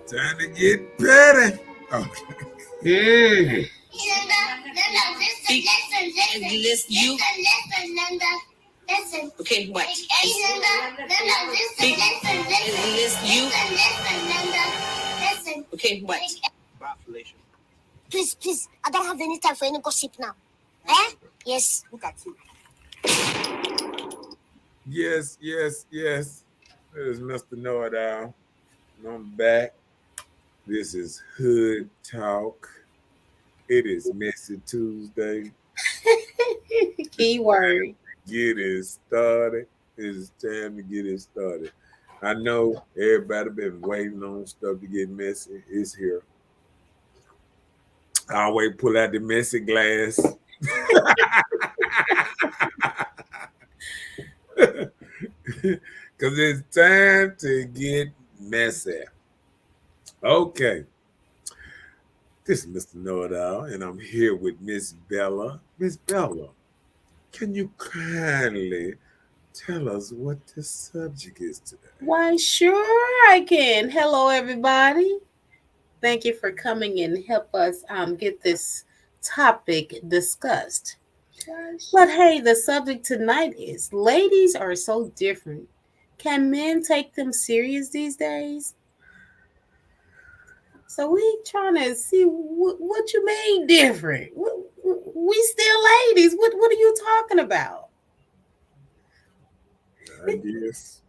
Time to get petty. Okay. Mm. Listen. Okay, what? Listen. Okay, what? Please. I don't have any time for any gossip now. Eh? Yes. Look at you. Yes. There's Mr. Know It All. I'm back. This is Hood Talk. It is Messy Tuesday. Keyword. Get it started. It's time to get it started. I know everybody been waiting on stuff to get messy. It's here. I always pull out the messy glass. Because it's time to get messy. Okay. This is Mr. Know It All, and I'm here with Miss Bella. Miss Bella, can you kindly tell us what the subject is today? Why, sure I can. Hello, everybody. Thank you for coming and help us get this topic discussed. But hey, the subject tonight is ladies are so different. Can men take them serious these days? So we trying to see what you mean different. We still ladies. What are you talking about? I guess.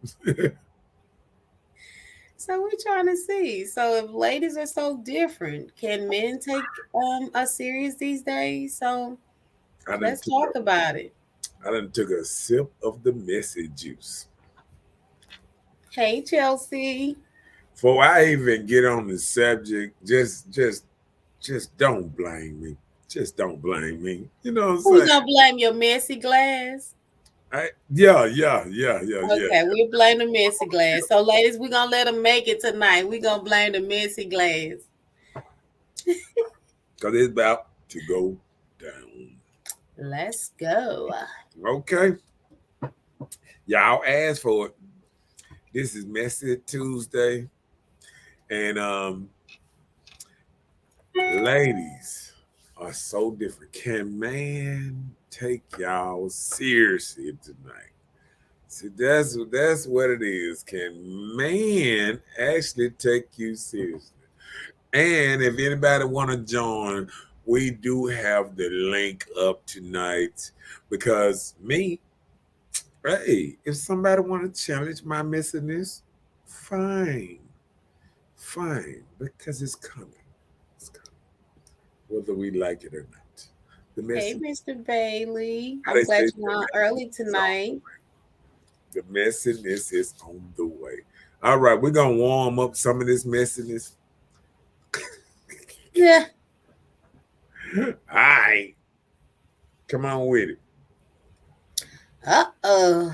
So we trying to see. So if ladies are so different, can men take us serious these days? So I done let's took talk about it. a sip of the messy juice. Hey Chelsea. Before I even get on the subject, just don't blame me. Just don't blame me. You know what I'm Who's saying? gonna blame your messy glass? Yeah. Okay, we blame the messy glass. So ladies, we're gonna let them make it tonight. We're gonna blame the messy glass. Because it's about to go down. Let's go. Okay. Y'all asked for it. This is Messy Tuesday. And ladies are so different. Can man take y'all seriously tonight? See, that's what it is. Can man actually take you seriously? And if anybody want to join, we do have the link up tonight because me, hey, if somebody want to challenge my messiness, fine, because it's coming. It's coming, whether we like it or not. The Hey, message, Mr. Bailey. how I'm they glad say, you're on early is on tonight. the messiness is on the way. All right, we're gonna warm up some of this messiness. Yeah. All right, come on with it. Uh-oh.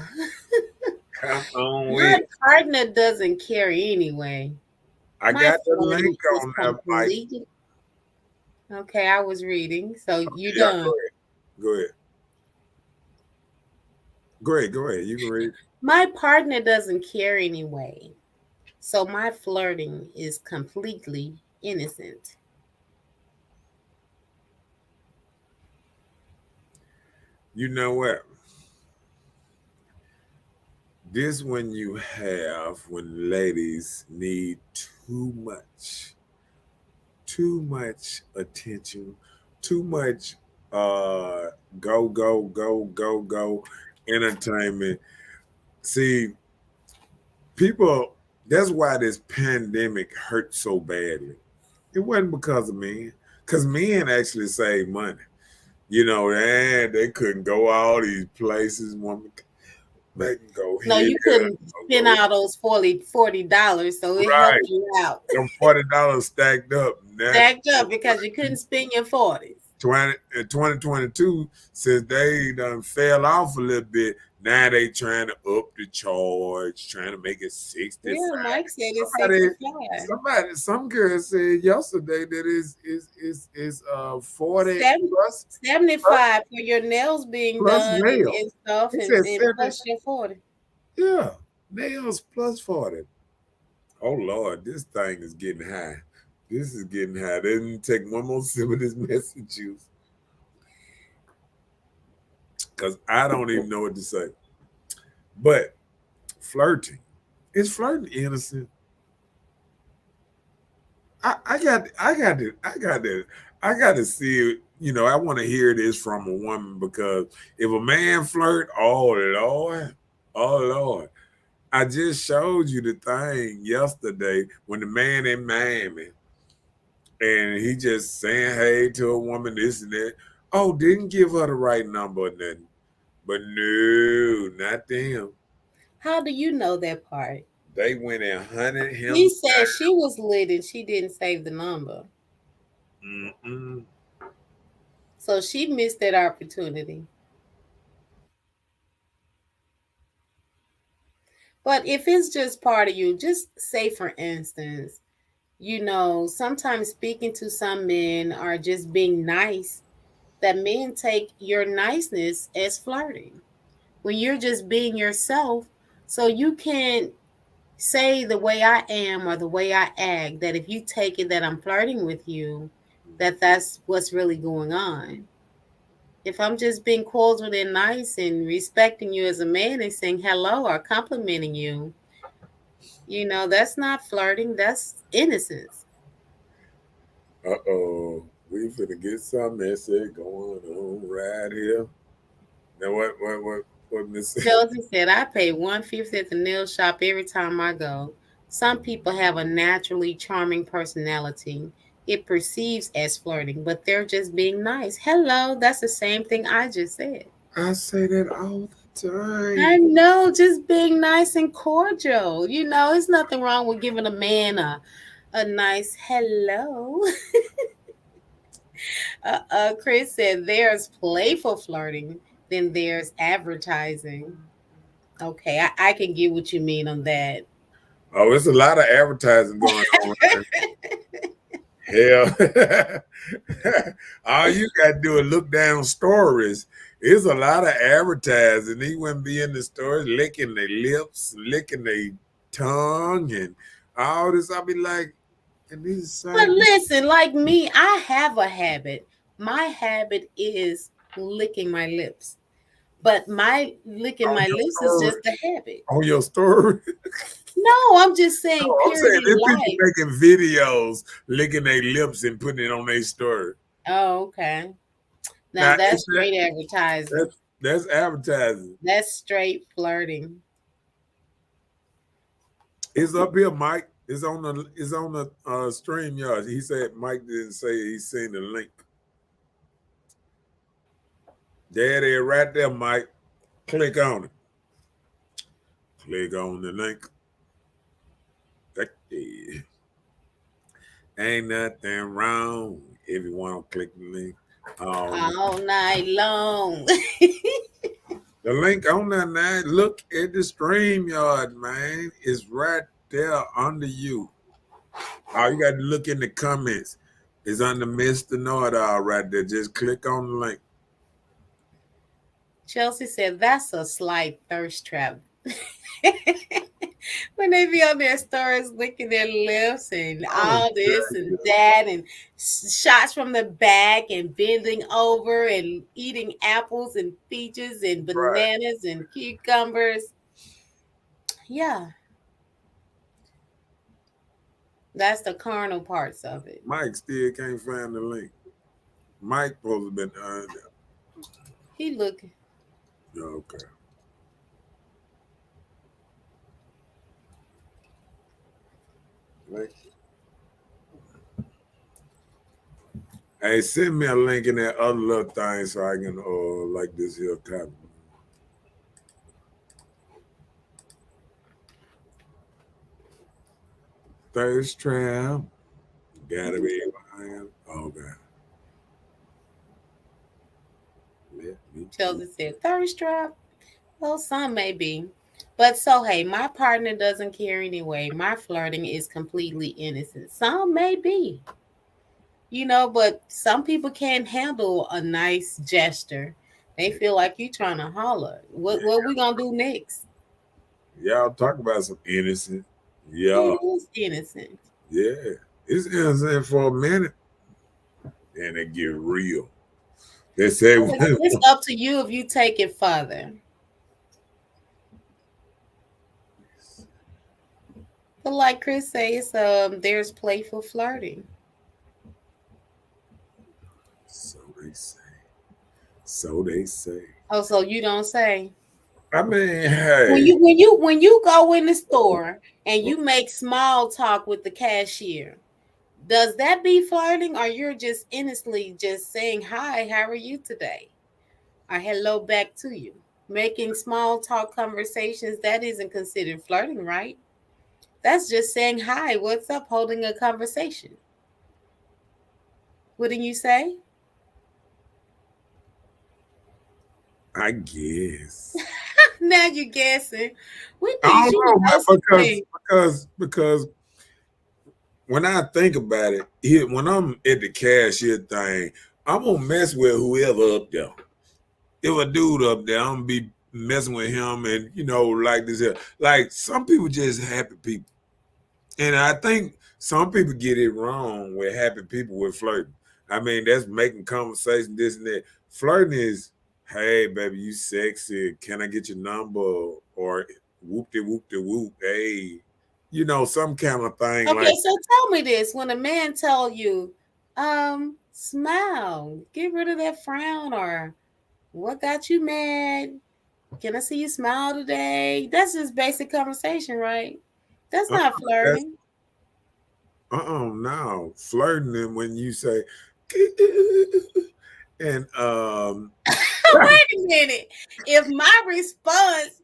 Come on with My it. partner doesn't care anyway. I My got the flirting link is on that, Mike. completely okay. I was reading, so you Yeah, done. go ahead. Go ahead. Go ahead. You can read. My partner doesn't care anyway, so my flirting is completely innocent. You know what? This when you have when ladies need too much attention, too much go entertainment. See, people that's why this pandemic hurt so badly. It wasn't because of men. Because men actually save money. You know, and they couldn't go all these places. Woman, they can go No, here, you couldn't spend go all those $40, so it right. helped you out. Them $40 stacked up. Now Stacked up because you couldn't spend your 40s. 2022, since they done fell off a little bit, now they trying to up the charge, trying to make it 65. Yeah, Mike said it's Somebody, 65. some girl said yesterday that is 40 Seven, plus 75 for your nails being plus done nails. and stuff, It and, said and 70. plus your 40. Yeah, nails plus 40. Oh Lord, this thing is getting high. This is getting high. Let me take one more sip of this message juice. Because I don't even know what to say. But flirting. Is flirting innocent? I got to see it. You know, I want to hear this from a woman because if a man flirt, oh Lord. I just showed you the thing yesterday when the man in Miami and he just saying hey to a woman, this and that. Oh, didn't give her the right number or nothing. But no, not them. How do you know that part? They went and hunted him. He said she was lit and she didn't save the number. Mm-mm. So she missed that opportunity. But if it's just part of you, just say, for instance, sometimes speaking to some men or just being nice, that men take your niceness as flirting. When you're just being yourself, so you can't say the way I am or the way I act, that if you take it that I'm flirting with you, that's what's really going on. If I'm just being cordial and nice and respecting you as a man and saying hello or complimenting you, that's not flirting, that's innocence. Uh-oh. We finna get some message going on right here. Now what Miss Chelsea said, I pay 150 at the nail shop every time I go. Some people have a naturally charming personality. It perceives as flirting, but they're just being nice. Hello, that's the same thing I just said. I say that all the I time. know, just being nice and cordial. It's nothing wrong with giving a man a nice hello. Chris said there's playful flirting, then there's advertising. Okay, I can get what you mean on that. Oh, it's a lot of advertising going on. Hell, all you got to do is look down stories. It's a lot of advertising. He wouldn't be in the stores licking their lips, licking their tongue, and all this. I'll be like, and these But same. listen, like me, I have a habit. My habit is licking my lips. But my licking On my your lips is story. just a habit. On your story. No, I'm just saying, No, I'm period saying in there's people life. making videos licking their lips and putting it on their story. Oh, okay. Now Now, that's straight advertising. that's advertising. That's straight flirting. It's up here, Mike. It's on the stream yard. He said Mike didn't say he's seen the link. There it is, right there, Mike. Click on it. Click on the link. Hey. Ain't nothing wrong if you want to click the link. All night long. The link on that night. Look at the stream yard, man. It's right there under you. All you got to look in the comments. It's under Mr. Know-It-All right there. Just click on the link. Chelsea said that's a slight thirst trap. When they be on their stories licking their lips and all this and that and shots from the back and bending over and eating apples and peaches and bananas and cucumbers. Yeah. That's the carnal parts of it. Mike still can't find the link. Mike supposed to have been He look. okay. Link. Hey, send me a link in that other little thing so I can like this here copy. Thirst trap. Gotta be okay. Chelsea said thirst trap. Well, some may be. But so hey, my partner doesn't care anyway. My flirting is completely innocent. Some may be. But some people can't handle a nice gesture. They feel like you trying to holler. What we gonna do next? Y'all talk about some innocent. Yeah, It is innocent. yeah. It's innocent for a minute, and it get real. They say, But it's up to you if you take it further. But like Chris says, there's playful flirting. so they say. So they say. Oh, so you don't say. I mean, When hey, you go in the store and you make small talk with the cashier, does that be flirting, or you're just innocently just saying hi, how are you today? Or hello back to you. Making small talk conversations, that isn't considered flirting, right? That's just saying hi, what's up, holding a conversation. Wouldn't you say? I guess. Now you're guessing. We I need you to don't know, know some man, things. because when I think about it, when I'm at the cashier thing, I'm gonna mess with whoever up there. If a dude up there, I'm gonna be messing with him, and like this here. Like some people just happy people, and I think some people get it wrong with happy people with flirting. I mean, that's making conversation, this and that. Flirting is, hey baby, you sexy. Can I get your number? Or whoop de whoop de whoop. Hey, some kind of thing Okay, like. so tell me this. When a man tell you, smile, get rid of that frown, or what got you mad? Can I see you smile today? That's just basic conversation, right? That's not That's flirting. no flirting. And when you say, and Wait a minute. If my response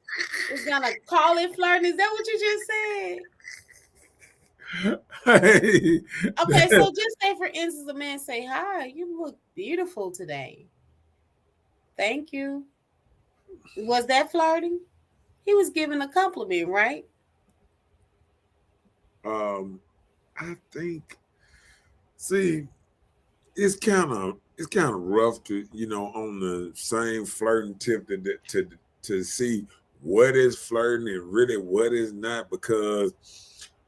is gonna call it flirting, is that what you just said? hey, Okay, so just say for instance, a man say, "Hi, you look beautiful today. Thank you." Was that flirting? He was giving a compliment, right? I think, see, it's kind of rough to on the same flirting tip to see what is flirting and really what is not, because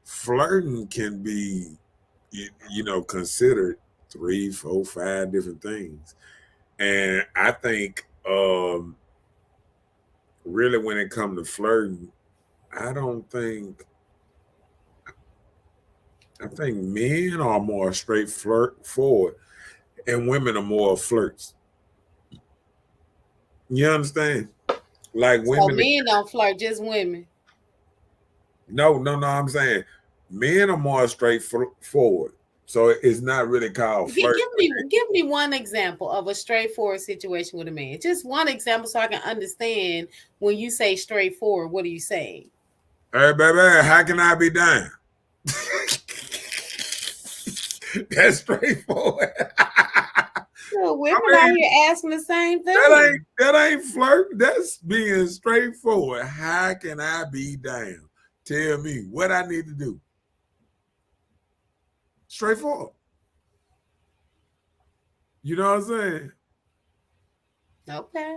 flirting can be considered three, four, five different things. And I think really when it comes to flirting, I don't think I think men are more straight flirt forward and women are more flirts. You understand? Like So women, men don't flirt, just women. no, I'm saying men are more straightforward. So it's not really called flirt. Give me one example of a straightforward situation with a man. Just one example so I can understand when you say straightforward, what are you saying? Hey, baby, how can I be done? That's straightforward. Well, I women out mean, here asking the same that thing. ain't flirt. That's being straightforward. How can I be down? Tell me what I need to do. Straightforward. You know what I'm saying? Okay.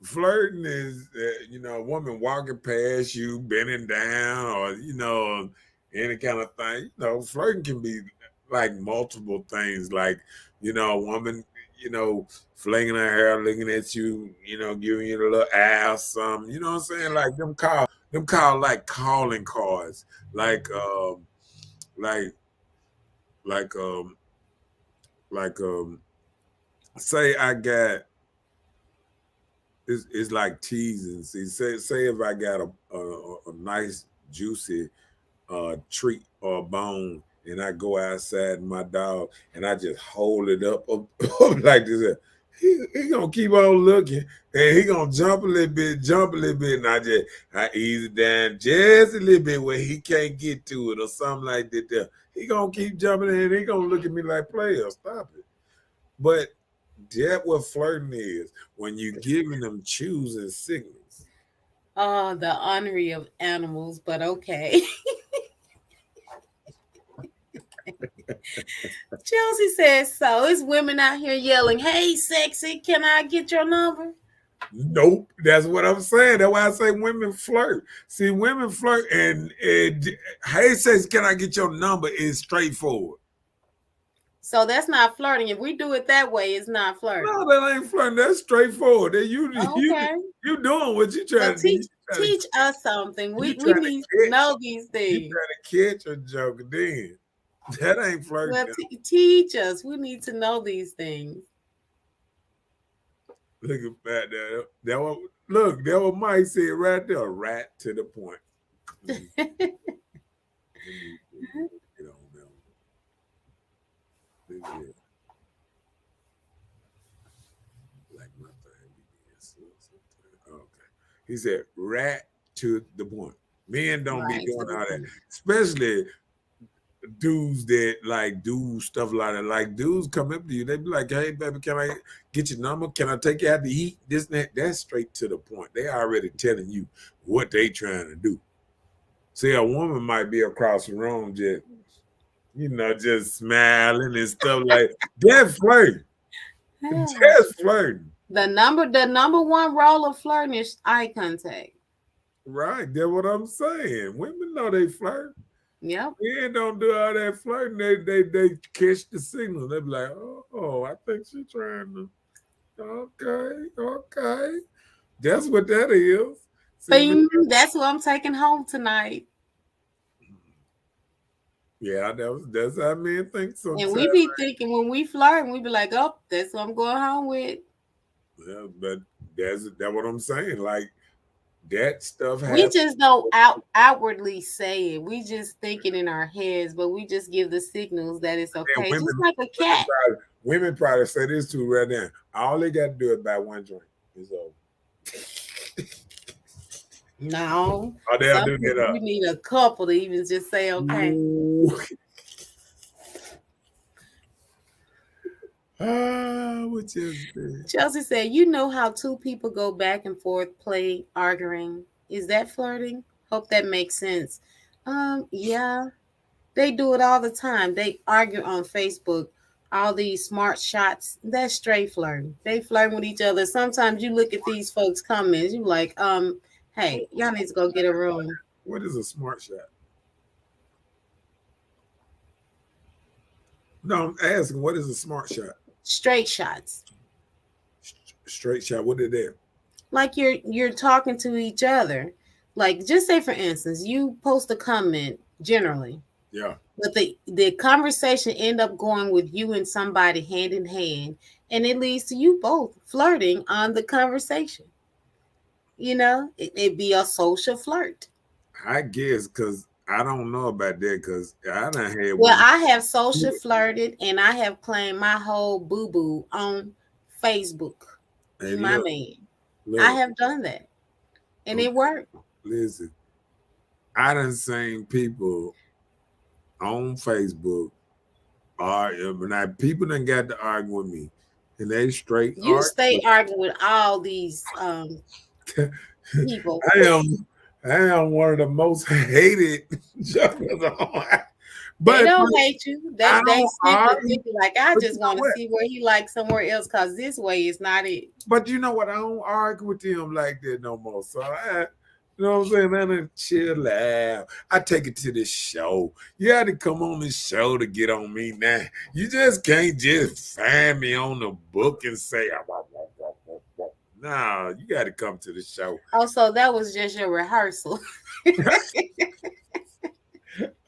Flirting is, a woman walking past you, bending down, or any kind of thing. Flirting can be like multiple things. Like, a woman, flinging her hair, looking at you, giving you a little ass, something. You know what I'm saying? Like them call like calling cards. Like, like, like, like, say I got. It's like teasing. See, say if I got a nice juicy treat or a bone, and I go outside and my dog, and I just hold it up like this. He gonna keep on looking, and he gonna jump a little bit, and I ease it down just a little bit where he can't get to it or something like that. There, he gonna keep jumping, and he gonna look at me like, "Player, stop it." But that what flirting is, when you giving them choosing signals. Oh, the honorary of animals, but okay. Chelsea says so. It's women out here yelling, "Hey, sexy, can I get your number?" Nope, that's what I'm saying. That's why I say women flirt. See, women flirt, and hey, says, "Can I get your number?" Is straightforward. So that's not flirting. If we do it that way, it's not flirting. No, that ain't flirting. That's straightforward. That Okay. you doing what you So trying to do. teach us something. We trying to need catch. to know these You things. trying to catch a joke, then that ain't flirting. Well, teach us. We need to know these things. Look at that. That one, look, that what Mike said right there. Right to the point. Get on them. Look at that. Like my thing being slow sometimes. Okay. He said, right to the point. Men don't Right be to doing the all that. point. Especially dudes that like do stuff like that. Like dudes come up to you, they be like, "Hey baby, can I get your number? Can I take you out to eat?" This and that. That's straight to the point. They already telling you what they trying to do. See, a woman might be across the room just, just smiling and stuff like that. Flirting. That's flirting. The number one role of flirting is eye contact. Right. That's what I'm saying. Women know they flirt. Yep. Men don't do all that flirting. They catch the signal. They be like, "Oh, I think she's trying to." Okay. That's what that is. See, that's what I'm taking home tonight. Yeah, that's how men think sometimes. And we be thinking when we flirt, we be like, "Oh, that's what I'm going home with." Yeah, but that's what I'm saying. Like that stuff happens. We just don't outwardly say it. We just think it in our heads, but we just give the signals that it's okay. Just like a cat. Women probably say this too right now. All they got to do is buy one drink. It's over. No. Oh, they'll do that. We need a couple to even just say okay. What Chelsea said, "You know how two people go back and forth, arguing. Is that flirting? Hope that makes sense." Yeah, they do it all the time. They argue on Facebook. All these smart shots. That's straight flirting. They flirt with each other. Sometimes you look at these folks' comments. You like, hey, y'all need to go get a room. What is a smart shot? No, I'm asking, what is a smart shot? Straight shots. Straight shot. What are they? Like you're talking to each other. Like, just say for instance, you post a comment generally. Yeah. But the conversation end up going with you and somebody hand in hand, and it leads to you both flirting on the conversation. It'd be a social flirt. I guess because I don't know about that because I done had. Well, I have social flirted, and I have claimed my whole boo-boo on Facebook. Hey, my man. I have done that, and it worked. Listen, I done seen people on Facebook argue. People done got to argue with me, and they straight. You stay arguing with all these people. I am one of the most hated jokers on. But they don't hate you. They simply like, I just want to see where he likes somewhere else because this way is not it. But you know what? I don't argue with them like that no more. So you know what I'm saying? Man, I chill out. I take it to the show. You had to come on the show to get on me now. You just can't just find me on the book and say, no, you got to come to the show. Oh, so that was just your rehearsal.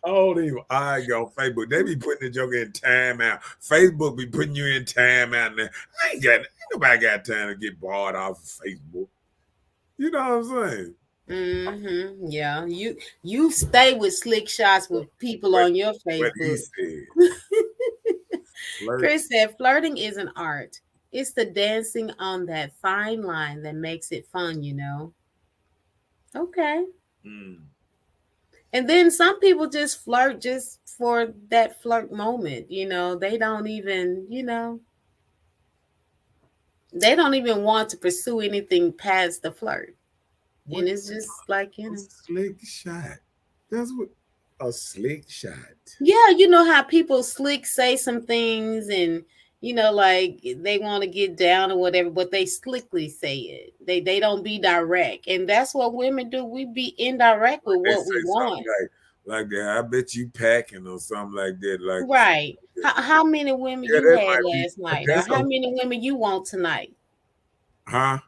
Oh, I go Facebook. They be putting the joke in timeout. Facebook be putting you in timeout. Now ain't nobody got time to get barred off of Facebook. You know what I'm saying? Mm-hmm. Yeah, you stay with slick shots with people on your Facebook. Chris said, "Flirting is an art. It's the dancing on that fine line that makes it fun, Okay. And then some people just flirt just for that flirt moment. They don't even, they don't even want to pursue anything past the flirt. And it's just like, slick shot. That's what a slick shot. Yeah, you know how people slick say some things and like they want to get down or whatever, but they slickly say it. They don't be direct, and that's what women do. We be indirect with They what we say something want. like that. I bet you packing or something like that. Like Right. How many women yeah, you that had might be. last night, or That's how a many women you want tonight? huh?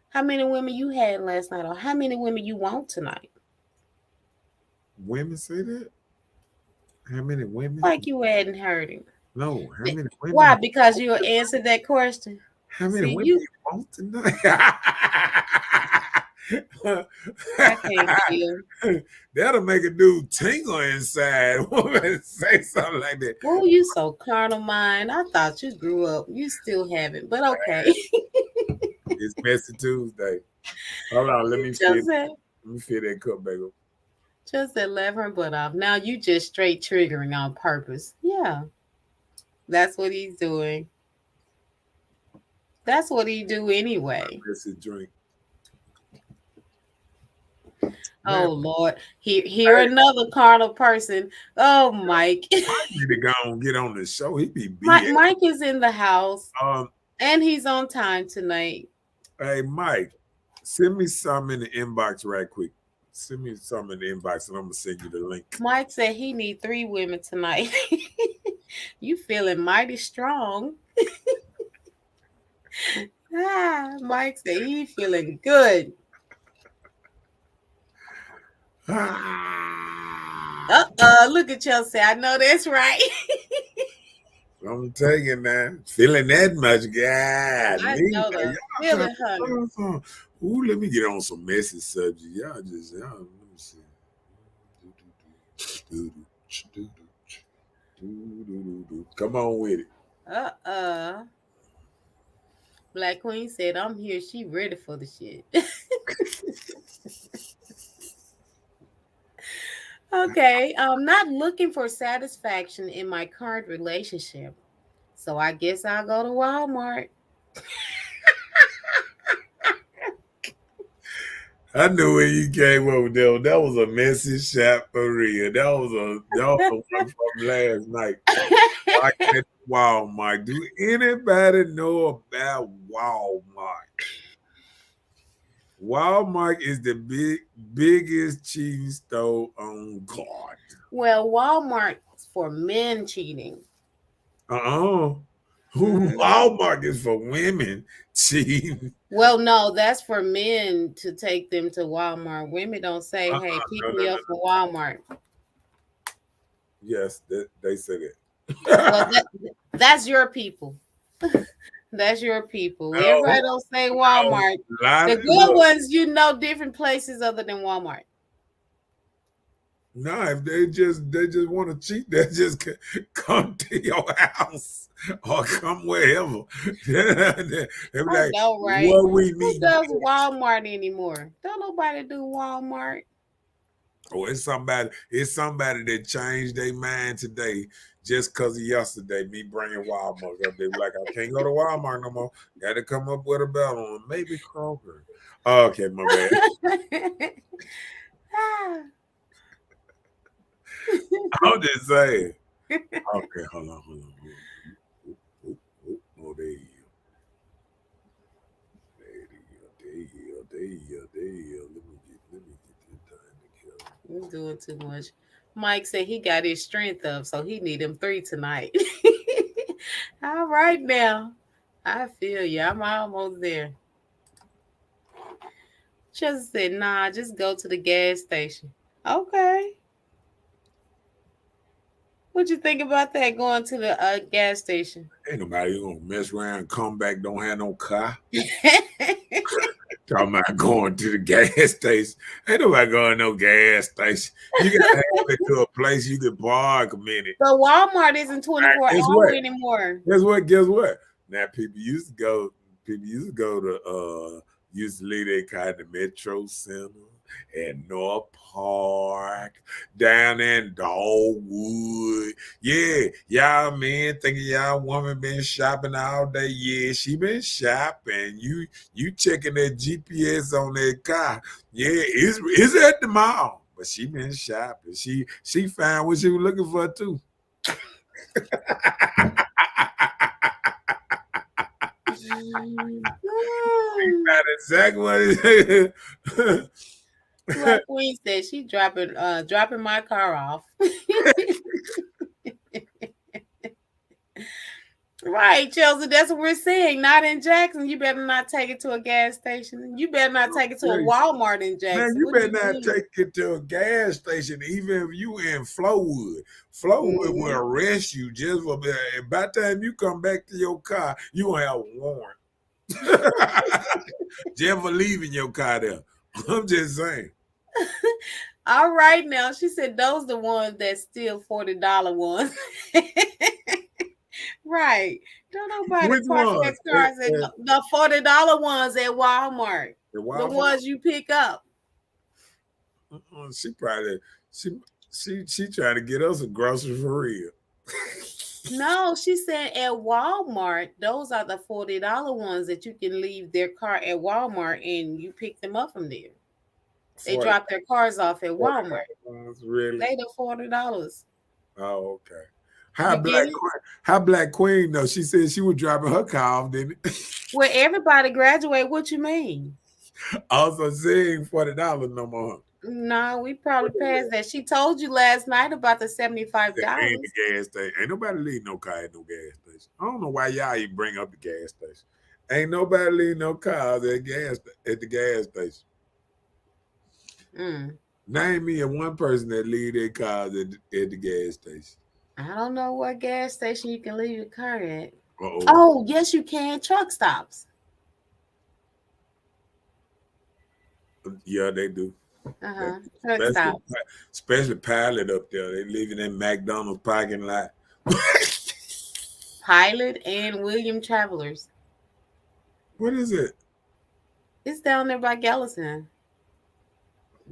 How many women you had last night, or how many women you want tonight? Women say that. How many women? Like you hadn't heard him. No. How many Why? women? Because you'll answer that question. How many See, women you, you want tonight? I can't feel. That'll make a dude tingle inside. Woman say something like that. Oh, you so carnal mind. I thought you grew up. You still haven't, but okay. It's messy Tuesday. Hold on, let me just said, fill that cup back up. just said, let her butt off. Now you just straight triggering on purpose. Yeah, that's what he's doing. That's what he do anyway. It's a drink. Man, Oh Lord, here another carnal person. Oh, Mike. need to go and get on the show. He be Mike, BS. Mike is in the house, Um, and he's on time tonight. hey Mike, send me some in the inbox right quick. Send me some in the inbox, and I'm gonna send you the link. Mike said he need 3 women tonight. You feeling mighty strong. Mike said he feeling good. Look at Chelsea. I know that's right. I'm taking that. Feeling that much, God. I know the feeling, honey. Ooh, let me get on some messy subject. Y'all just, let me see. Come on with it. Black Queen said, I'm here. She ready for the shit. Okay. I'm not looking for satisfaction in my current relationship. So I guess I'll go to Walmart. I knew where you came up with that. That was a messy shot for real. That was one from last night. Walking at Walmart. Do anybody know about Walmart? Walmart is the biggest cheating store on God. Well, Walmart's for men cheating. Walmart is for women cheating. Well, no, that's for men to take them to Walmart. Women don't say, hey, pick me up for Walmart. Yes, they say that. Well, that's your people. That's your people. Everybody don't say Walmart. The good ones, different places other than Walmart. No, if they just want to cheat, they just come to your house or come wherever. They're like, know, right? What we need. Who does Walmart anymore? Don't nobody do Walmart. Oh, it's somebody that changed their mind today just because of yesterday. Me bringing Walmart up, they were like, I can't go to Walmart no more. Got to come up with a belt on. Maybe Kroger. Okay, my bad. I'm just saying. Okay, hold on. Oh, there you go. There you go. Let me get this time together. You're doing too much. Mike said he got his strength up, so he need him 3 tonight. All right now. I feel you. I'm almost there. Just said, nah, just go to the gas station. Okay. What you think about that, going to the gas station? Ain't nobody gonna mess around and come back, don't have no car. Talking about going to the gas station. Ain't nobody going to no gas station. You gotta have it to a place you can park a minute. But Walmart isn't 24 hours anymore. Guess what? Now people used to leave their car in the Metro Center, at North Park, down in Dogwood. Yeah, y'all men thinking y'all woman been shopping all day. Yeah, she been shopping. You checking that GPS on that car. Yeah, it's at the mall. But she been shopping. She found what she was looking for too. Not exactly what it is. Black Queen said she dropping my car off. Right, Chelsea. That's what we're saying. Not in Jackson. You better not take it to a gas station. You better not take it to a Walmart in Jackson. Man, you What do better not mean? take it to a gas station, even if you in Flowood. Flowood will arrest you just for and by the time you come back to your car, you gonna have a warrant. Just for leaving your car there. I'm just saying. All right, now she said those the ones that steal $40 ones. Right. Don't nobody Which park one? their cars in the $40 ones at Walmart. The The ones you pick up. She probably she trying to get us a grocery for real. No, she said at Walmart, those are the $40 ones that you can leave their car at Walmart and you pick them up from there. They drop their cars off at Walmart. Really? They the $40. Oh, okay. How Black Queen though? She said she was dropping her car off, didn't it? Well, everybody graduate. What you mean? Also saying $40 no more. No, we probably passed that. She told you last night about the $75. Ain't the gas station. Ain't nobody leave no car at no gas station. I don't know why y'all even bring up the gas station. Ain't nobody leave no cars at the gas station. Name me a one person that leave their cars at the gas station. I don't know what gas station you can leave your car at. Uh-oh. Oh, yes, you can. Truck stops. Yeah, they do. Truck stops. Especially Pilot up there. They live in that McDonald's parking lot. Pilot and William Travelers. What is it? It's down there by Gallatin.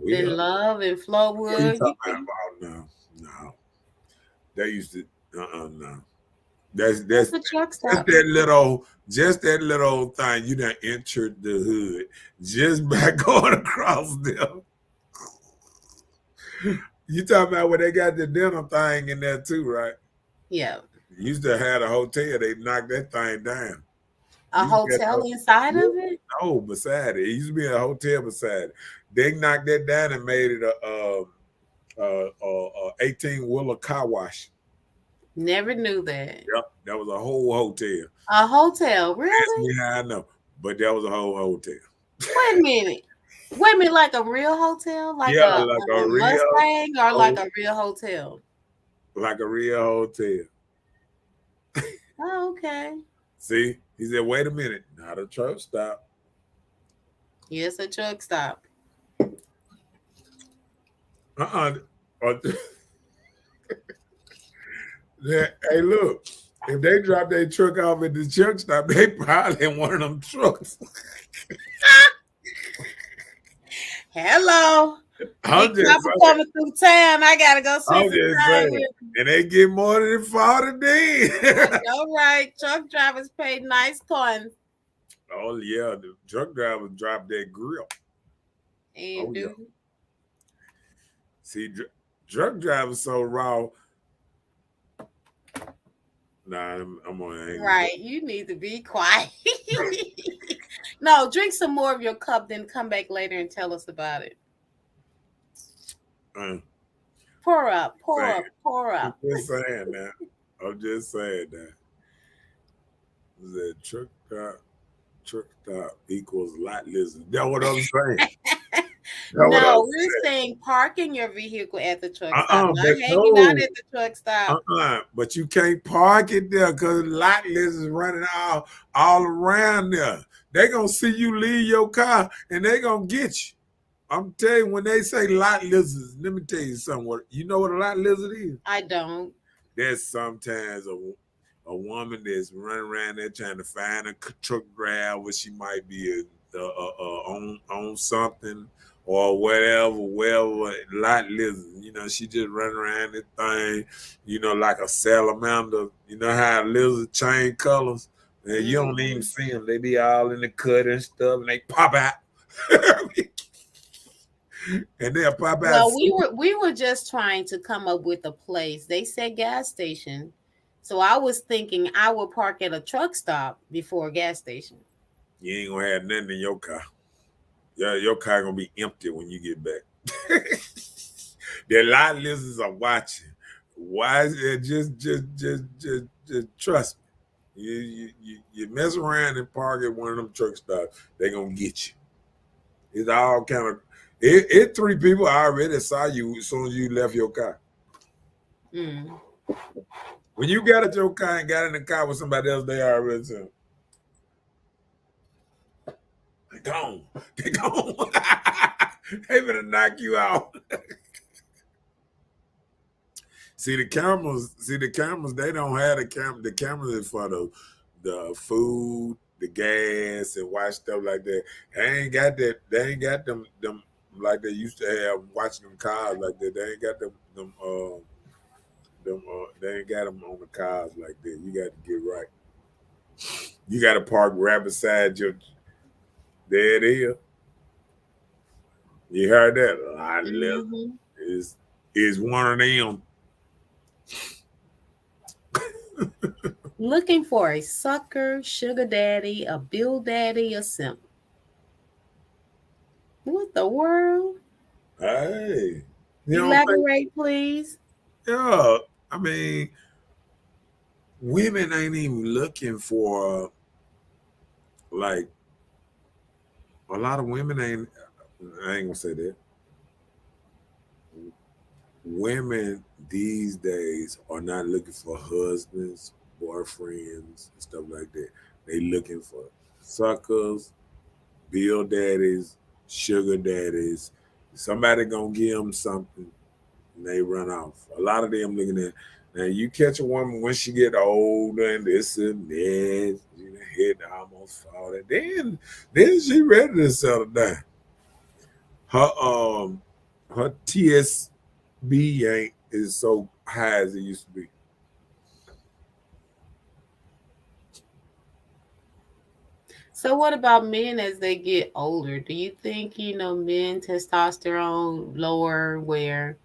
In Love and Flowood. No. They used to no. That's the truck stop. Just that little thing. You done entered the hood just by going across them. You talking about where they got the dinner thing in there too, right? Yeah. Used to have a hotel. They knocked that thing down. A hotel inside of it? No, beside it. It used to be a hotel beside it. They knocked that down and made it a 18-wheeler car wash. Never knew that. Yep, that was a whole hotel. A hotel, really? Ask me how I know, but that was a whole hotel. Wait a minute, like a real hotel, like a real Mustang, or like a real hotel? Like a real hotel. Oh, okay. See, he said, "Wait a minute, not a truck stop." Yes, a truck stop. Hey, look, if they drop their truck off at the truck stop, they probably in one of them trucks. Hello. I'm just coming through town. I gotta go see. I'm just saying, and they get more than 40 then. All right, truck drivers pay nice coins. Oh yeah, the truck drivers drop their grill. And yeah. See, truck drivers so raw. Nah, I'm on. Right, you need to be quiet. No, drink some more of your cup, then come back later and tell us about it. Pour up. I'm just saying that. The truck stop equals lot lizard. That's what I'm saying. No, we're saying parking your vehicle at the truck stop, not hanging out at the truck stop. But you can't park it there because lot lizards running all around there. They're going to see you leave your car and they're going to get you. I'm telling you, when they say lot lizards, let me tell you something. You know what a lot lizard is? I don't. There's sometimes a woman that's running around there trying to find a truck driver. She might be on something or whatever, lot lizard. You know, she just running around this thing, you know, like a salamander. You know how lizards change colors? And you don't even see them. They be all in the cut and stuff, and they pop out. And they'll pop out. Well, we were just trying to come up with a place. They said gas station. So I was thinking I would park at a truck stop before a gas station. You ain't gonna have nothing in your car. Your car gonna be empty when you get back. The lot listeners are watching. Why is it just trust me. You mess around and park at one of them truck stops, they gonna get you. It's all kind of it 3 people already saw you as soon as you left your car. Mm. When you got at your car and got in the car with somebody else, they already said, they gone. They gone. They gonna knock you out. See the cameras, they don't have the camera. The cameras is for the food, the gas, and watch stuff like that. They ain't got that. They ain't got them like they used to have watching them cars like that. They ain't got they ain't got them on the cars like that. You got to get right. You got to park right beside your. There it is. You heard that? I left. Is one of them. Looking for a sucker, sugar daddy, a bill daddy, a simp. What the world? Hey. Elaborate, please. Yeah. I mean, women ain't even looking for, like, a lot of women ain't, I ain't gonna say that. Women these days are not looking for husbands, boyfriends, and stuff like that. They looking for suckers, bill daddies, sugar daddies. Somebody gonna give them something, and they run off. A lot of them looking at. Now you catch a woman when she get older and this and that, head almost fall. Then she ready to settle down. Her TSB ain't is so high as it used to be. So what about men as they get older? Do you think, men testosterone lower where,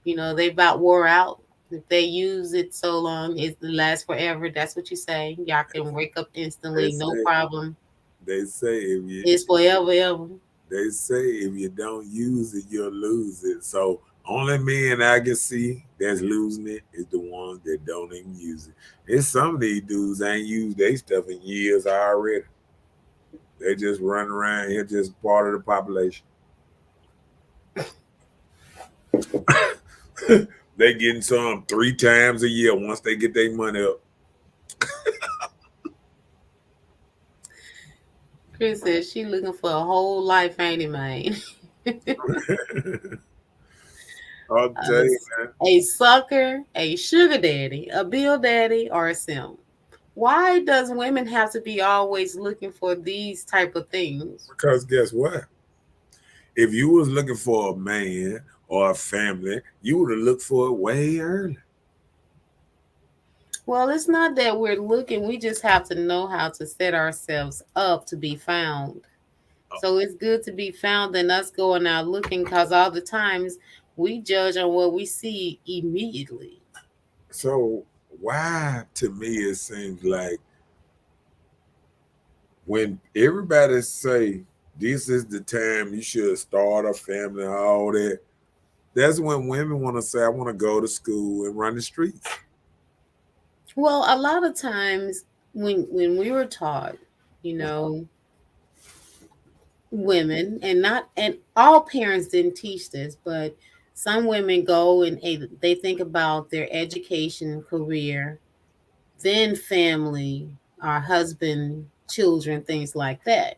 they about wore out? If they use it so long, it lasts forever. That's what you say. Y'all can wake up instantly, no problem. They say it's forever, ever. They say if you don't use it, you'll lose it. So only men I can see that's losing it is the ones that don't even use it. And some of these dudes ain't used their stuff in years already. They just run around here, just part of the population. They getting some 3 times a year once they get their money up. Chris says she looking for a whole life, ain't it, man? I'll tell you, man. A sucker, a sugar daddy, a bill daddy, or a simp. Why does women have to be always looking for these type of things? Because guess what? If you was looking for a man or a family, you would have looked for it way earlier. Well, it's not that we're looking. We just have to know how to set ourselves up to be found. So it's good to be found than us going out looking, because all the times we judge on what we see immediately. So why, to me, it seems like when everybody say this is the time you should start a family, all that, that's when women want to say, I want to go to school and run the streets. Well, a lot of times when we were taught, women, and all parents didn't teach this, but some women go and they think about their education, career, then family, our husband, children, things like that.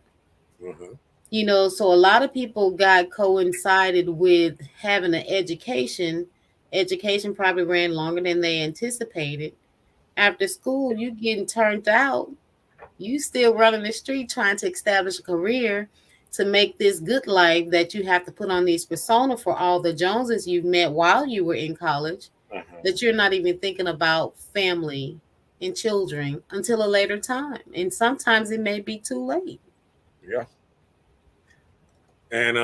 So a lot of people got coincided with having an education. Education probably ran longer than they anticipated. After school, you getting turned out. You still running the street trying to establish a career to make this good life that you have to put on these persona for all the Joneses you've met while you were in college, that you're not even thinking about family and children until a later time. And sometimes it may be too late. Yeah. And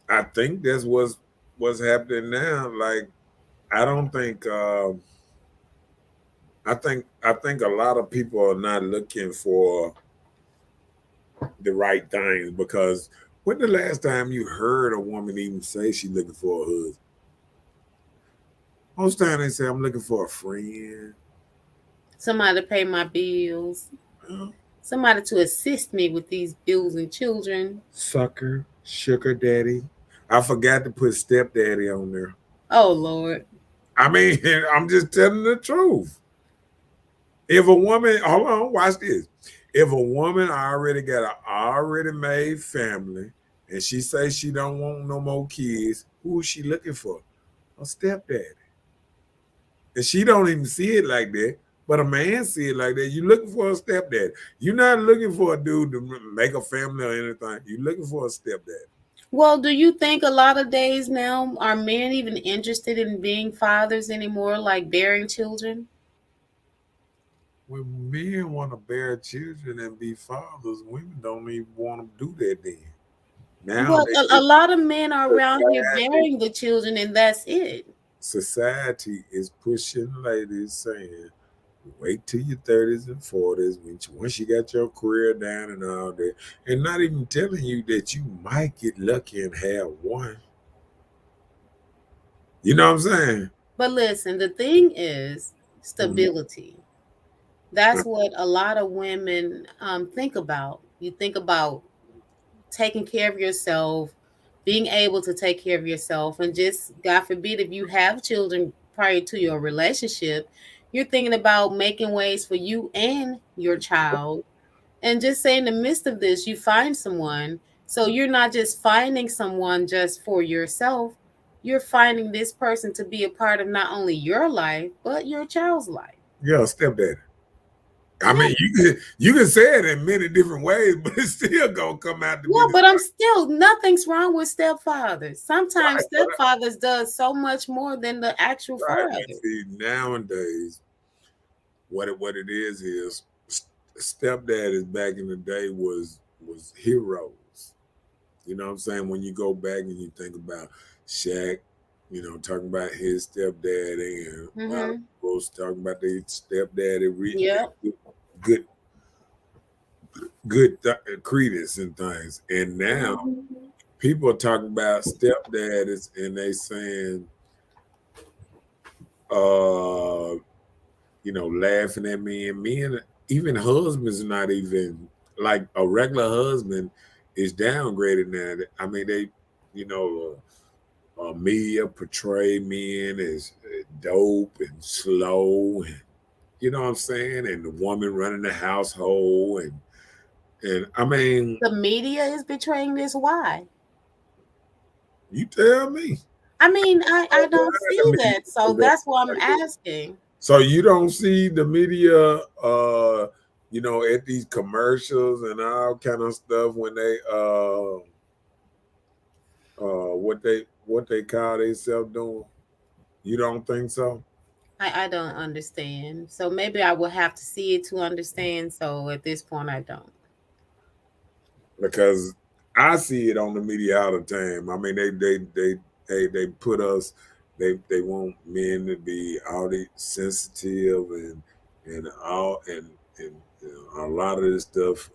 I think that's what's happening now. Like, I don't think I think a lot of people are not looking for the right things because when the last time you heard a woman even say she's looking for a husband? Most time they say I'm looking for a friend. Somebody to pay my bills. Huh? Somebody to assist me with these bills and children. Sucker, sugar daddy. I forgot to put stepdaddy on there. Oh Lord. I mean, I'm just telling the truth. If a woman, hold on, watch this. If a woman already got an already made family and she says she don't want no more kids, who is she looking for? A stepdaddy. And she don't even see it like that, but a man see it like that. You're looking for a stepdaddy. You're not looking for a dude to make a family or anything. You're looking for a stepdaddy. Well, do you think a lot of days now are men even interested in being fathers anymore, like bearing children? When men want to bear children and be fathers, women don't even want to do that then. Now Well, a lot of men are around here bearing the children, and that's it. society is pushing ladies saying, wait till your 30s and 40s once you got your career down and all that, and not even telling you that you might get lucky and have one. You know what I'm saying? But listen, the thing is stability. That's what a lot of women think about. You think about taking care of yourself, being able to take care of yourself, and just God forbid if you have children prior to your relationship, you're thinking about making ways for you and your child. And just say in the midst of this, you find someone. So you're not just finding someone just for yourself, you're finding this person to be a part of not only your life, but your child's life. Yeah, stepdaddy. I mean, you can say it in many different ways, but it's still gonna come out to Yeah, be but I'm still nothing's wrong with stepfathers. Sometimes right. stepfathers does so much more than the actual Right. father. See, nowadays, what it is stepdaddies back in the day was heroes. You know what I'm saying? When you go back and you think about Shaq, talking about his stepdaddy, and a lot of people talking about their stepdaddy, Yeah. good credence and things. And now people are talking about stepdaddies and they saying, laughing at me, and men, even husbands are not even like a regular husband is downgraded now. I mean, they, you know, media portray men as dope and slow, and you know what I'm saying, and the woman running the household, and I mean, The media is betraying this. Why? you tell me. I mean, I don't see that. So that's what I'm asking. So you don't see the media, at these commercials and all kind of stuff when they, what they call themselves doing. You don't think so? I don't understand. So maybe I will have to see it to understand. So at this point, I don't. Because I see it on the media all the time. I mean, they put us. They want men to be all sensitive and all and a lot of this stuff.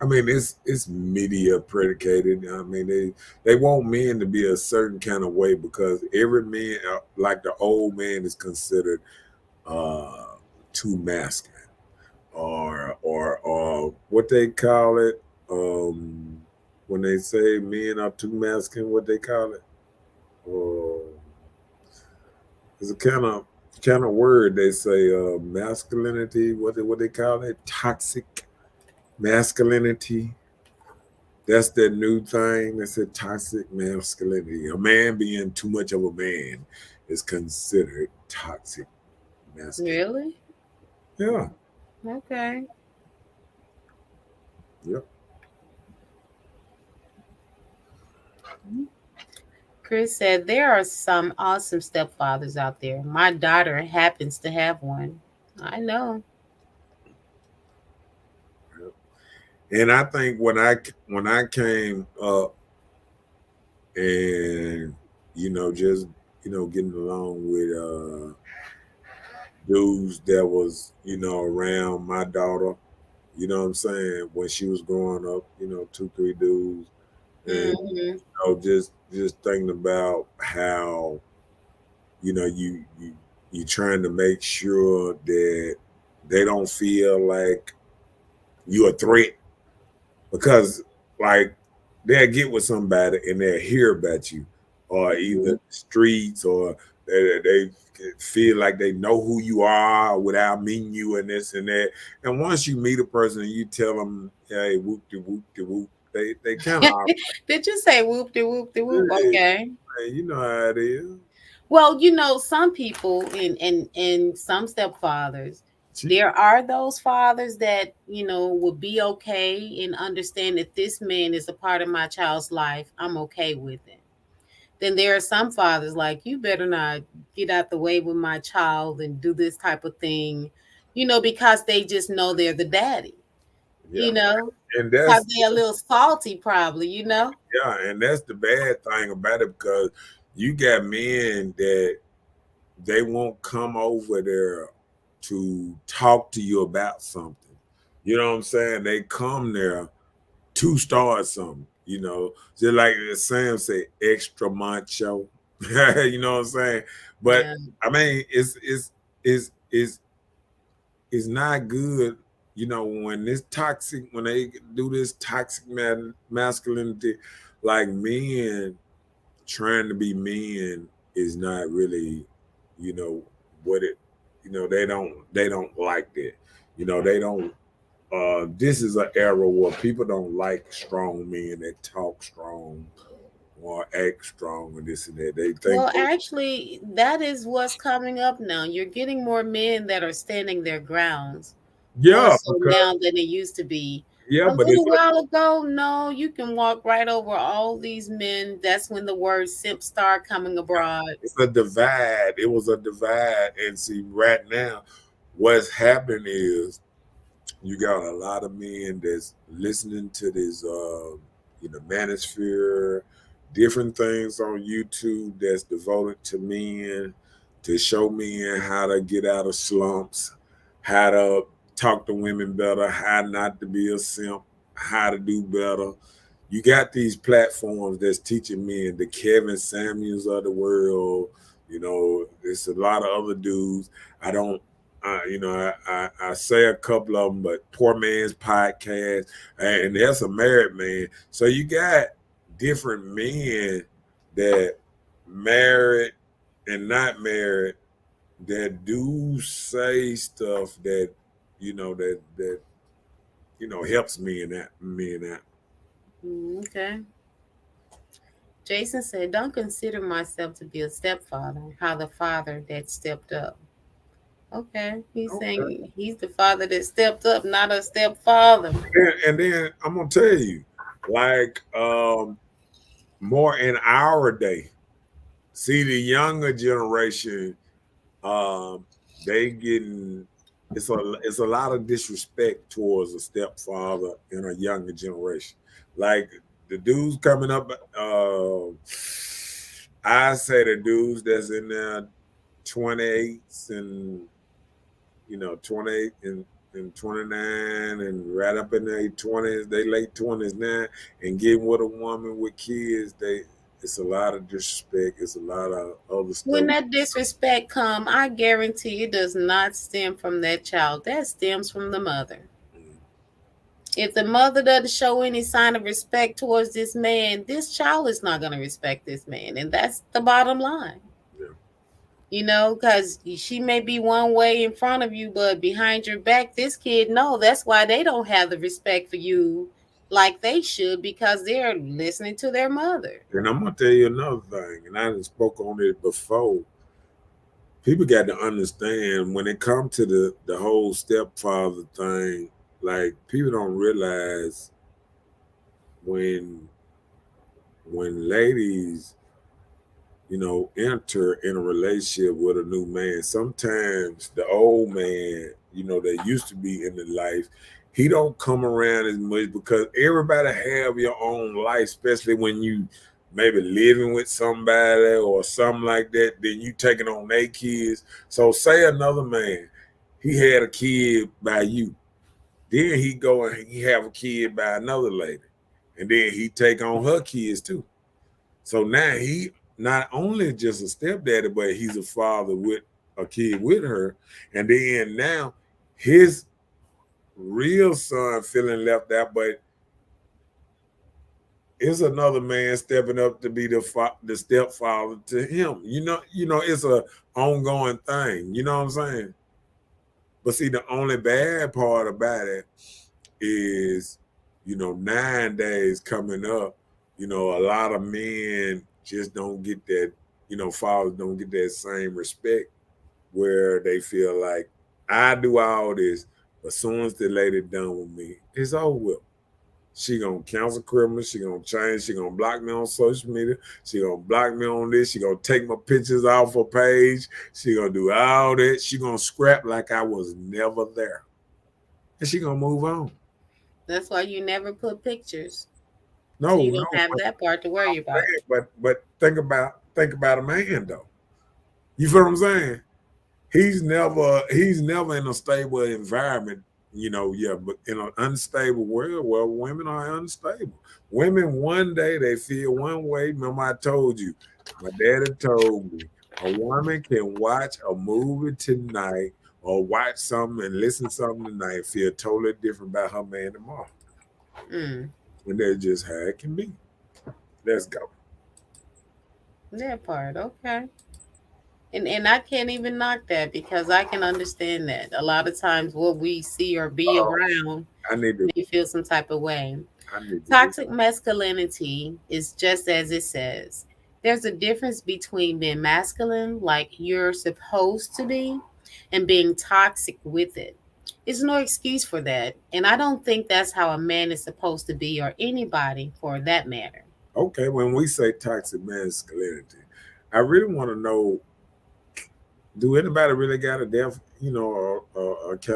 I mean, it's media predicated. I mean, they want men to be a certain kind of way because every man, like the old man, is considered too masculine, or what they call it when they say men are too masculine. What they call it? It's a kind of word they say masculinity. What they call it? Toxic masculinity. That's that new thing. That's a toxic masculinity. A man being too much of a man is considered toxic masculinity. Really? Yeah. Okay. Yep. Chris said there are some awesome stepfathers out there. My daughter happens to have one. I know. And I think when I came up and just getting along with dudes that was, around my daughter, you know what I'm saying, when she was growing up, 2, 3 dudes. And Mhm. just thinking about how, you trying to make sure that they don't feel like you're a threat because like they'll get with somebody and they'll hear about you or either the streets or they feel like they know who you are without meeting you and this and that. And once you meet a person and you tell them, hey, whoop de whoop de whoop, they kind of, Did you say whoop de whoop de whoop? Okay. you know how it is. Well, some people and some stepfathers, She, there are those fathers that, would be okay and understand that this man is a part of my child's life. I'm okay with it. Then there are some fathers like, you better not get out the way with my child and do this type of thing, because they just know they're the daddy, yeah, and because they're a little salty, probably. and that's the bad thing about it because you got men that they won't come over there to talk to you about something. You know what I'm saying? They come there to start something, just like Sam said, extra macho. You know what I'm saying? But Yeah. I mean, it's not good, when they do this toxic masculinity, like men trying to be men is not really, what it, they don't like that. They don't this is an era where people don't like strong men that talk strong or act strong and this and that. They think Well, actually, that is what's coming up now. You're getting more men that are standing their grounds more yeah, so because now than it used to be. yeah, A but little while ago, no, you can walk right over all these men. That's when the word simp start coming abroad. it's a divide. It was a divide. And see, right now, what's happening is you got a lot of men that's listening to this manosphere, different things on YouTube that's devoted to men, to show men how to get out of slumps, how to talk to women better, how not to be a simp, how to do better. You got these platforms that's teaching men, the Kevin Samuels of the world. There's a lot of other dudes. I don't I say a couple of them, but Poor Man's Podcast, and there's a married man. So you got different men that married and not married that do say stuff that helps men out. Okay. Jason said, don't consider myself to be a stepfather. How the father that stepped up. Okay. He's Okay. saying he's the father that stepped up, not a stepfather. And then I'm gonna tell you, like more in our day. See the younger generation, they getting it's a lot of disrespect towards a stepfather in a younger generation. Like the dudes coming up, I say the dudes that's in their 28s and 28 and 29 and right up in their 20s, they late 20s now, and getting with a woman with kids, it's a lot of disrespect. It's a lot of other When stuff. that disrespect come, I guarantee it does not stem from that child. That stems from the mother. If the mother doesn't show any sign of respect towards this man, this child is not going to respect this man. And that's the bottom line. Yeah. Because she may be one way in front of you, but behind your back, this kid, no, that's why they don't have the respect for you like they should, because they're listening to their mother. And I'm gonna tell you another thing, and I spoke on it before. People got to understand when it comes to the whole stepfather thing. Like people don't realize when ladies, enter in a relationship with a new man. Sometimes the old man, that used to be in the life, he don't come around as much because everybody have your own life, especially when you maybe living with somebody or something like that, then you taking on their kids. So say another man, he had a kid by you, then he go and he have a kid by another lady, and then he take on her kids too. So now he not only just a stepdaddy, but he's a father with a kid with her, and then now his real son feeling left out, but it's another man stepping up to be the stepfather to him. It's a ongoing thing. You know what I'm saying? But see, the only bad part about it is, 9 days coming up. A lot of men just don't get that. Fathers don't get that same respect where they feel like I do all this, but as soon as the lady done with me, it's over with. She gonna cancel criminals. She gonna change. She gonna block me on social media. She gonna block me on this. She gonna take my pictures off her page. She gonna do all that. She gonna scrap like I was never there, and she gonna move on. That's why you never put pictures. No, so you don't have that part to worry about. But think about a man though. You feel what I'm saying? He's never in a stable environment. But in an unstable world, well, women are unstable. Women, one day they feel one way. Remember, I told you, my daddy told me, a woman can watch a movie tonight or watch something and listen to something tonight, feel totally different about her man tomorrow. And that's just how it can be. Let's go. That part, okay. And I can't even knock that because I can understand that. A lot of times what we see or be around, you feel some type of way. Toxic masculinity is just as it says. There's a difference between being masculine, like you're supposed to be, and being toxic with it. There's no excuse for that. And I don't think that's how a man is supposed to be, or anybody for that matter. Okay, when we say toxic masculinity, I really want to know, do anybody really got a kind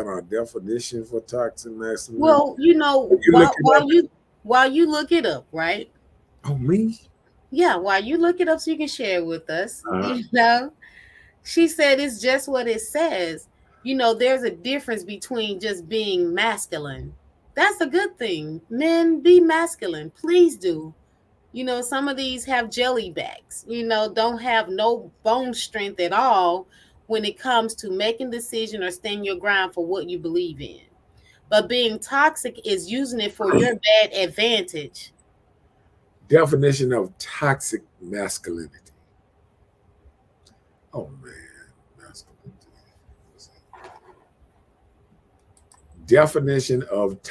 of definition for toxic masculinity? Well, while you look it up, right? Oh, me? Yeah, while you look it up so you can share it with us. She said it's just what it says. There's a difference between just being masculine. That's a good thing. Men, be masculine. Please do. Some of these have jelly bags, don't have no bone strength at all when it comes to making decision or standing your ground for what you believe in. But being toxic is using it for your bad advantage. Definition of toxic masculinity. Oh man, masculinity. Definition of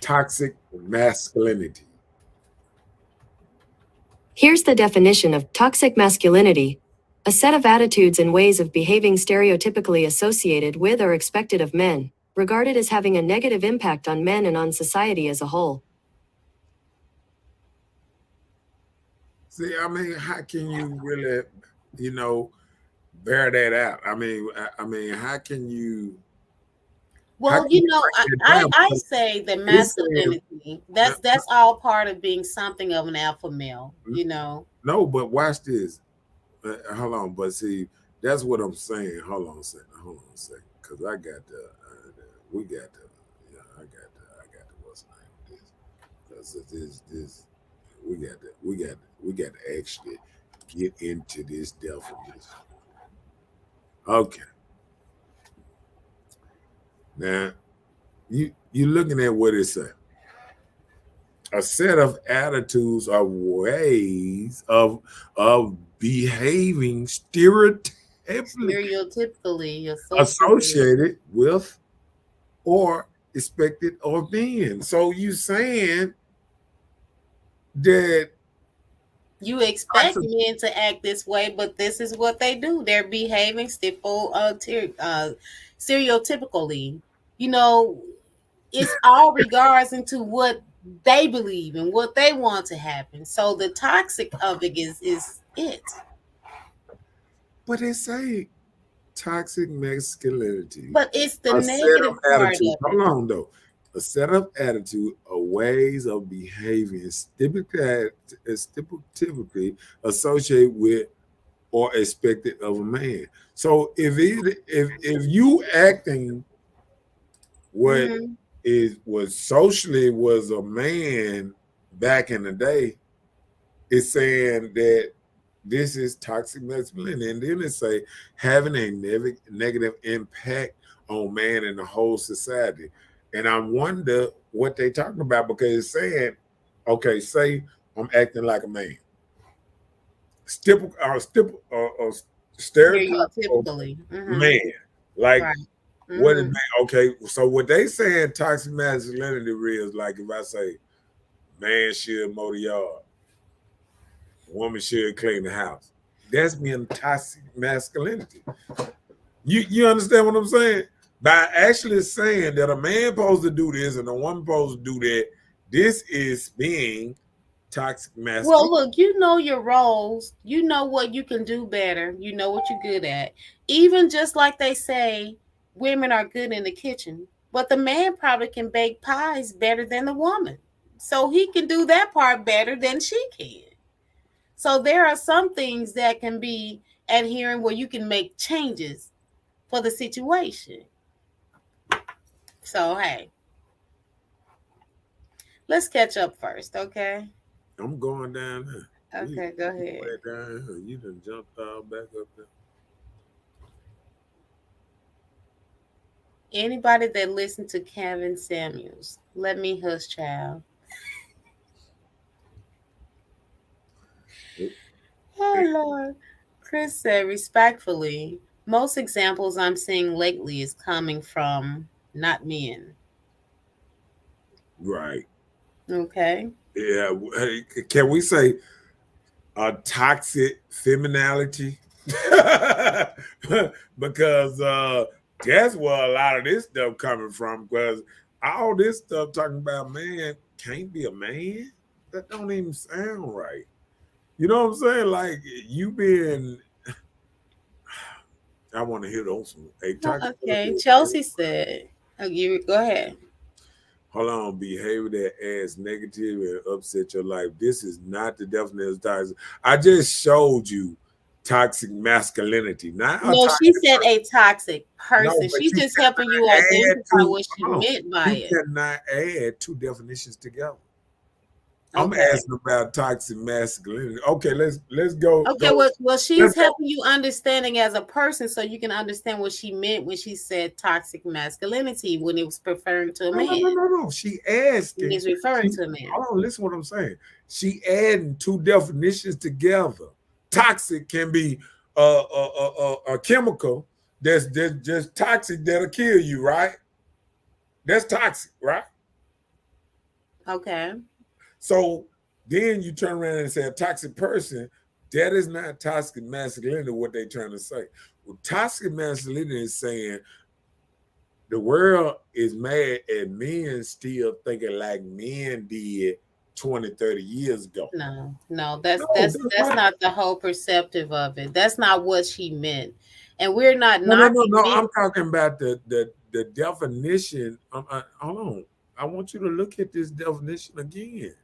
toxic masculinity. Here's the definition of toxic masculinity: a set of attitudes and ways of behaving stereotypically associated with or expected of men, regarded as having a negative impact on men and on society as a whole. See, I mean, how can you really, bear that out? I mean, how can you? Well, I say that masculinity, that's all part of being something of an alpha male, No, but watch this. Hold on, but see, that's what I'm saying. Hold on a second, because I got we got I got what's the name of this? Because this, we got to actually get into this definition. Okay. Now, you're looking at what it says. A set of attitudes or ways of behaving stereotypically associated with or expected of being. So you saying that you expect men to act this way, but this is what they do. They're behaving stereotypically. It's all regards into what they believe and what they want to happen. So the toxic of it is it. But it's a toxic masculinity. But it's the negative part of it. Hold on though. a set of attitude or ways of behaving typically associated with or expected of a man. So if you acting what Mhm. was socially was a man back in the day, it's saying that this is toxic masculinity, and then it say having a negative impact on man and the whole society. And I wonder what they talking about, because it's saying, okay, say I'm acting like a man, stereotypical Stereotypically. man, like Right. what is Mhm. man? Okay, so what they saying toxic masculinity is like, if I say man should mow the yard, woman should clean the house. That's being toxic masculinity. You understand what I'm saying? By actually saying that a man supposed to do this and a woman supposed to do that, this is being toxic masculinity. Well, look, you know your roles. You know what you can do better. You know what you're good at. Even just like they say, women are good in the kitchen, but the man probably can bake pies better than the woman. So he can do that part better than she can. So there are some things that can be adhering where you can make changes for the situation. So, hey, let's catch up first, okay? I'm going down there. Okay, go ahead. Way down here. You done jumped all back up there. Anybody that listened to Kevin Samuels, let me hush, child. Oh, Lord. Chris said, respectfully, most examples I'm seeing lately is coming from not men. Right. Okay. Yeah. Can we say a toxic femininity? Because that's where a lot of this stuff coming from. Because all this stuff talking about man can't be a man, that don't even sound right. You know what I'm saying? Like you being, I want to hit on some. Okay. Chelsea said, oh, you go ahead. Hold on, behavior that adds negative and upset your life. This is not the definition of toxic. I just showed you toxic masculinity. Not a No, toxic she said person. a toxic person. No, but She's you just helping you cannot add identify two. what she Hold on. meant by You it. cannot add two definitions together. I'm Okay. asking about toxic masculinity. Okay, let's go. Okay, well, she's Let's go. helping you understanding as a person, so you can understand what she meant when she said toxic masculinity when it was referring to a man. No. She asking. He's referring to a man. Hold on, listen what I'm saying. She adding two definitions together. Toxic can be a chemical that's just toxic that'll kill you, right? That's toxic, right? Okay. So then you turn around and say a toxic person, that is not toxic masculinity, what they trying to say. Well, toxic masculinity is saying the world is mad at men still thinking like men did 20, 30 years ago. No, that's not the whole perceptive of it. That's not what she meant. And we're not No. men. I'm talking about the definition. Hold on. I want you to look at this definition again.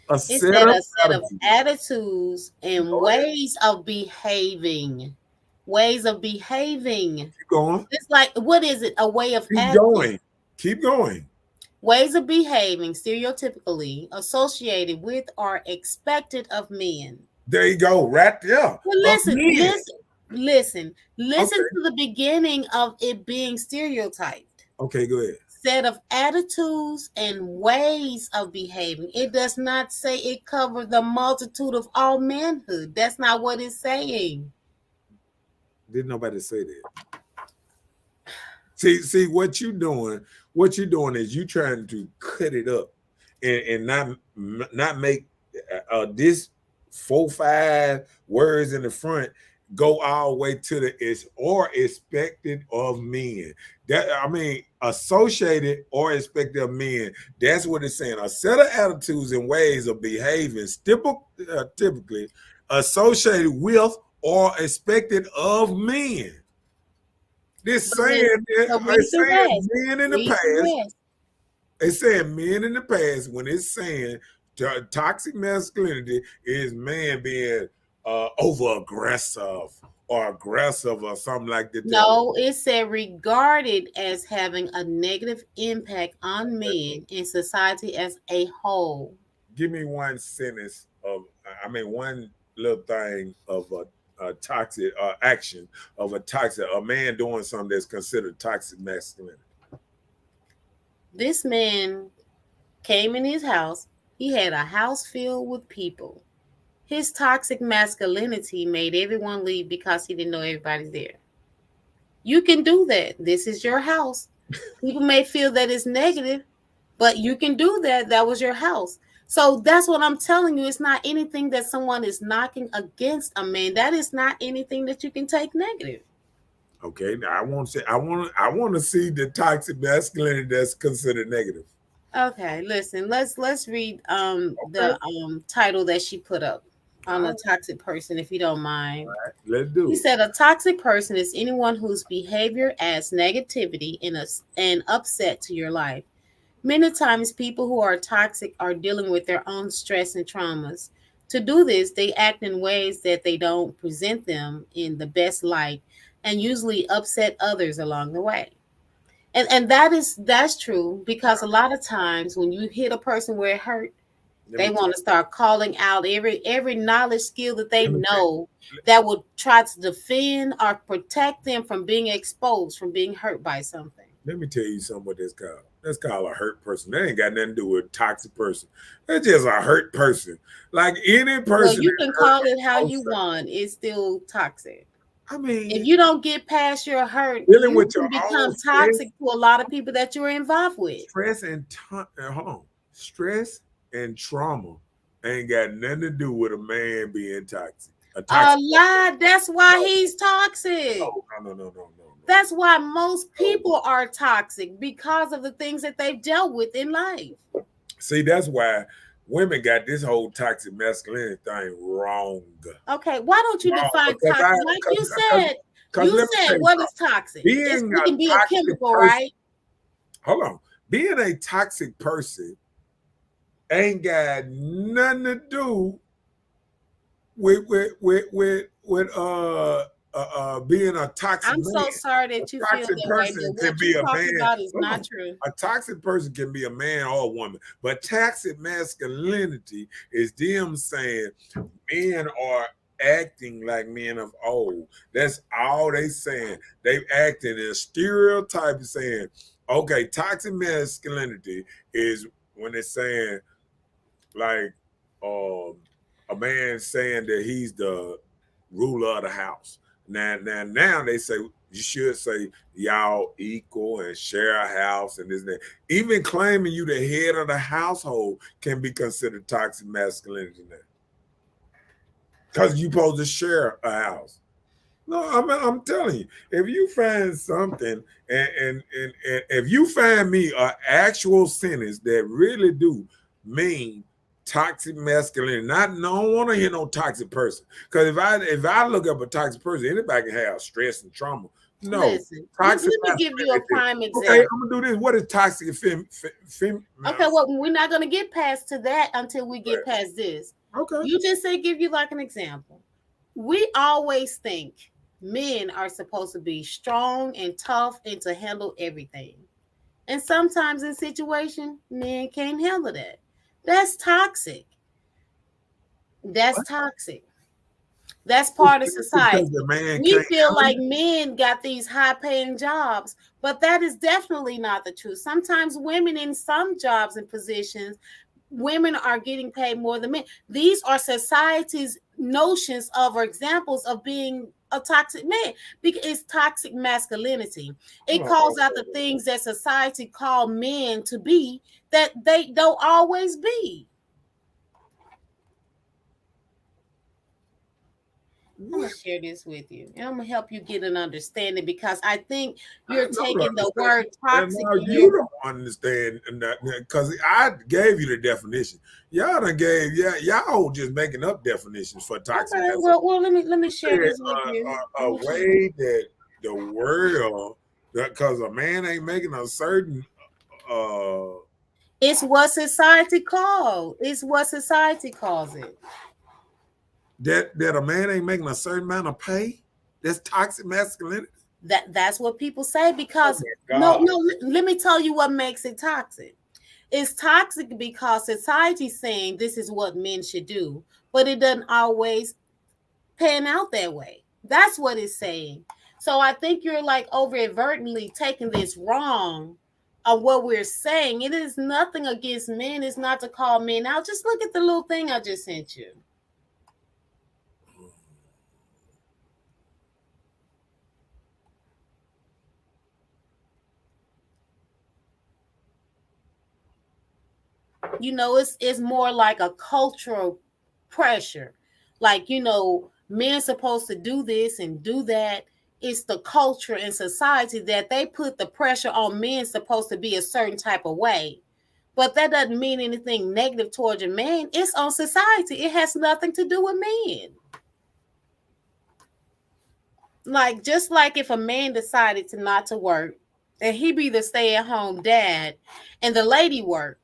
It said a set of attitudes and ways of behaving. Ways of behaving. Keep going. It's like, what is it? A way of Keep going. Ways of behaving stereotypically associated with or expected of men. There you go, right there. Well, listen to the beginning of it being stereotyped. Okay, go ahead. Set of attitudes and ways of behaving. It does not say it covers the multitude of all manhood. That's not what it's saying. Didn't nobody say that. See what you're doing is you trying to cut it up and not make this 4-5 words in the front go all the way to the is or expected of men. That I mean, associated or expected of men. That's what it's saying. A set of attitudes and ways of behaving, typically associated with or expected of men. This But saying, so read it's the saying rest. men in the Read the past. rest. It's saying men in the past when it's saying toxic masculinity is man being over aggressive or something like that. No, it said regarded as having a negative impact on men and society as a whole. Give me one sentence one little thing of a toxic action of a man doing something that's considered toxic masculinity. This man came in his house. He had a house filled with people. His toxic masculinity made everyone leave because he didn't know everybody's there. You can do that. This is your house. People may feel that it's negative, but you can do that. That was your house. So that's what I'm telling you. It's not anything that someone is knocking against a man. That is not anything that you can take negative. Okay, now I want to see the toxic masculinity that's considered negative. Okay, listen. Let's read the title that she put up on a toxic person, if you don't mind. All right, let's do He it. said a toxic person is anyone whose behavior adds negativity and upset to your life. Many times, people who are toxic are dealing with their own stress and traumas. To do this, they act in ways that they don't present them in the best light and usually upset others along the way. And that's true, because a lot of times when you hit a person where it hurt, they want to start calling out every knowledge skill that they know that will try to defend or protect them from being exposed, from being hurt by something. Let me tell you something what that's called. That's called a hurt person. That ain't got nothing to do with a toxic person. That's just a hurt person. Like any person. Well, you can call it how you want. It's still toxic. I mean, if you don't get past your hurt, dealing you with can your become own toxic to a lot of people that you're involved with. Stress and trauma ain't got nothing to do with a man being toxic. A lot. That's why he's toxic. No. That's why most people are toxic, because of the things that they've dealt with in life. See, that's why women got this whole toxic masculinity thing wrong. Okay, why don't you define toxic? Like you said, what is toxic? It can be a chemical, right? Hold on. Being a toxic person ain't got nothing to do with being a toxic I'm man. so sorry that you feel that way, but what you're talking about is not true. A toxic person can be a man or a woman, but toxic masculinity is them saying men are acting like men of old. That's all they saying. They acting in a stereotype, saying, okay, toxic masculinity is when they're saying like a man saying that he's the ruler of the house. Now they say you should say y'all equal and share a house and this and that. Even claiming you the head of the household can be considered toxic masculinity now, because you supposed to share a house. No, I'm telling you, if you find something and if you find me an actual sentence that really do mean toxic masculinity, don't want to hear no toxic person. Because if I look up a toxic person, anybody can have stress and trauma. No, listen, let me give you a prime example. Okay, I'm gonna do this. What is toxic Okay, well, we're not gonna get past to that until we get past this. Okay. You just say, give you like an example. We always think men are supposed to be strong and tough and to handle everything. And sometimes in situations, men can't handle that. That's toxic. That's toxic. That's part of society. We feel like men got these high-paying jobs, but that is definitely not the truth. Sometimes women in some jobs and positions, women are getting paid more than men. These are society's notions of or examples of being a toxic man, because it's toxic masculinity. It calls out the things that society call men to be that they don't always be. I'm gonna share this with you, and I'm gonna help you get an understanding, because I think you're taking the word toxic. You don't understand that, because I gave you the definition. Y'all done gave y'all just making up definitions for toxic. Okay, well, let me share this with you. A way that the world, because a man ain't making a certain It's what society calls. It's what society calls it. that a man ain't making a certain amount of pay. That's toxic masculinity. That's what people say because Oh no, let me tell you what makes it toxic. It's toxic because society's saying this is what men should do, but it doesn't always pan out that way. That's what it's saying. So I think you're like overtly taking this wrong of what we're saying. It is nothing against men. It's not to call men out. Just look at the little thing I just sent you. You know, it's more like a cultural pressure. Like, you know, men supposed to do this and do that. It's the culture and society that they put the pressure on men supposed to be a certain type of way. But that doesn't mean anything negative towards a man. It's on society. It has nothing to do with men. Like, just like if a man decided to not to work and he be the stay-at-home dad and the lady work,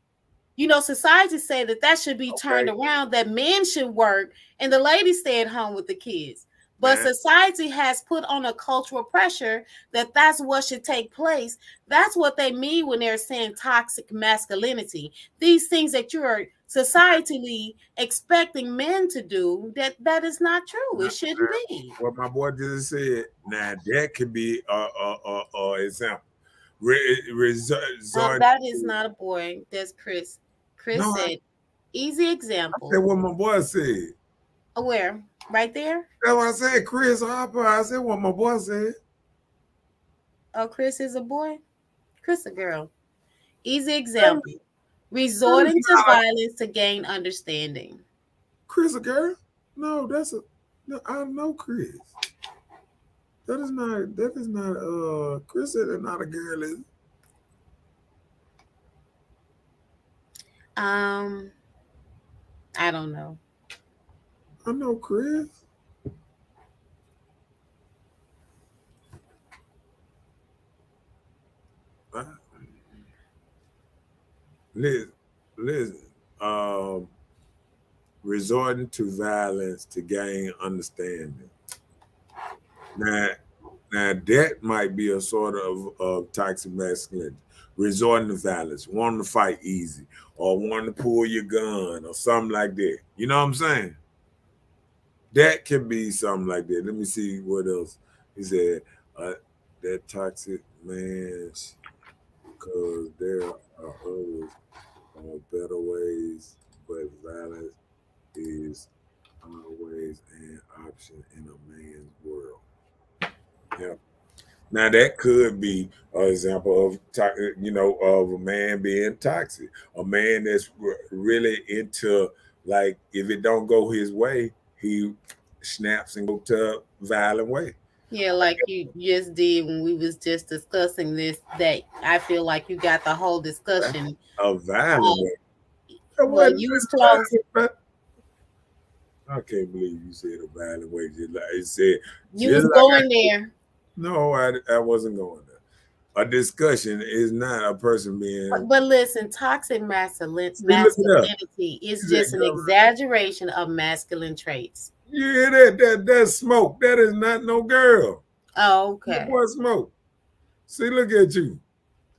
you know, society say that should be turned around, that men should work and the ladies stay at home with the kids. But society has put on a cultural pressure that that's what should take place. That's what they mean when they're saying toxic masculinity. These things that you're societally expecting men to do, that is not true. It shouldn't be. What my boy just said, now that could be a example. That is not a boy. That's Chris. Chris said, easy example. That's what my boy said. Where? Right there? That's what I said, Chris Harper. I said what my boy said. Oh, Chris is a boy? Chris a girl. Easy example. Resorting to violence to gain understanding. Chris a girl? No, I know Chris. That is not Chris is not a girl, is it? I don't know. I know Chris. Listen. Resorting to violence to gain understanding. Now that might be a sort of toxic masculinity. Resorting to violence, wanting to fight easy, or wanting to pull your gun, or something like that. You know what I'm saying? That can be something like that. Let me see what else. He said, that toxic man's, because there are others better ways, but violence is always an option in a man's world. Yeah. Now that could be an example of of a man being toxic, a man that's really into, like, if it don't go his way, he snaps and go to a violent way. Yeah, like you just did when we was just discussing this. That I feel like you got the whole discussion. A violent way. Well, you was close. I can't believe you said a violent way. Just like it said, you was going there. No, I wasn't going there. A discussion is not a person being. But listen, toxic masculinity is just an exaggeration of masculine traits. You hear that's smoke. That is not no girl. Oh, okay. What smoke? See, look at you.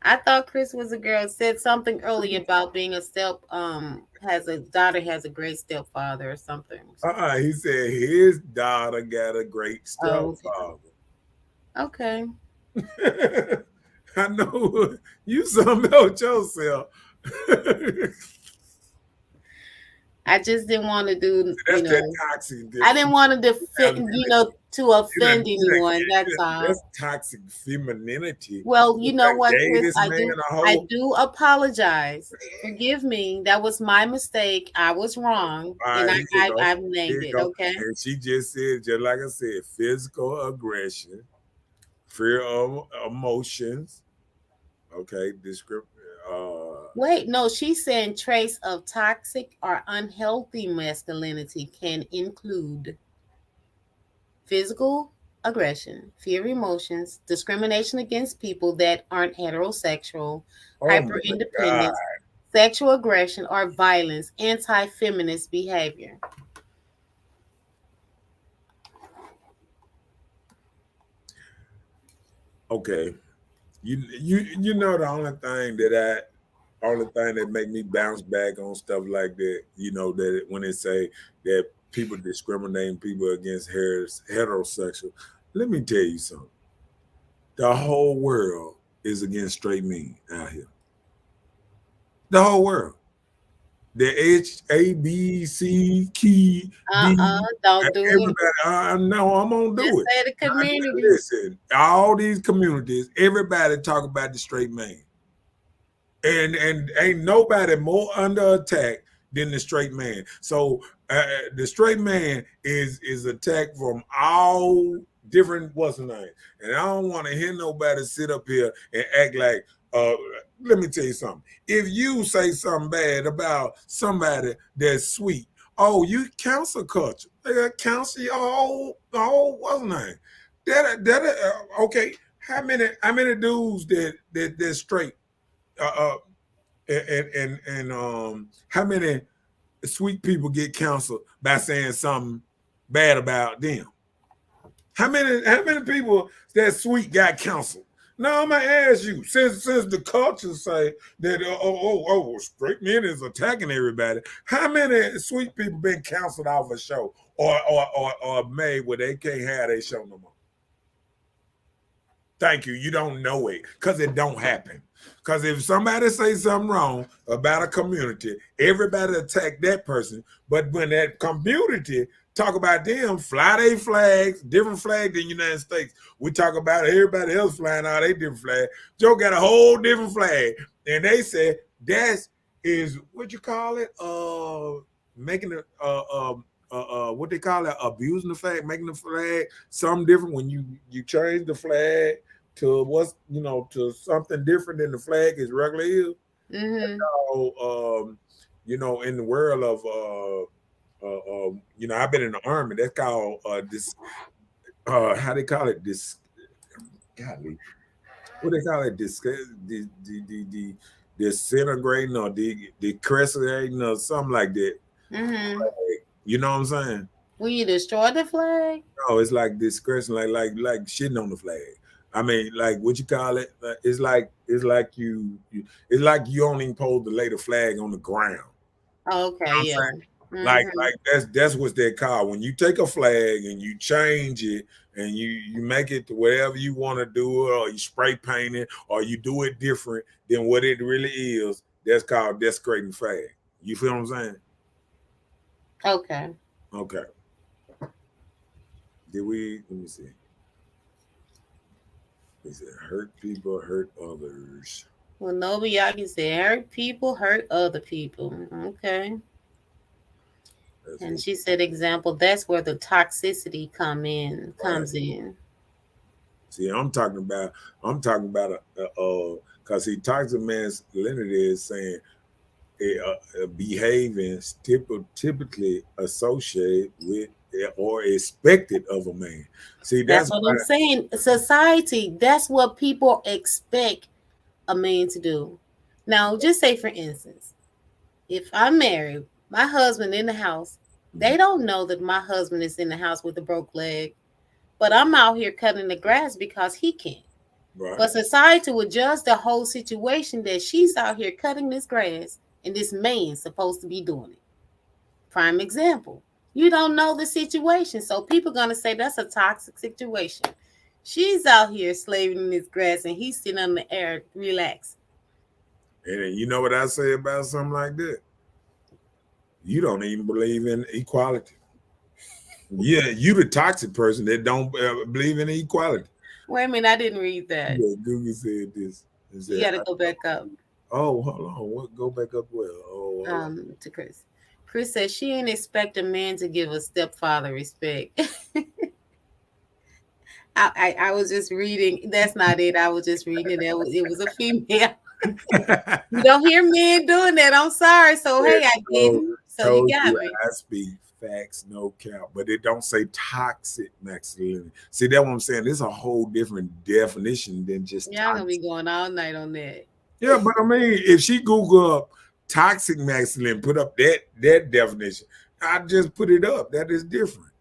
I thought Chris was a girl. Said something earlier about being has a great stepfather or something. He said his daughter got a great stepfather. Okay. I know you something else yourself. I just didn't want to do, toxic. I didn't want to to offend anyone. That's all. That's toxic femininity. Well, you know what, Chris? I do apologize. Forgive me. That was my mistake. I was wrong, and I've named it. Okay. And she just said, just like I said, physical aggression, fear of emotions. Okay, wait, no, she's saying traits of toxic or unhealthy masculinity can include physical aggression, fear of emotions, discrimination against people that aren't heterosexual, Oh hyper my God. independence, sexual aggression, or violence, anti feminist behavior. Okay. You know the only thing that make me bounce back on stuff like that, that when they say that people discriminating people against heterosexual, let me tell you something. The whole world is against straight men out here. The whole world. The HABC key Don't do it. everybody. I know I'm gonna Just do it. say the community. Listen, all these communities, everybody talk about the straight man. And ain't nobody more under attack than the straight man. So the straight man is attacked from all different what's the name. And I don't want to hear nobody sit up here and act like let me tell you something. If you say something bad about somebody that's sweet, oh, you cancel culture. They cancel your whole what's the name? Okay. How many dudes that straight and how many sweet people get canceled by saying something bad about them? How many people that sweet got canceled? Now I'm gonna ask you, since the culture say that straight men is attacking everybody, how many sweet people been canceled off a show or made where they can't have their show no more? Thank you. You don't know it because it don't happen. Because if somebody say something wrong about a community, everybody attack that person. But when that community talk about them, fly their flags, different flag than the United States. We talk about everybody else flying all their different flag. Joe got a whole different flag. And they said that is what you call it? Making it what they call it, abusing the flag, making the flag something different when you change the flag to what's to something different than the flag is regularly is. Mm-hmm. So, in the world of I've been in the army. That's called this. How they call it? This. Golly, what they call it? This the disintegrating or the decrescentating or something like that. Mm-hmm. You know what I'm saying? Will you destroy the flag? No, it's like discretion, like shitting on the flag. I mean, like what you call it? It's like you it's like you only supposed to lay the flag on the ground. Okay, You know yeah. Like that's what they call when you take a flag and you change it and you make it to whatever you want to do it, or you spray paint it, or you do it different than what it really is. That's called desecrating the flag. You feel what I'm saying? Okay. Okay. Let me see. He said, hurt people, hurt others. Well, Nobuyaki said, hurt people, hurt other people. Okay. And she said, example, that's where the toxicity comes in. See, I'm talking about because toxic masculinity is saying behaving typically associated with or expected of a man. See, that's what I'm saying. Society, that's what people expect a man to do. Now, just say, for instance, if I'm married, my husband in the house, they don't know that my husband is in the house with a broke leg, but I'm out here cutting the grass because he can. Right. But society would judge the whole situation that she's out here cutting this grass and this man's supposed to be doing it. Prime example. You don't know the situation, so people are going to say that's a toxic situation. She's out here slaving in this grass and he's sitting on the air relaxing. And you know what I say about something like that? You don't even believe in equality. Yeah, you the toxic person that don't believe in equality. Wait a minute, I didn't read that. Yeah, Google said this. You got to go back up. Oh, hold on. What? Go back up where? Oh, to Chris. Chris says she ain't expect a man to give a stepfather respect. I was just reading. That's not it. I was just reading it. It was a female. You don't hear men doing that. I'm sorry. So hey, I didn't. So you got me. I speak facts, no cap, but it don't say toxic masculinity. See, that's what I'm saying. There's a whole different definition than just Y'all gonna toxic. be going all night on that. Yeah, but I mean, if she Google up toxic masculinity, put up that definition, I just put it up. That is different.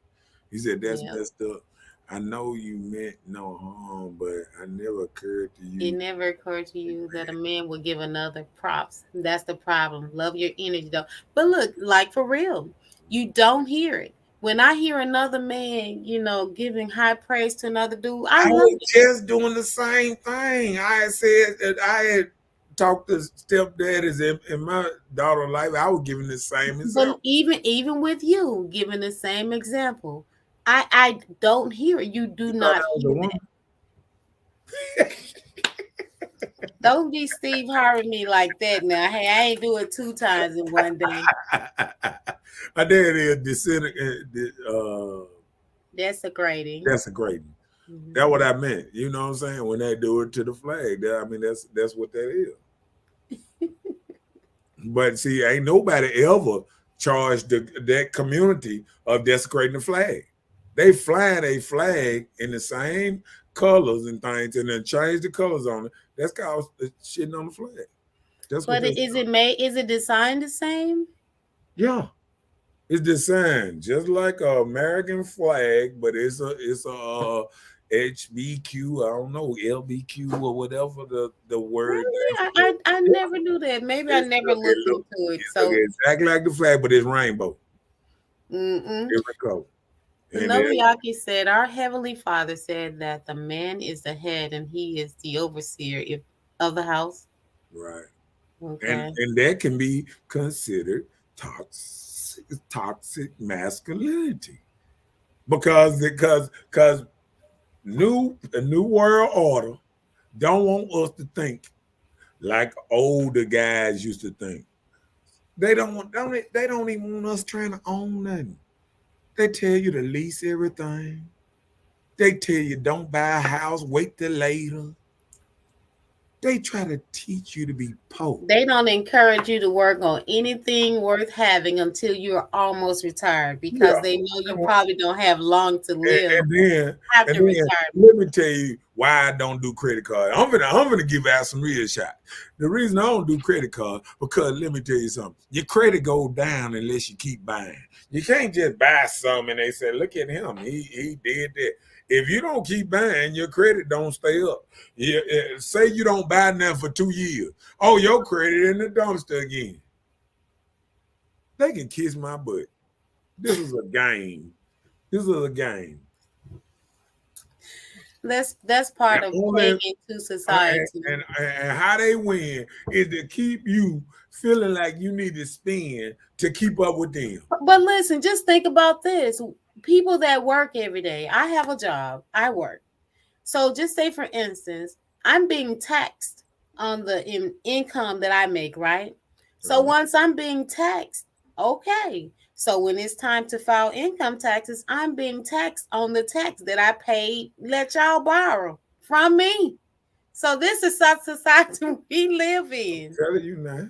He said that's messed up. I know you meant no harm, but I never occurred to you. It never occurred to you that a man would give another props. That's the problem. Love your energy though. But look, like for real, you don't hear it. When I hear another man, giving high praise to another dude, I love was it. just doing the same thing. I had said that I had talked to stepdaddies in my daughter's life. I was giving the same example. But even with you giving the same example, I don't hear it. You do not hear that. Don't be Steve Harvey me like that now. Hey, I ain't do it 2 times in one day. My dad is desecrating. Desecrating. Mm-hmm. That's what I meant. You know what I'm saying? When they do it to the flag, that's what that is. But see, ain't nobody ever charged that community of desecrating the flag. They fly a flag in the same colors and things, and then change the colors on it. That's called shitting on the flag. But is it designed the same? Yeah, it's designed just like an American flag, but it's a HBQ, I don't know, LBQ or whatever the word. Really? I never knew that. Maybe I never looked into it. So exactly like the flag, but it's rainbow. Different color. Nobuyaki said, our Heavenly Father said that the man is the head and he is the overseer of the house. Right. Okay. And that can be considered toxic masculinity. Because new world order don't want us to think like older guys used to think. They don't even want us trying to own nothing. They tell you to lease everything. They tell you don't buy a house, wait till later. They try to teach you to be poor. They don't encourage you to work on anything worth having until you're almost retired because they know you probably don't have long to live. And then let me tell you why I don't do credit card. I'm gonna give out some real shot. The reason I don't do credit card, because let me tell you something. Your credit goes down unless you keep buying. You can't just buy something and they say, look at him, he did that. If you don't keep buying, your credit don't stay up. Say you don't buy nothing for 2 years. Oh, your credit in the dumpster again. They can kiss my butt. This is a game. That's part of playing into society. And how they win is to keep you feeling like you need to spend to keep up with them. But listen, just think about this. People that work every day. I have a job. I work. So just say, for instance, I'm being taxed on the income that I make, right? So once I'm being taxed, okay. So when it's time to file income taxes, I'm being taxed on the tax that I paid, let y'all borrow from me. So this is the society we live in. I'm telling you now.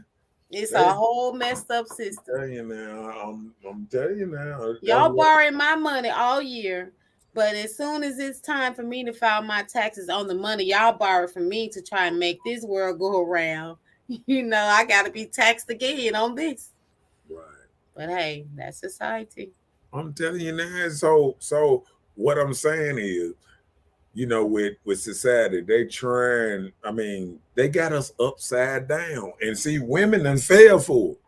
It's a whole messed up system. I'm telling you now. Y'all borrowing my money all year, but as soon as it's time for me to file my taxes on the money y'all borrowed from me to try and make this world go around, I got to be taxed again on this. Right. But hey, that's society. I'm telling you now. So what I'm saying is, with society, they they got us upside down. And see, women done fell for it.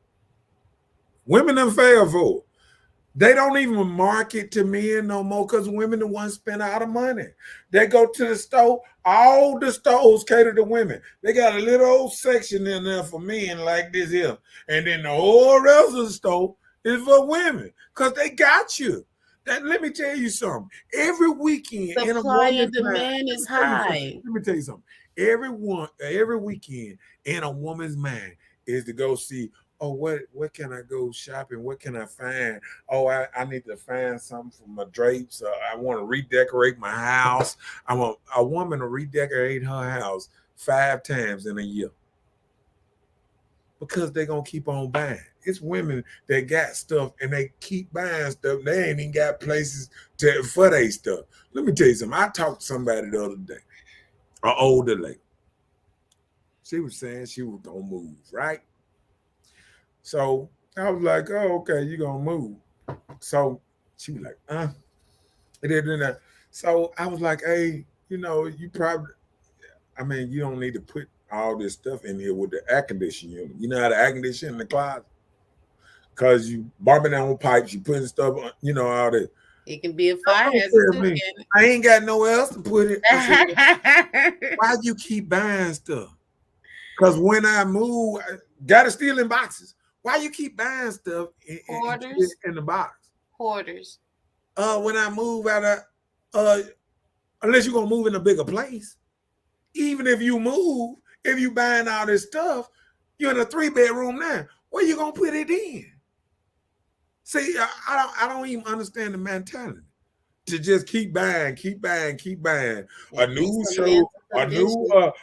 They don't even market to men no more because women the ones spend a lot of money. They go to the store. All the stores cater to women. They got a little old section in there for men like this here. And then the whole rest of the store is for women because they got you. Let me tell you something. Every weekend, supply and demand is high. Let me tell you something. Every weekend in a woman's mind is to go see, oh, what can I go shopping? What can I find? Oh, I need to find something for my drapes. I want to redecorate my house. I want a woman to redecorate her house 5 times in a year because they're going to keep on buying. it's women that got stuff and they keep buying stuff. They ain't even got places for their stuff. Let me tell you something. I talked to somebody the other day, an older lady. She was saying she was gonna move, right? So I was like, oh, okay, you gonna move. So she was like, it didn't that. So I was like, hey, you probably, you don't need to put all this stuff in here with the air conditioning unit. You know how the air conditioning in the closet? Because you bumping down pipes, you putting stuff on, all that. It can be a fire hazard too. I ain't got nowhere else to put it. Why you keep buying stuff? Because when I move, I got it still in boxes. Why you keep buying stuff in the box? Hoarders. When I move out of, unless you're gonna move in a bigger place, even if you move, if you buying all this stuff, you're in a 3-bedroom now. Where you gonna put it in? See, I don't even understand the mentality to just keep buying. A new show, a new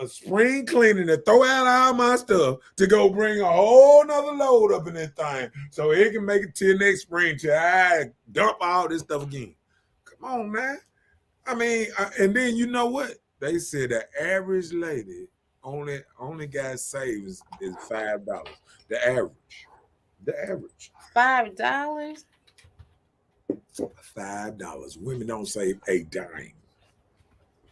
spring cleaning to throw out all my stuff to go bring a whole nother load up in this thing so it can make it till next spring till I dump all this stuff again. Come on, man. And then you know what? They said the average lady only got saved is $5. The average. $5? $5. Women don't save a dime.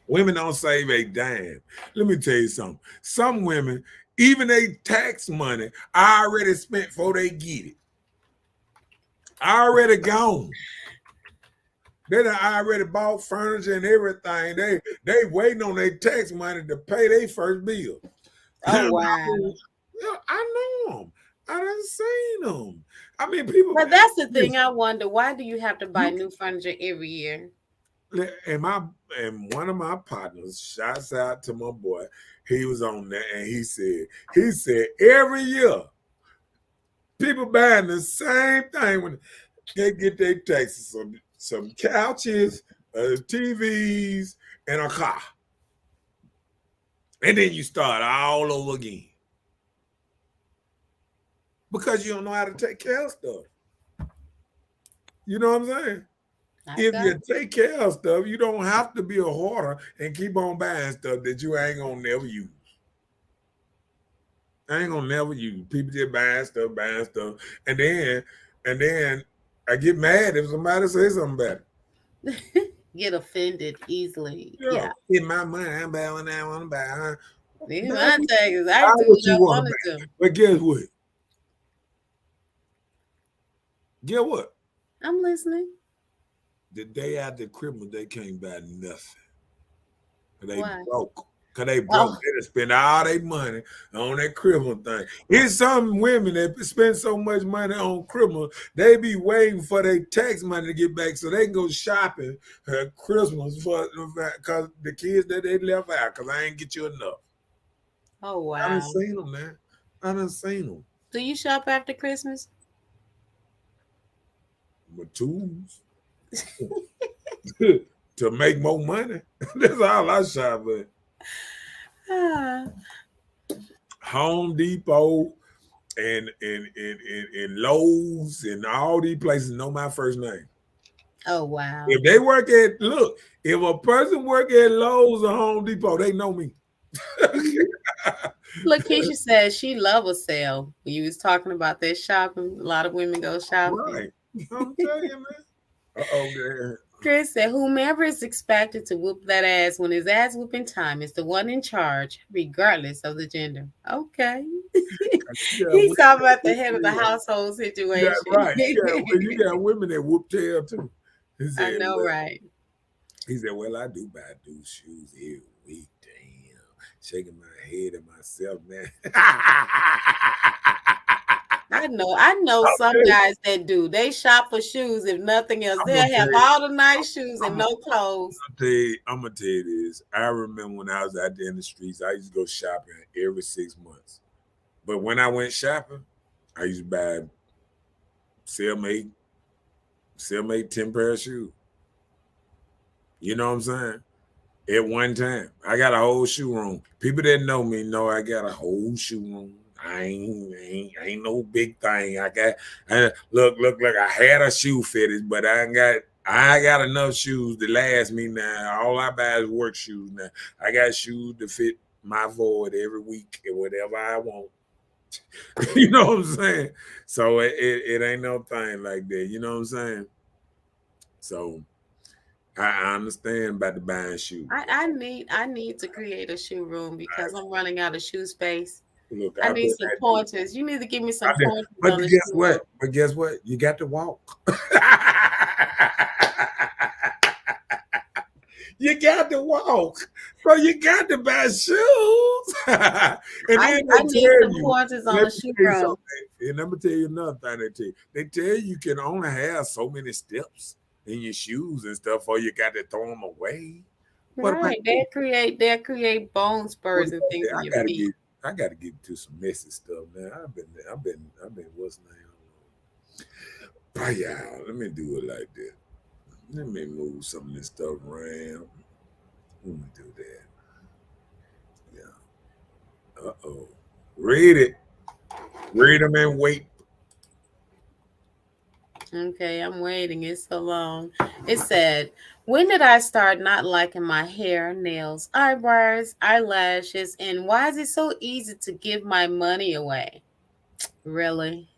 Women don't save a dime. Let me tell you something. Some women, even they tax money, I already spent before they get it. I already gone. They done already bought furniture and everything. They waiting on their tax money to pay their first bill. Oh, wow. I know them. I done seen them. People. But that's the thing. I wonder, why do you have to buy new furniture every year? And one of my partners, shouts out to my boy, he was on there and he said every year people buying the same thing when they get their taxes, some couches, TVs, and a car. And then you start all over again. Because you don't know how to take care of stuff. You know what I'm saying? If you take care of stuff, you don't have to be a hoarder and keep on buying stuff that you ain't gonna never use. I ain't gonna never use. People just buying stuff, and then I get mad if somebody says something about it. Get offended easily. Yeah. Get my money, I'm buying what I want to buy. My taxes, I do what I want to. But guess what? Get what? I'm listening. The day after Christmas, they can't buy nothing. They broke. Because they broke. They done spend all their money on that Christmas thing. It's some women that spend so much money on Christmas, they be waiting for their tax money to get back so they can go shopping at Christmas because the kids that they left out because I ain't get you enough. Oh, wow. I done seen them, man. I done seen them. Do you shop after Christmas? With tools to make more money. That's all I shop at. Home Depot and Lowe's and all these places know my first name. Oh, wow. If a person work at Lowe's or Home Depot, they know me. Lakeisha says she love a sale. When you was talking about that shopping, a lot of women go shopping. Right. I'm telling you, man. Chris said, whomever is expected to whoop that ass when it's ass whooping time is the one in charge, regardless of the gender. Okay. He's talking about the head of the household situation. Yeah, right. You got women that whoop tail too. I know, right? He said, well, I do buy shoes every week. Damn. Shaking my head at myself, man. I know some guys that do. They shop for shoes, if nothing else. They'll have all the nice shoes and no clothes. I'm going to tell you this. I remember when I was out there in the streets, I used to go shopping every 6 months. But when I went shopping, I used to buy sell-made 10 pair of shoes. You know what I'm saying? At one time. I got a whole shoe room. People that know me know I got a whole shoe room I ain't no big thing. Look. I had a shoe fetish, but I got enough shoes to last me now. All I buy is work shoes now. I got shoes to fit my void every week and whatever I want. You know what I'm saying? So it ain't no thing like that. You know what I'm saying? So I understand about the buying shoes. I need to create a shoe room because I'm running out of shoe space. Look, I need some pointers. You need to give me some pointers. But guess what? But guess what? You got to walk. You got to walk. So you got to buy shoes. And I need some pointers on the shoe room. And let me tell you another thing they tell you. They tell you can only have so many steps in your shoes and stuff, or you got to throw them away. Right. They create bone spurs and things in your feet. I got to get to some messy stuff, man. I've been what's name? But yeah, let me do it like that. Let me move some of this stuff around. Let me do that. Yeah. Uh-oh. Read it. Read them and wait. Okay, I'm waiting. It's so long. It said, when did I start not liking my hair, nails, eyebrows, eyelashes, and why is it so easy to give my money away? Really?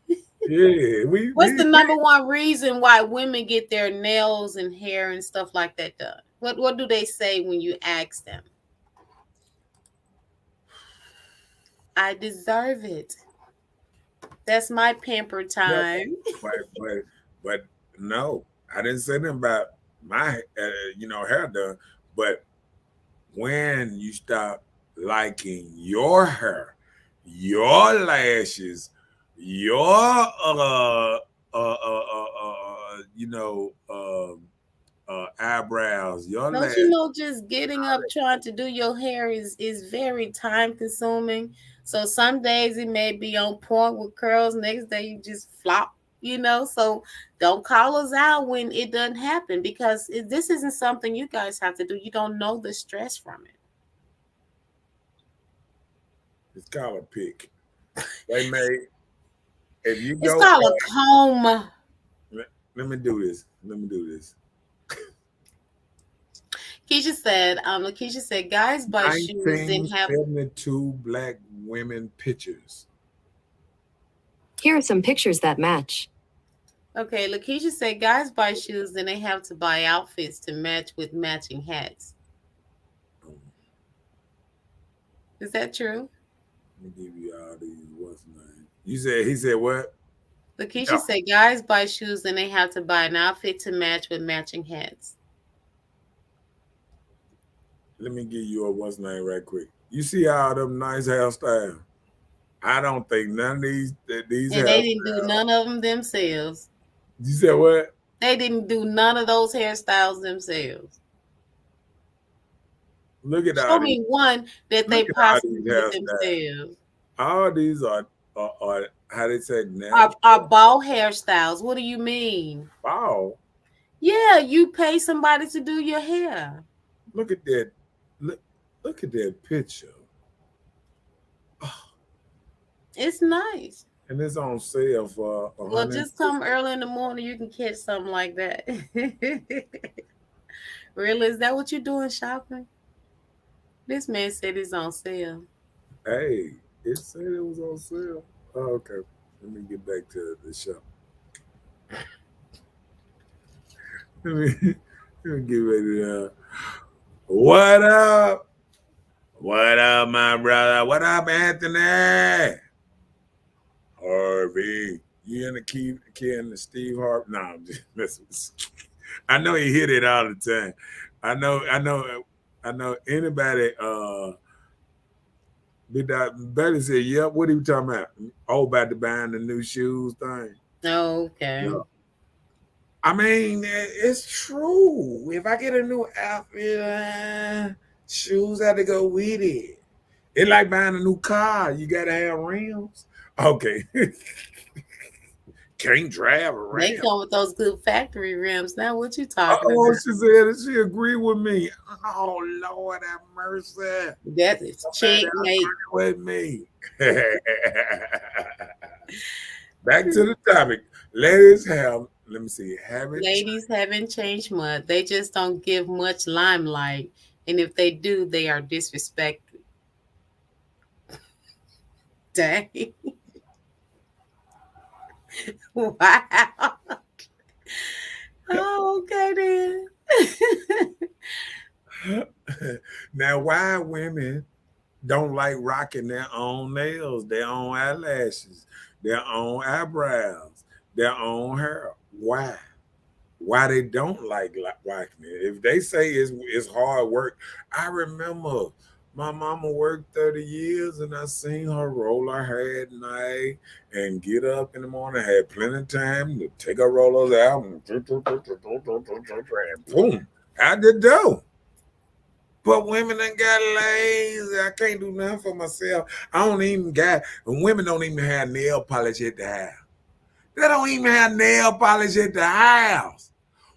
Yeah. What's the number one reason why women get their nails and hair and stuff like that done? What do they say when you ask them? I deserve it. That's my pamper time. But no, I didn't say nothing about my hair done. But when you stop liking your hair, your lashes, your eyebrows, your Don't you know just getting up trying to do your hair is very time consuming. So some days it may be on point with curls, next day you just flop, so don't call us out when it doesn't happen because this isn't something you guys have to do. You don't know the stress from it. It's called a pick. They may, if you go, it's called a comb. Let me do this. Keisha said, guys buy shoes and have 72 black women pictures. Here are some pictures that match. Okay, Lakeisha said, guys buy shoes and they have to buy outfits to match with matching hats. Is that true? Let me give you all these. What's name? He said what? Lakeisha said, guys buy shoes and they have to buy an outfit to match with matching hats. Let me give you a what's name right quick. You see all them nice hairstyles? I don't think none of these and they didn't do none of them themselves. You said what? They didn't do none of those hairstyles themselves. Look at Show me one that they possibly did themselves. All these are how they say now? Are ball hairstyles. What do you mean? Ball? Yeah, you pay somebody to do your hair. Look at that. Look at that picture. Oh. It's nice. And it's on sale for well, just come early in the morning. You can catch something like that. Really? Is that what you're doing shopping? This man said it's on sale. Hey, it said it was on sale. Oh, okay. Let me get back to the shop. Let me get ready to. What up? What up, my brother? What up, Anthony? Harvey. You in the key and the Steve Harvey? No, I'm just messing with you. I know he hit it all the time. I know anybody Betty said, yep, what are you talking about? Oh, about the buying the new shoes thing. Oh, okay. Yeah. I mean, it's true. If I get a new outfit, shoes have to go with it. It's like buying a new car. You got to have rims. Okay. can't drive a They Ram. come with those good factory rims. Now, what you talking Oh, about? she said she agreed with me. Oh, Lord have mercy. That is checkmate. With me. Back to the topic. Ladies have, let me see, haven't Ladies haven't changed much. They just don't give much limelight. And if they do, they are disrespected. Dang. Wow. Oh, okay then. Now, why women don't like rocking their own nails, their own eyelashes, their own eyebrows, their own hair? Why? Why they don't like rocking it? If they say it's hard work, I remember my mama worked 30 years and I seen her roll her hair at night and get up in the morning, had plenty of time to take her rollers out and boom, out the door. But women ain't got lazy. I can't do nothing for myself. I don't even got, and women don't even have nail polish at the house. They don't even have nail polish at the house.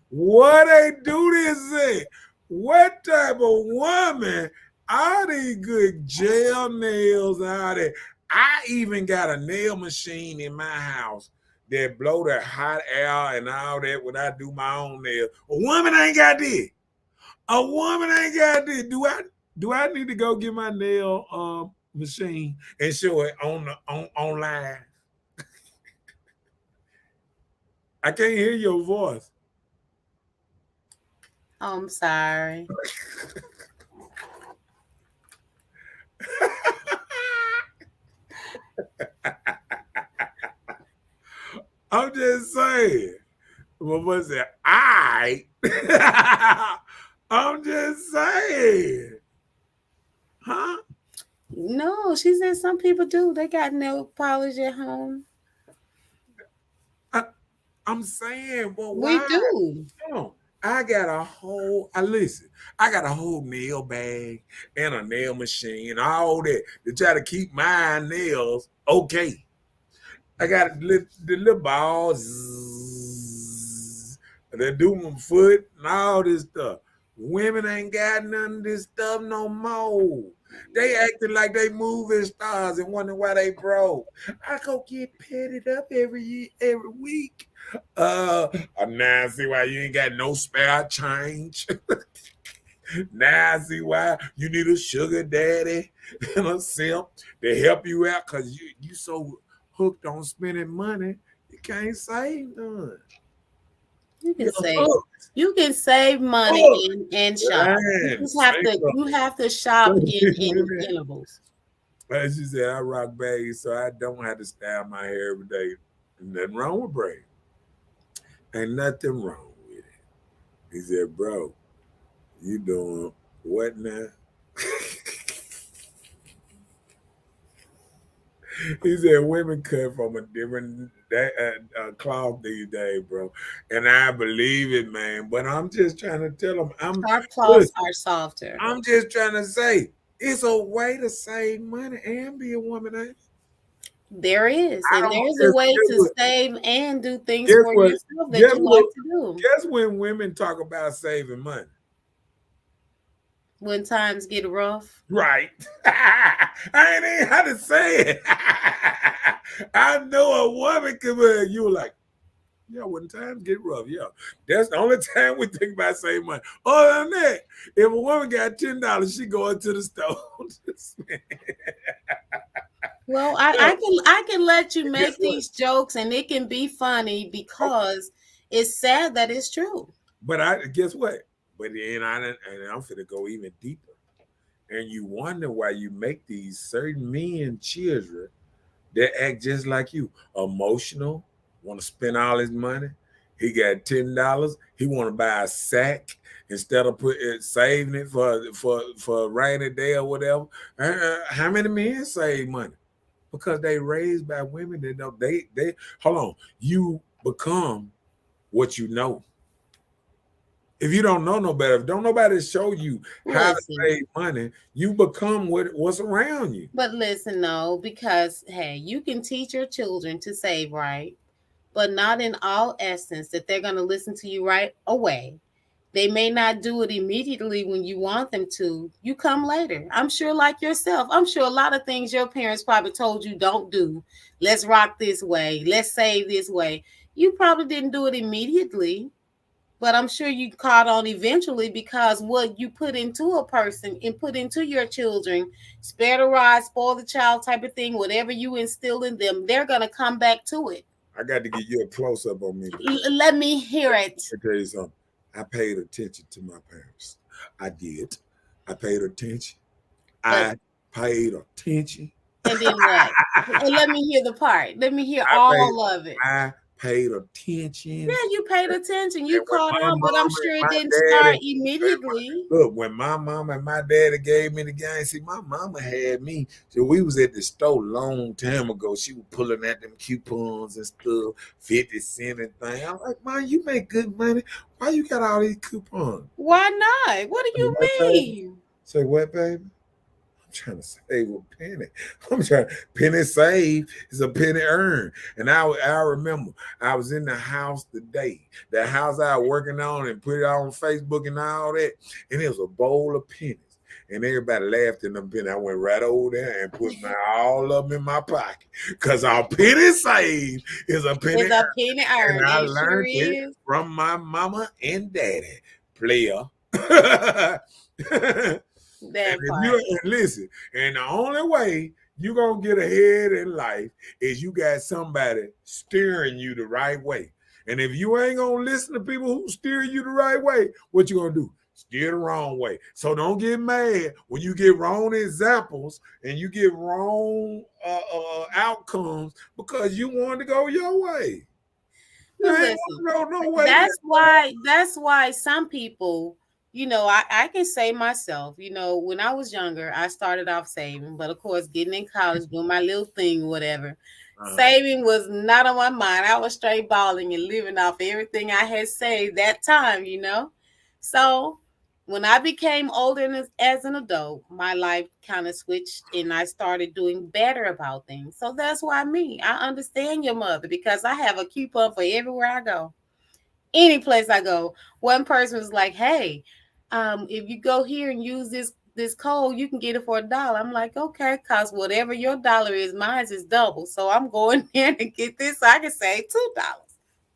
What they do this at? What type of woman are these good gel nails out there? I even got a nail machine in my house that blow that hot air and all that when I do my own nails. A woman ain't got this. A woman ain't got this. Do I need to go get my nail machine and show it online? I can't hear your voice. Oh, I'm sorry. I'm just saying. What was it? I'm just saying. Huh? No, she said some people do. They got nail polish at home. I'm saying, well, We why? do. No, I got a whole, I got a whole nail bag and a nail machine, all that to try to keep my nails okay. I got the little balls that do my foot and all this stuff. Women ain't got none of this stuff no more. They acting like they movie stars and wondering why they broke. I go get petted up every week. Now I see why you ain't got no spare change. Now I see why you need a sugar daddy and a simp to help you out because you so hooked on spending money, you can't save none. You can You're save. hooked. You can save money and shop. Man, You just have to shop in intervals. As you said, I rock bags, so I don't have to style my hair every day. Nothing wrong with braids. Ain't nothing wrong with it. He said, bro, you doing what now? He said women cut from a different cloth these days, bro. And I believe it, man. But I'm just trying to tell them, Our cloths are softer. I'm just trying to say, it's a way to save money and be a woman, ain't it? There is. And there's a way to save and do things for yourself that you like to do. Guess when women talk about saving money? When times get rough. Right. I ain't even how to say it. I know a woman could be, you were like, yeah, when times get rough, yeah. That's the only time we think about saving money. Other than that, if a woman got $10, she go into the store. Well, I can let you make these jokes and it can be funny because it's sad that it's true. But guess what? But then I'm finna go even deeper. And you wonder why you make these certain men children that act just like you. Emotional, want to spend all his money. He got $10. He want to buy a sack instead of saving it for a rainy day or whatever. How many men save money? Because they raised by women that don't. They hold on. You become what you know. If you don't know no better, if don't nobody show you how to save money, you become what's around you. But listen, no, because hey, you can teach your children to save right, but not in all essence that they're going to listen to you right away. They may not do it immediately when you want them to. You come later. I'm sure, like yourself, I'm sure a lot of things your parents probably told you don't do. Let's rock this way. Let's save this way. You probably didn't do it immediately, but I'm sure you caught on eventually because what you put into a person and put into your children, spare the rod, spoil the child type of thing, whatever you instill in them, they're going to come back to it. I got to get you a close up on me. Let me hear it. Let me tell you something. I paid attention to my parents. I did. I paid attention. I paid attention. And then what? And let me hear the part. Let me hear all of it. I paid attention. Yeah, you paid attention. You And when caught my on, but mom I'm and sure it my didn't daddy- start immediately. Look, when my mom and my daddy gave me the game, see, my mama had me. So we was at the store long time ago. She was pulling out them coupons and stuff, 50 cents and thing. I'm like, Mom, you make good money. Why you got all these coupons? Why not? What do you mean? Say what, baby? I'm trying to save a penny. I'm trying penny save is a penny earned. And I remember I was in the house today, the house I was working on and put it on Facebook and all that. And it was a bowl of pennies. And everybody laughed in them pennies. I went right over there and put all of them in my pocket. Because our penny save is a penny It's a penny earned. And I It learned sure it is. from my mama and daddy. Player. That And part. listen, and the only way you're going to get ahead in life is you got somebody steering you the right way. And if you ain't going to listen to people who steer you the right way, what you going to do? Steer the wrong way. So don't get mad when you get wrong examples and you get wrong outcomes because you want to go your way. You ain't wanna go no way. That's why some people, you know, I can say myself, you know, when I was younger, I started off saving, but of course, getting in college, doing my little thing, whatever. Saving was not on my mind. I was straight balling and living off everything I had saved that time, you know. So when I became older and as an adult, my life kind of switched and I started doing better about things. So that's why I understand your mother because I have a coupon for everywhere I go. Any place I go. One person was like, hey, if you go here and use this code, you can get it for $1. I'm like, okay, cause whatever your dollar is, mine is double. So I'm going there to get this so I can save $2.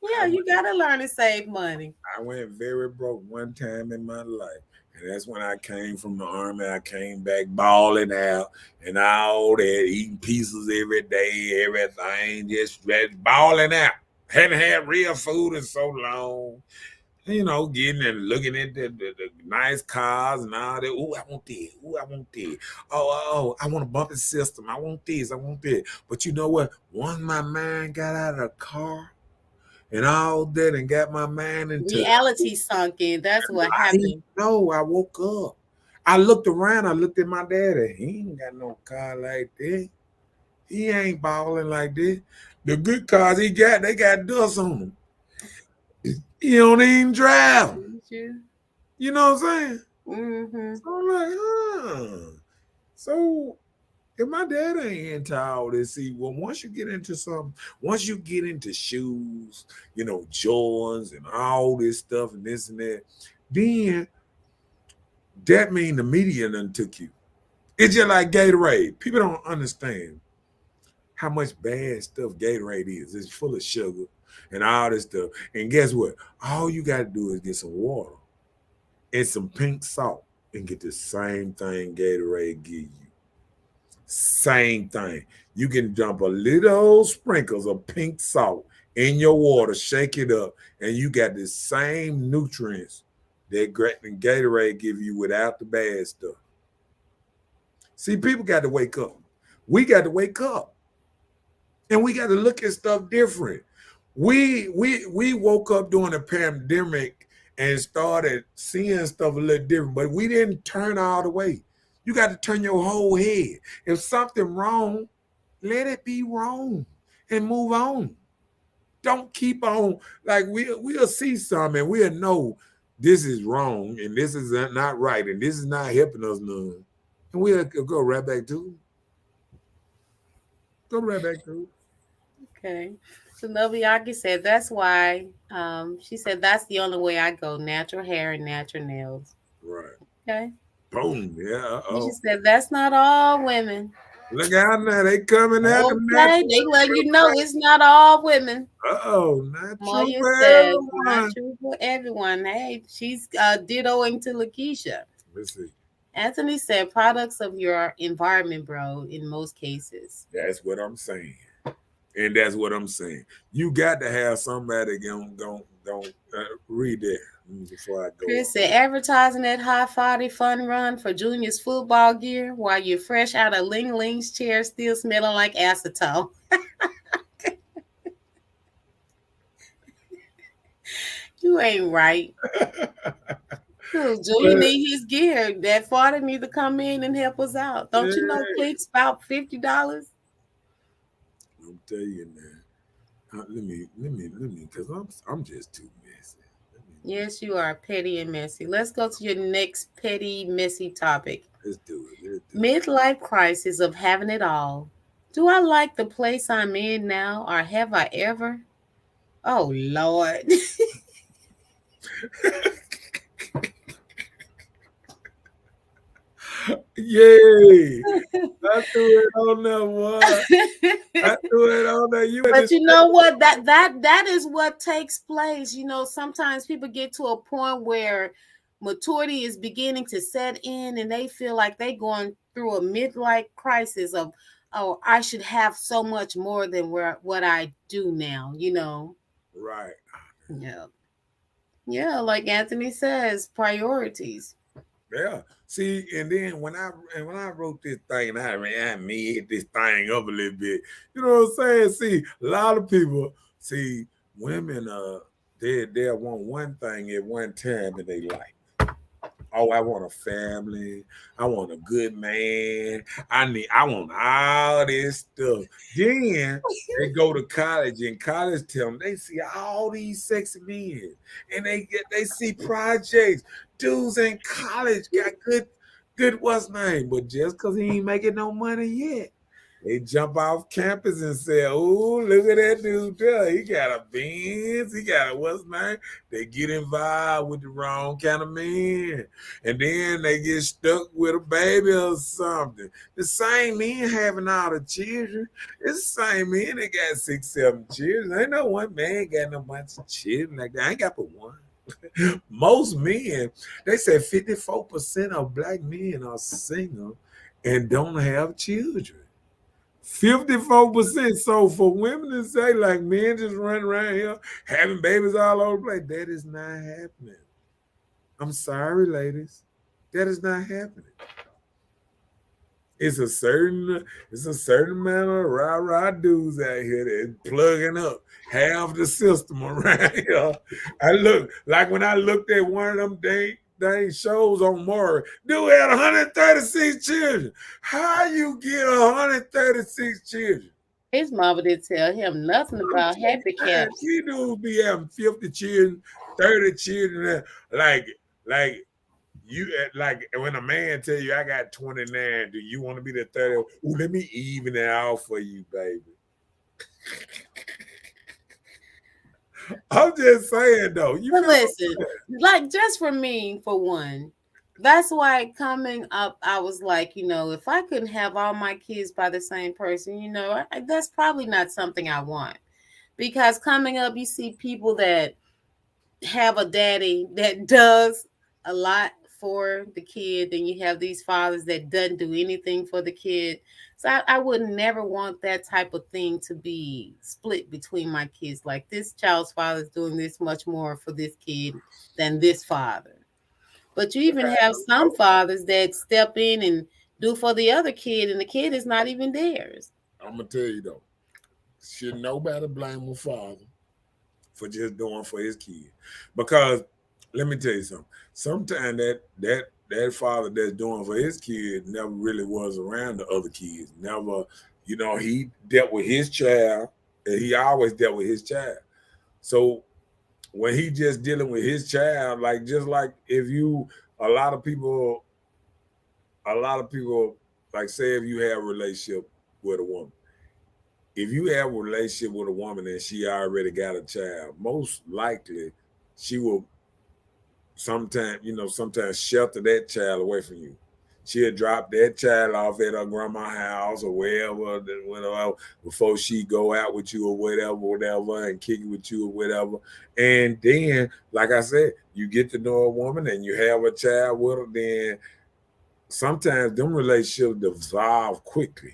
Yeah, you gotta learn to save money. I went very broke one time in my life. And that's when I came from the army. I came back balling out and all that, eating pizzas every day, everything, just balling out. Hadn't had real food in so long. You know, getting and looking at the nice cars and all that. Oh, I want this. Oh, I want this. Oh, I want a bumping system. I want this. I want that. But you know what? Once my mind got out of the car and all that and got my mind into reality sunk in. That's what happened. No, I woke up. I looked around. I looked at my daddy. He ain't got no car like that. He ain't balling like this. The good cars he got, they got dust on them. He don't even drive. You know what I'm saying? Mm-hmm. So I'm like, So if my dad ain't into all this, see, well, once you get into something, once you get into shoes, you know, Jordans and all this stuff and this and that, then that mean the media done took you. It's just like Gatorade. People don't understand how much bad stuff Gatorade is. It's full of sugar and all this stuff. And guess what? All you got to do is get some water and some pink salt and get the same thing Gatorade give you. Same thing. You can dump a little sprinkles of pink salt in your water, shake it up, and you got the same nutrients that Gatorade give you without the bad stuff. See, people got to wake up. We got to wake up. And we got to look at stuff different. We woke up during the pandemic and started seeing stuff a little different, but we didn't turn all the way. You got to turn your whole head. If something wrong, let it be wrong and move on. Don't keep on, like we'll see something and we'll know this is wrong and this is not right and this is not helping us none. And we'll go right back to it. Go right back to it. Okay. So Nobuaki said that's why. She said that's the only way I go: natural hair and natural nails. Right. Okay. Boom. Yeah. And she Oh. said that's not all women. Look out now. They coming at the Okay, natural. they let you know it's not all women. Uh-oh. Not true Moya for says not everyone. true for everyone. Hey, she's dittoing to Lakeisha. Let's see. Anthony said products of your environment, bro, in most cases. That's what I'm saying. And that's what I'm saying. You got to have somebody going read that before I go Chris on. said advertising that high 40 fun run for Junior's football gear while you're fresh out of Ling Ling's chair still smelling like acetone. You ain't right. Junior need his gear. That 40 need to come in and help us out. Don't you know clicks about $50? I'm tell you now. Let me, because I'm just too messy. Yes, you are petty and messy. Let's go to your next petty, messy topic. Let's do it. Midlife crisis of having it all. Do I like the place I'm in now, or have I ever? Oh Lord. Yay! I threw it on there, boy. I threw it on there. You But you know what? That is what takes place. You know, sometimes people get to a point where maturity is beginning to set in and they feel like they're going through a midlife crisis of, oh, I should have so much more than what I do now, you know. Right. Yeah. Yeah, like Anthony says, priorities. Yeah. See, and then when I wrote this thing, I made this thing up a little bit. You know what I'm saying? See, a lot of people see women they want one thing at one time in their life. Oh, I want a family. I want a good man. I want all this stuff. Then they go to college and college tell them they see all these sexy men and they see projects. Dudes in college got good what's name, but just because he ain't making no money yet. They jump off campus and say, "Oh, look at that dude there. He got a Benz. He got a what's name?" They get involved with the wrong kind of man, and then they get stuck with a baby or something. The same men having all the children. It's the same men that got 6, 7 children. Ain't no one man got no bunch of children like that. I ain't got but one. Most men, they said 54% of black men are single and don't have children. 54%. So for women to say like men just running around here having babies all over the place, that is not happening. I'm sorry, ladies. That is not happening. It's a certain amount of rah-rah dudes out here that plugging up half the system around here. I look like when I looked at one of them dang shows on Maury, dude had 136 children. How you get 136 children? His mama didn't tell him nothing about happy caps. He dudes be having 50 children, 30 children, like you like when a man tell you I got 29, do you want to be the 30? Ooh, let me even it out for you, baby. I'm just saying though. But listen, like just for me, for one, that's why coming up, I was like, you know, if I couldn't have all my kids by the same person, you know, that's probably not something I want. Because coming up, you see people that have a daddy that does a lot for the kid, and you have these fathers that doesn't do anything for the kid. So I would never want that type of thing to be split between my kids. Like this child's father is doing this much more for this kid than this father. But you even have some fathers that step in and do for the other kid, and the kid is not even theirs. I'm gonna tell you though, should nobody blame a father for just doing for his kid, because let me tell you something. Sometimes that father that's doing for his kid never really was around the other kids. Never, you know, he dealt with his child, and he always dealt with his child. So when he just dealing with his child, like just like if you, a lot of people, like say if you have a relationship with a woman, if you have a relationship with a woman and she already got a child, most likely she will sometimes shelter that child away from you. She'll drop that child off at her grandma's house or wherever, before she go out with you or whatever, and kick it with you or whatever. And then, like I said, you get to know a woman and you have a child with her, then sometimes them relationships dissolve quickly.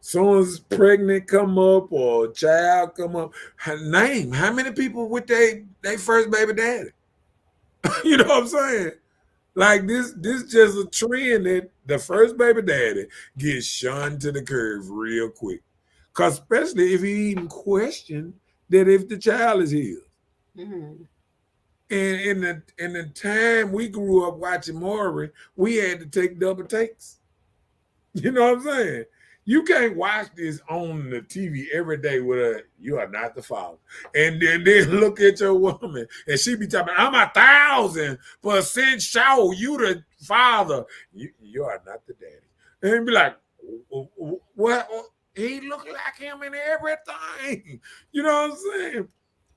Soon as pregnant come up or child come up, name how many people with they first baby daddy. You know what I'm saying? Like this just a trend that the first baby daddy gets shunned to the curve real quick. Cause especially if he even question that if the child is his. Mm-hmm. And in the time we grew up watching Maury, we had to take double takes. You know what I'm saying? You can't watch this on the TV every day with you are not the father. And then look at your woman and she be talking, I'm 1,000% sure you the father. You are not the daddy. And be like, what? He look like him in everything. You know what I'm saying?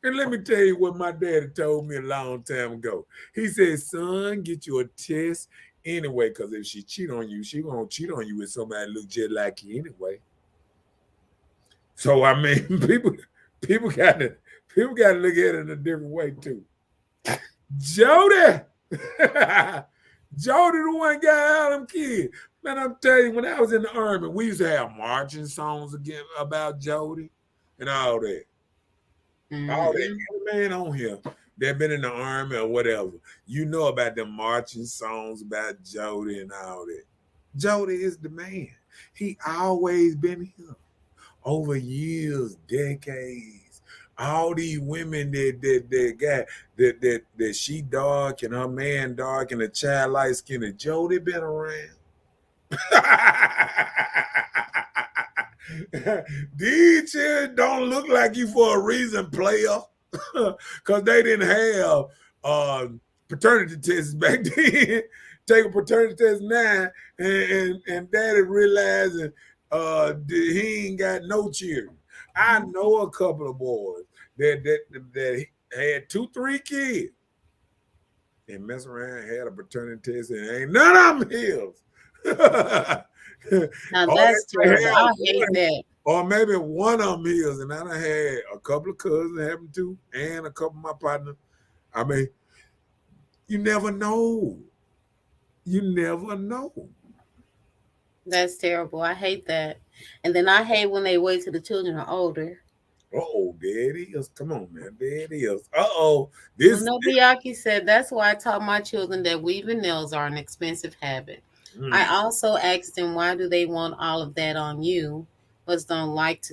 And let me tell you what my daddy told me a long time ago. He said, son, get you a test anyway, because if she cheat on you, she gonna cheat on you with somebody look just like you anyway. So I mean, people gotta look at it in a different way too. Jody, Jody, the one got out of them kids. Man, I'm telling you, when I was in the army, we used to have marching songs again about Jody and all that. Mm-hmm. All that man on here that been in the army or whatever, you know about them marching songs about Jody and all that. Jody is the man. He always been here over years, decades. All these women that she dark and her man dark and the child light skinned, Jody been around. These children don't look like you for a reason, player. Because they didn't have paternity tests back then. Take a paternity test now, and daddy realizing he ain't got no children. I know a couple of boys that had 2-3 kids and mess around, had a paternity test, and ain't none of them his. Now that's terrible. I hate that. Or maybe one of them is, and I done had a couple of cousins having two, and a couple of my partners. I mean, you never know. You never know. That's terrible. I hate that. And then I hate when they wait till the children are older. Uh-oh, there it is. Come on, man. There it is. Uh-oh. This. Nobuaki said, that's why I taught my children that weaving nails are an expensive habit. I also asked them, why do they want all of that on you, but don't like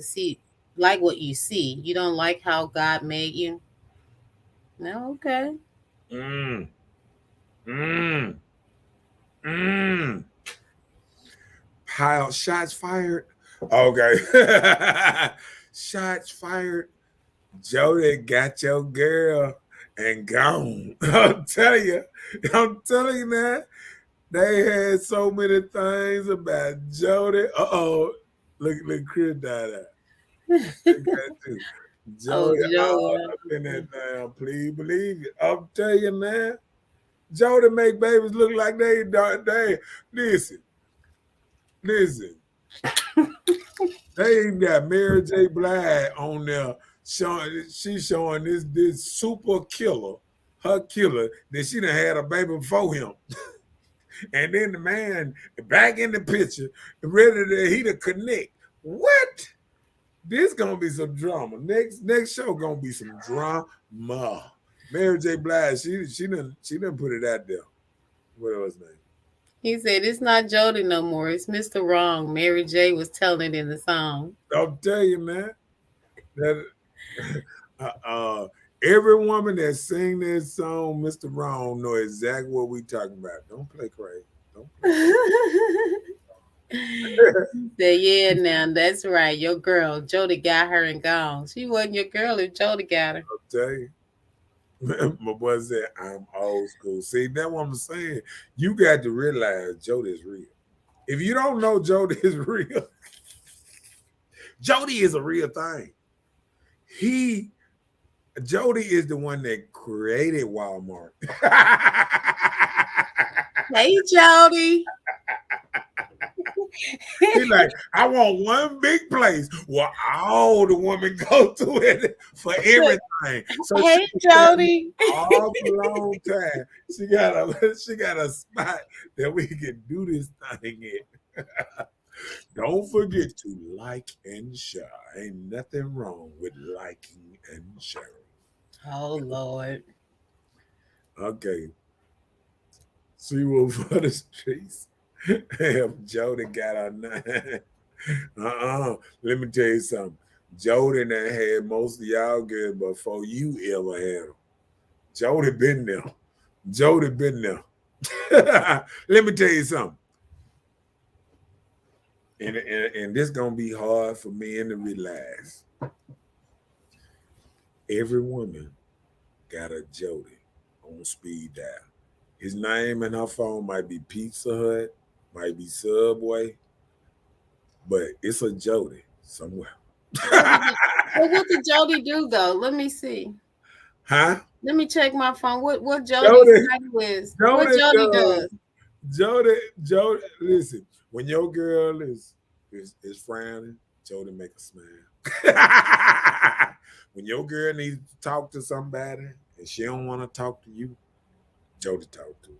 what you see? You don't like how God made you? No, okay. Pile shots fired. Okay. Shots fired. Jody got your girl and gone. I'm telling you that. They had so many things about Jody. Uh-oh. Look, Chris died out. Jody all up in that damn, please believe it. I'm telling you now. Jody make babies look like they listen. They ain't got Mary J. Blige on there she's showing this super killer, her killer, that she done had a baby before him. And then the man back in the picture, ready to connect. What? This gonna be some drama. Next show gonna be some drama. Mary J. Blige, she done put it out there. What was his name? He said it's not Jody no more. It's Mr. Wrong. Mary J. was telling it in the song. I'll tell you, man. That every woman that sing this song, Mr. Wrong, know exactly what we talking about. Don't play crazy. Don't play Say, yeah, now that's right. Your girl, Jody got her and gone. She wasn't your girl if Jody got her. I'll tell you. My boy said, I'm old school. See, that's what I'm saying. You got to realize Jody is real. If you don't know Jody is real, Jody is a real thing. Jody is the one that created Walmart. Hey, Jody. He's like, I want one big place where all the women go to it for everything. So hey, Jody. all the long time, she got a spot that we can do this thing in. Don't forget to like and share. Ain't nothing wrong with liking and sharing. Oh, Lord. Okay. She will for the streets. If Jody got her nine. Let me tell you something. Jody done had most of y'all good before you ever had them. Jody been there. Jody been there. Let me tell you something. And this gonna be hard for men to realize. Every woman got a Jody on speed dial. His name and her phone might be Pizza Hut, might be Subway, but it's a Jody somewhere. Well, what did Jody do though? Let me see. Huh? Let me check my phone. What Jody's title is? What Jody does? Jody, listen, when your girl is frowning, Jody make a smile. When your girl needs to talk to somebody and she don't want to talk to you, Jody talk to her.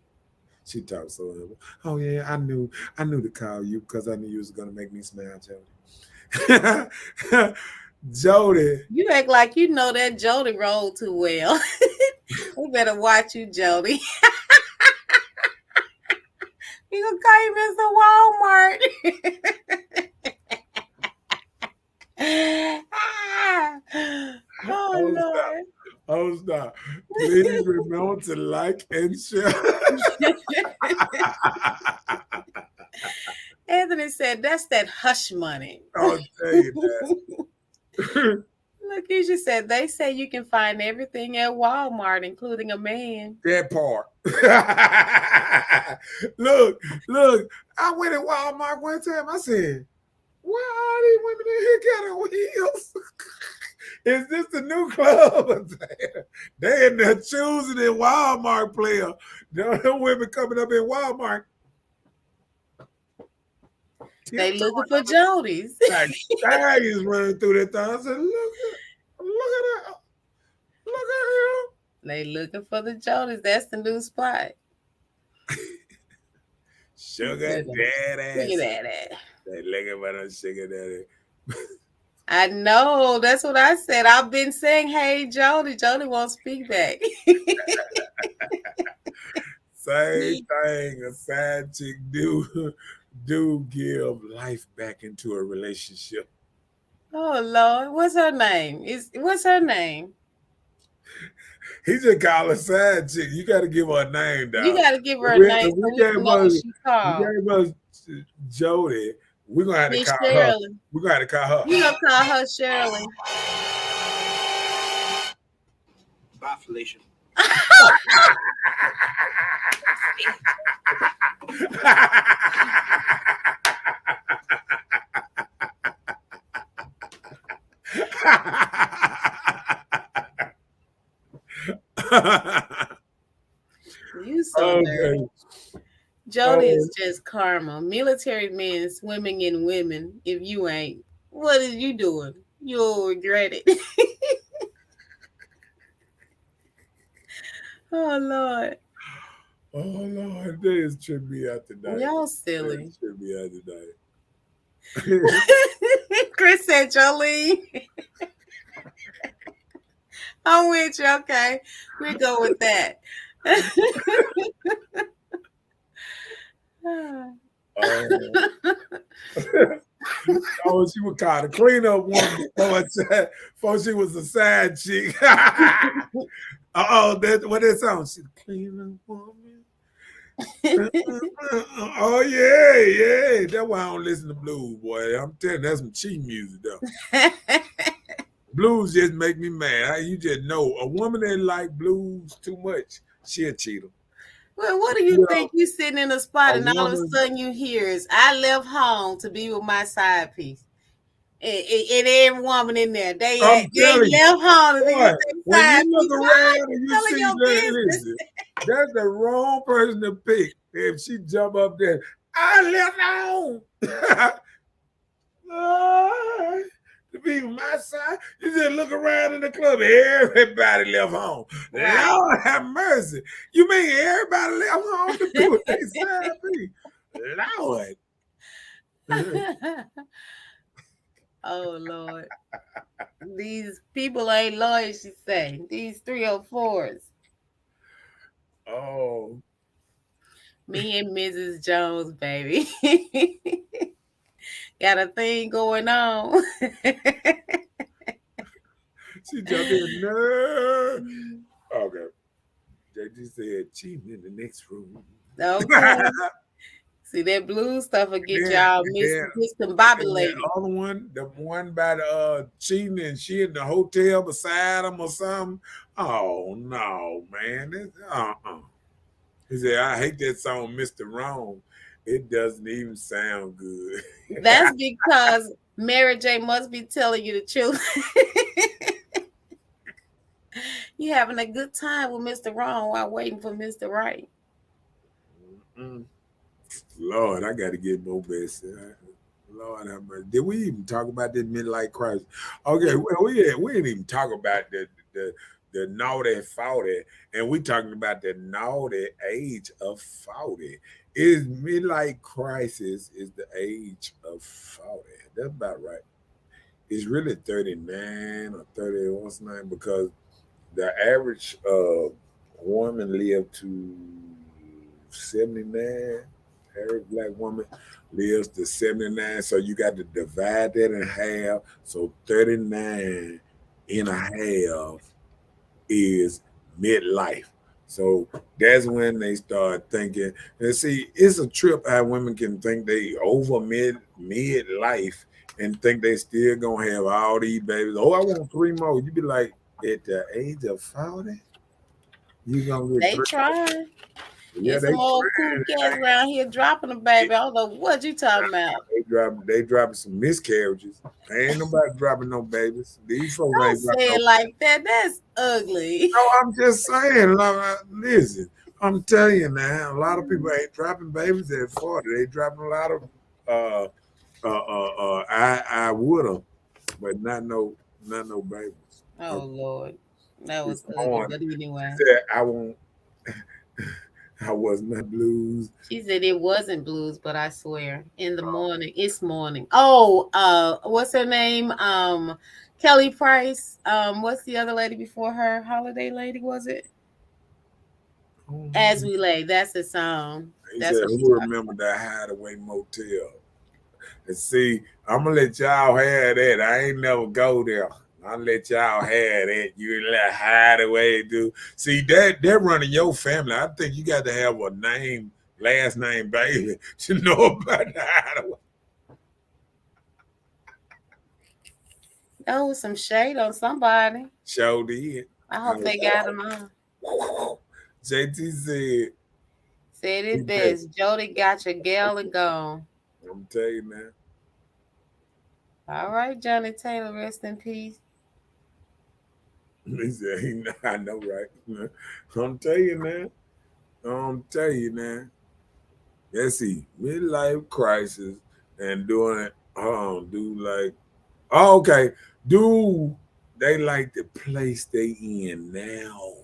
She talks so humble. Oh yeah, I knew to call you because I knew you was gonna make me smile, Jody. Jody. You act like you know that Jody rolled too well. We better watch you, Jody. You gonna call you Mr. Walmart. Oh, Lord. Oh, stop. Please remember to like and share. Anthony said, that's that hush money. I'll tell you that. Lakeisha said, they say you can find everything at Walmart, including a man. That part. Look. I went at Walmart one time. I said, why are these women in here got on heels? Is this the new club? They in there choosing in Walmart player. The women coming up in Walmart. They looking for Jodies. Like stallions running through that thing. I said, look at that. Look at him. They looking for the Jodies. That's the new spot. Sugar daddy. Look at that. They looking for the sugar daddy. I know. That's what I said. I've been saying, hey, Jody. Jody won't speak back. Same thing. A side chick do give life back into a relationship. Oh, Lord. What's her name? What's her name? He just called a side chick. You got to give her a name, dog. You got to give her a name so we can know what she called. We gave us Jody. We're going to have to call Shirley. her. We're going to have to call her. You're going to call her Shirley. Bye, Felicia. You so dirty. Jody is just karma. Military men swimming in women. If you ain't, what is you doing? You'll regret it. Oh, Lord. Oh, Lord. They is tripping me out tonight. Y'all silly. Tripping me out tonight. Chris said, Jolene. I'm with you. Okay. We go with that. Oh, she was called a cleanup woman before she was a side chick. That's what that sounds. She's a cleanup woman. Oh yeah. That's why I don't listen to blues, boy. I'm telling you, that's some cheap music though. Blues just make me mad. You just know a woman that like blues too much, she a cheater. Well, what do you think? You sitting in a spot and all of a sudden you hear is, I left home to be with my side piece. and every woman in there. They I'm telling you, left home to boy, when side. you look around and you telling see your that, business. listen, that's the wrong person to pick. If she jump up there, I left home. The people my side, you just look around in the club, everybody left home. Right. Lord have mercy. You mean everybody left home to be with they side be? Lord. Oh Lord. These people ain't loyal, she say. These 304s. Oh. Me and Mrs. Jones, baby. Got a thing going on. She jumped in. No. Okay. JG said, cheating in the next room. Okay. See, that blue stuff will get y'all discombobulated. The other one, the one by the cheating and she in the hotel beside him or something. Oh no, man. He said, I hate that song, Mr. Wrong. It doesn't even sound good. That's because Mary J must be telling you the truth. You having a good time with Mr. Wrong while waiting for Mr. Right. Mm-mm. Lord, I got to get more best. Lord have mercy. Did we even talk about this midlife crisis? Okay, well, we didn't even talk about the naughty 40, and we talking about the naughty age of 40. Is midlife crisis is the age of 40. That's about right. It's really 39 or 30 or something because the average woman lived to 79. Average black woman lives to 79. So you got to divide that in half. So 39 and a half is midlife. So that's when they start thinking. And see, it's a trip how women can think they over midlife and think they still gonna have all these babies. Oh, I want 3 more. You be like, at the age of 40, you gonna get They 3. trying. Yeah, There's some old cool cats around here dropping a baby. I don't know what you talking about. They dropping some miscarriages. Ain't nobody dropping no babies. These folks Don't ain't say dropping it like that. That's ugly. No, I'm just saying. Listen, I'm telling you now, a lot of people ain't dropping babies at 40. They dropping a lot of I would have, but not no babies. Oh Lord. That was ugly, On. but anyway. She said, I won't. I was not blues. She said it wasn't blues, but I swear in the morning, it's morning. Oh, what's her name? Kelly Price. What's the other lady before her? Holiday Lady, was it? As We Lay. That's the song. He That's said, who remember that Hideaway Motel? And see, I'm gonna let y'all have that. I ain't never go there. I'll let y'all have that. You let Hideaway do. See, they're running your family. I think you got to have a name, last name baby to know about the Hideaway. Oh, some shade on somebody. Show did. I hope they got them on. JT said it best. Jody got your gal and gone. I'm telling you, man. All right, Johnny Taylor, rest in peace. He said, I know, right? I'm telling you, man. Let's see, midlife crisis and doing it. Okay. Do they like the place they in now?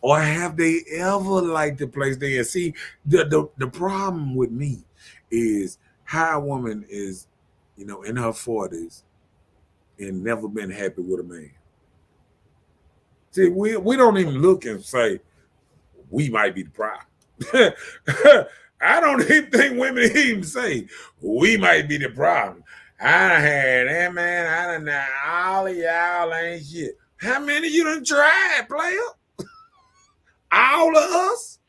Or have they ever liked the place they in? See, the problem with me is how a woman is, in her 40s and never been happy with a man. See, we don't even look and say we might be the problem. I don't even think women even say we might be the problem. I had that man. I done all of y'all ain't shit. How many you done tried, player? All of us?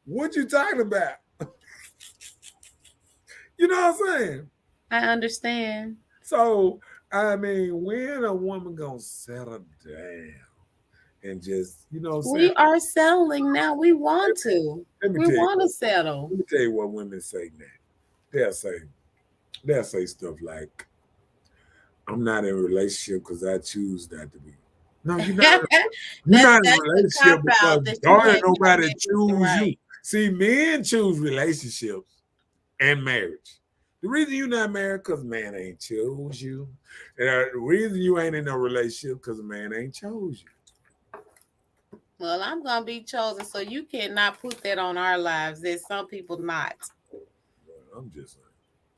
What you talking about? You know what I'm saying? I understand. So, I mean, when a woman gonna settle down and just, we are settling now. We want to. We want to settle. Let me tell you what women say now. They'll say, they'll say stuff like, I'm not in a relationship because I choose not to be. No, you're not. You're not in a That's a relationship cop because out that you don't let hadn't nobody committed to choose you. right. See, men choose relationships and marriage. The reason you're not married because man ain't chose you. And the reason you ain't in a relationship because man ain't chose you. Well, I'm gonna be chosen, so you cannot put that on our lives. There's some people not. Well, I'm just saying.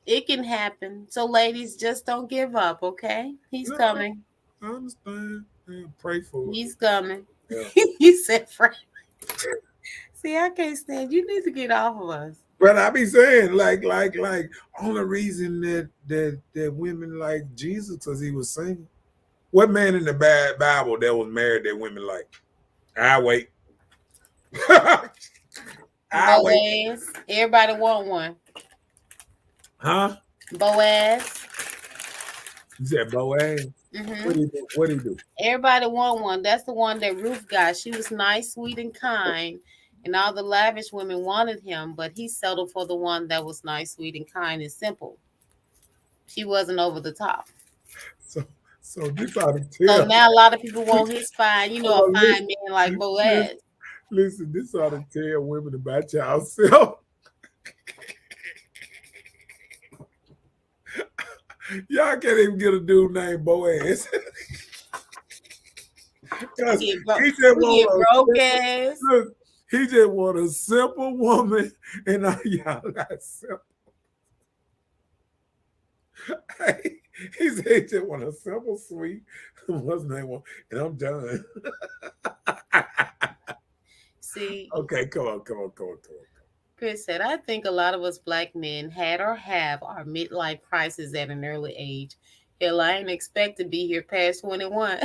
It can happen. So, ladies, just don't give up, okay? He's No, coming. I understand. Yeah, pray for it. He's coming. Yeah. You said Frank. See, I can't stand. You need to get off of us. But I be saying, like, only reason that women like Jesus because he was single. What man in the Bible that was married that women like? I wait. I wait. Boaz. Everybody want one. Huh? Boaz. You said Boaz? Mm-hmm. What do you do? What do you do? Everybody want one. That's the one that Ruth got. She was nice, sweet, and kind. And all the lavish women wanted him, but he settled for the one that was nice, sweet, and kind and simple. She wasn't over the top. So this ought to So tell. now a lot of people want his fine, a Oh, fine man like Boaz. Listen, this ought to tell women about yourself. Y'all can't even get a dude named Boaz. He get broke ass. Look, he just want a simple woman, and all y'all got simple. Hey, he said he just want a simple, sweet, what's the name? And I'm done. See, okay, come on. Chris said, I think a lot of us black men had or have our midlife crisis at an early age. Hell, I ain't expect to be here past 21.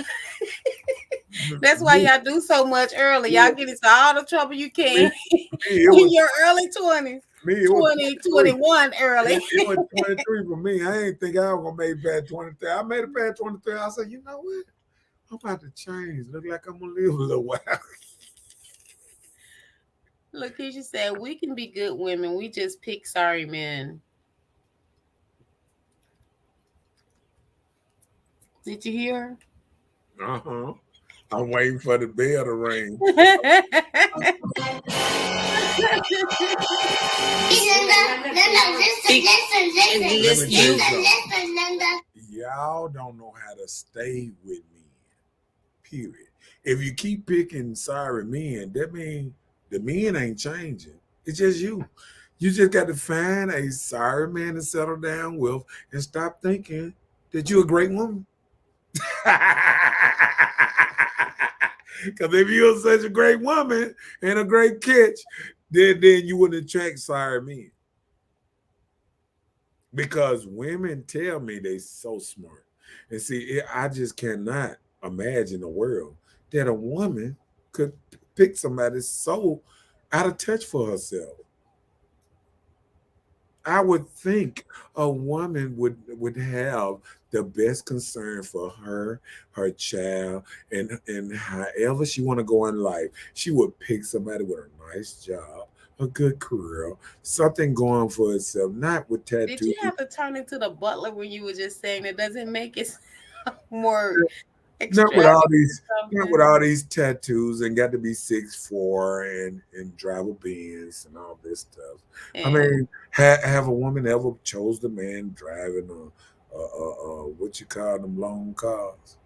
That's why y'all do so much early. Y'all get into all the trouble you can in your early 20s. 20, 21 early. It was 23 for me. I ain't think I was going to make it past 23. I made it past 23. I said, you know what? I'm about to change. Look like I'm going to live a little while. Look, Keisha said, we can be good women. We just pick sorry men. Did you hear her? Uh-huh. I'm waiting for the bell to ring. Listen. Y'all don't know how to stay with men. Period. If you keep picking sorry men, that means the men ain't changing. It's just you. You just got to find a sorry man to settle down with and stop thinking that you're a great woman. Because if you're such a great woman and a great catch, then you wouldn't attract sorry men. Because women tell me they so smart. And see, I just cannot imagine a world that a woman could pick somebody so out of touch for herself. I would think a woman would have the best concern for her child, and however she want to go in life. She would pick somebody with a nice job, a good career, something going for itself, not with tattoos. Did you have to turn into the butler when you were just saying it doesn't make it more not with all these tattoos and got to be 6'4" and drive a Benz and all this stuff. And I mean, have a woman ever chose the man driving a what you call them long cars?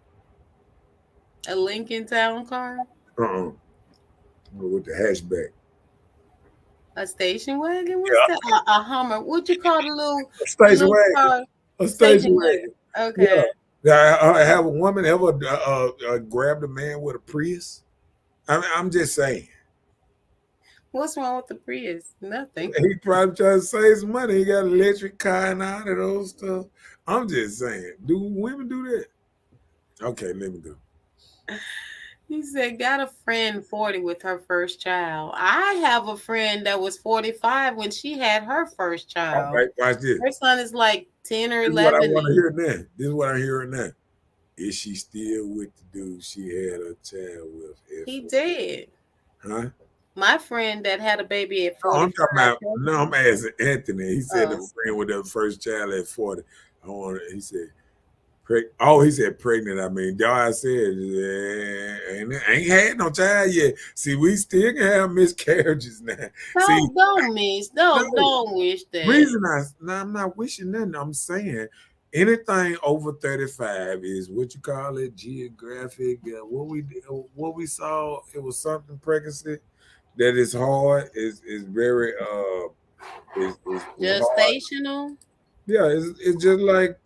A Lincoln Town car? With the hatchback. A station wagon? What's that? A Hummer. What you call the little station wagon? Car? A station wagon. Okay. Yeah. Have a woman ever grabbed a man with a Prius? I'm just saying. What's wrong with the Prius? Nothing. He probably trying to save some money. He got an electric car and all of those stuff. I'm just saying. Do women do that? Okay, let me go. He said, got a friend 40 with her first child. I have a friend that was 45 when she had her first child. All right, watch this. Her son is like 10 or 11. This is what I want to hear now. This is what I'm hearing now. Is she still with the dude she had a child with? He did. Huh? My friend that had a baby at No, I'm 45. talking about. No, I'm asking Anthony. He said the Oh. friend with the first child at 40. He said, he said pregnant. I mean, y'all said, ain't had no child yet. See, we still can have miscarriages now. See, Don't wish that. reason I'm not wishing nothing. I'm saying anything over 35 is what you call it, geographic. What we saw, it was something pregnancy that is hard. Is very is hard. Gestational. Yeah, it's just like,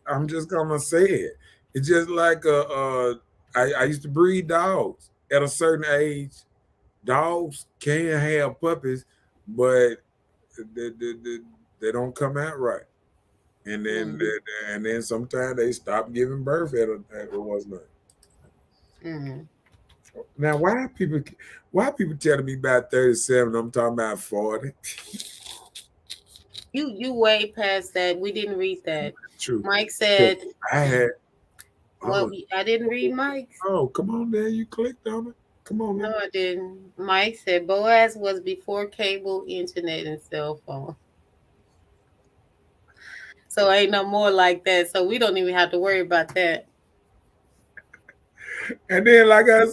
I'm just gonna say it. It's just like I used to breed dogs at a certain age. Dogs can have puppies, but they don't come out right, and then sometimes they stop giving birth at what's not. Mm-hmm. Now, why people telling me about 37? I'm talking about 40. You way past that. We didn't read that. True. Mike said, I had. well, I didn't read Mike's. Oh, come on, there. You clicked on it. Come on, man. No, I didn't. Mike said Boaz was before cable, internet, and cell phone. So ain't no more like that. So we don't even have to worry about that. And then, like I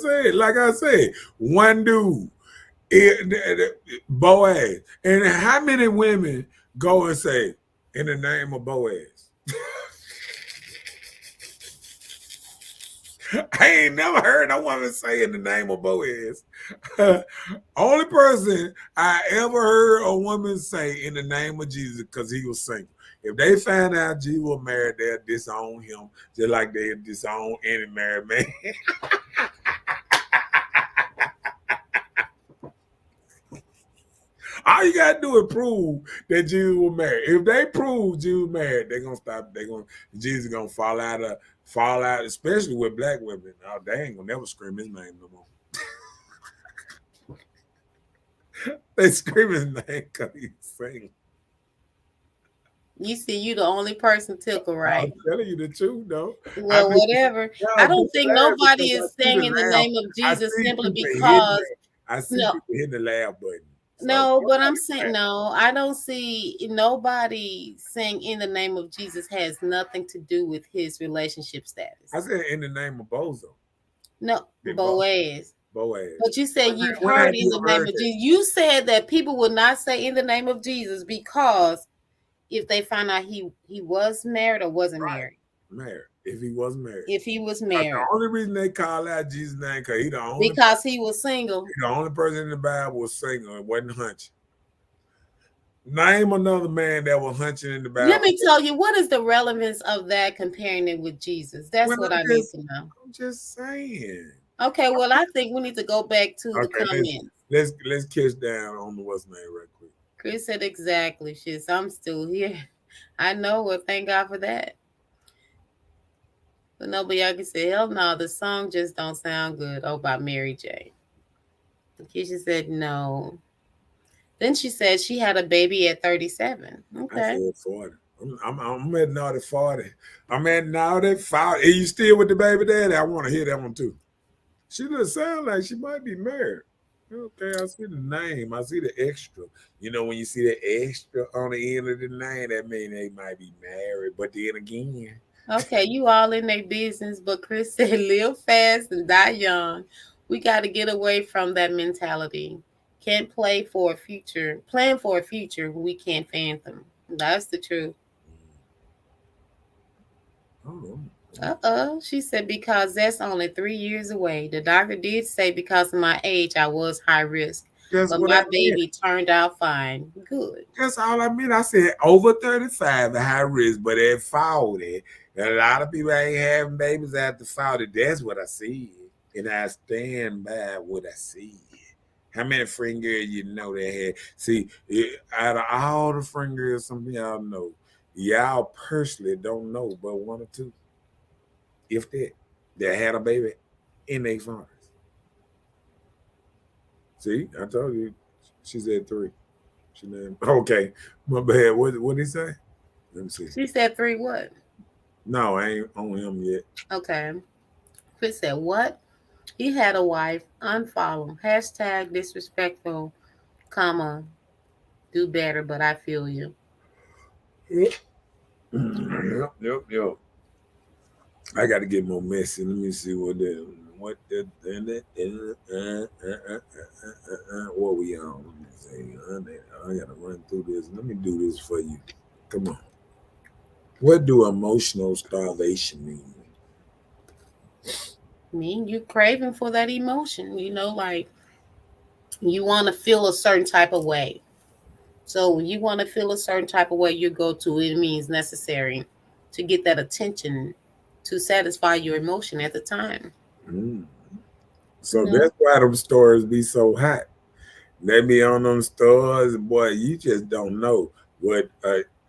said, one dude, Boaz. And how many women go and say, in the name of Boaz? I ain't never heard no woman say in the name of Boaz. Only person I ever heard a woman say in the name of Jesus, because he was single. If they find out Jesus was married, they'll disown him just like they disown any married man. All you gotta do is prove that Jesus was married. If they prove Jesus was married, they're gonna stop. Jesus gonna fall out, especially with black women. Oh, they ain't gonna never scream his name no more. They scream his name because he's single. You see, you the only person tickled, right? I'm telling you the truth, though. Well, whatever. I don't think nobody is saying in the name of Jesus simply because. I see people hitting the laugh button. So no, but I'm saying no. I don't see nobody saying in the name of Jesus has nothing to do with his relationship status. I said in the name of Bozo. No, Boaz. Boaz. But you said you've heard in the name of Jesus. You said that people would not say in the name of Jesus because if they find out he was married or wasn't married. Married. If he was married. If he was married. The only reason they call out Jesus' name because he the only because he was single. The only person in the Bible was single and wasn't hunching. Name another man that was hunching in the Bible. Let me tell you, what is the relevance of that comparing it with Jesus? That's what I need to know. I'm just saying. Okay, well, I think we need to go back to the comments. Let's kiss down on the what's name right quick. Chris said exactly, shit. I'm still here. I know. Well, thank God for that. But nobody y'all can say, hell no, the song just don't sound good. Oh, by Mary J. Keisha said no. Then she said she had a baby at 37. Okay. I said 40. I'm at now at 40. I'm at now at 40. Are you still with the baby daddy? I want to hear that one too. She doesn't sound like she might be married. Okay, I see the name. I see the extra. You know, when you see the extra on the end of the name, that means they might be married. But then again. Okay, you all in their business, but Chris said live fast and die young. We got to get away from that mentality. Can't plan for a future we can't fathom. That's the truth. She said because that's only 3 years away. The doctor did say because of my age I was high risk. But my baby turned out fine. Good. That's all I meant. I said over 35 at high risk, but at 40, a lot of people ain't having babies after 40. That's what I see. And I stand by what I see. How many friend girls you know that had? See, out of all the friend girls, some of y'all know. Y'all personally don't know but one or two. If that had a baby in their 40s. See, I told you, she said 3. She named, okay, my bad. What did he say? Let me see. She said 3 what? No, I ain't on him yet. Okay. Chris said what? He had a wife. Unfollow. Hashtag disrespectful, comma, do better, but I feel you. Yep. Yep. I got to get more messy. Let me see what what we on. Let me see. I got to run through this. Let me do this for you. Come on. What do emotional starvation mean? You craving for that emotion, like you want to feel a certain type of way. So when you want to feel a certain type of way, you go to it means necessary to get that attention to satisfy your emotion at the time. Mm. So that's why them stores be so hot. They be on them stores, boy. You just don't know what.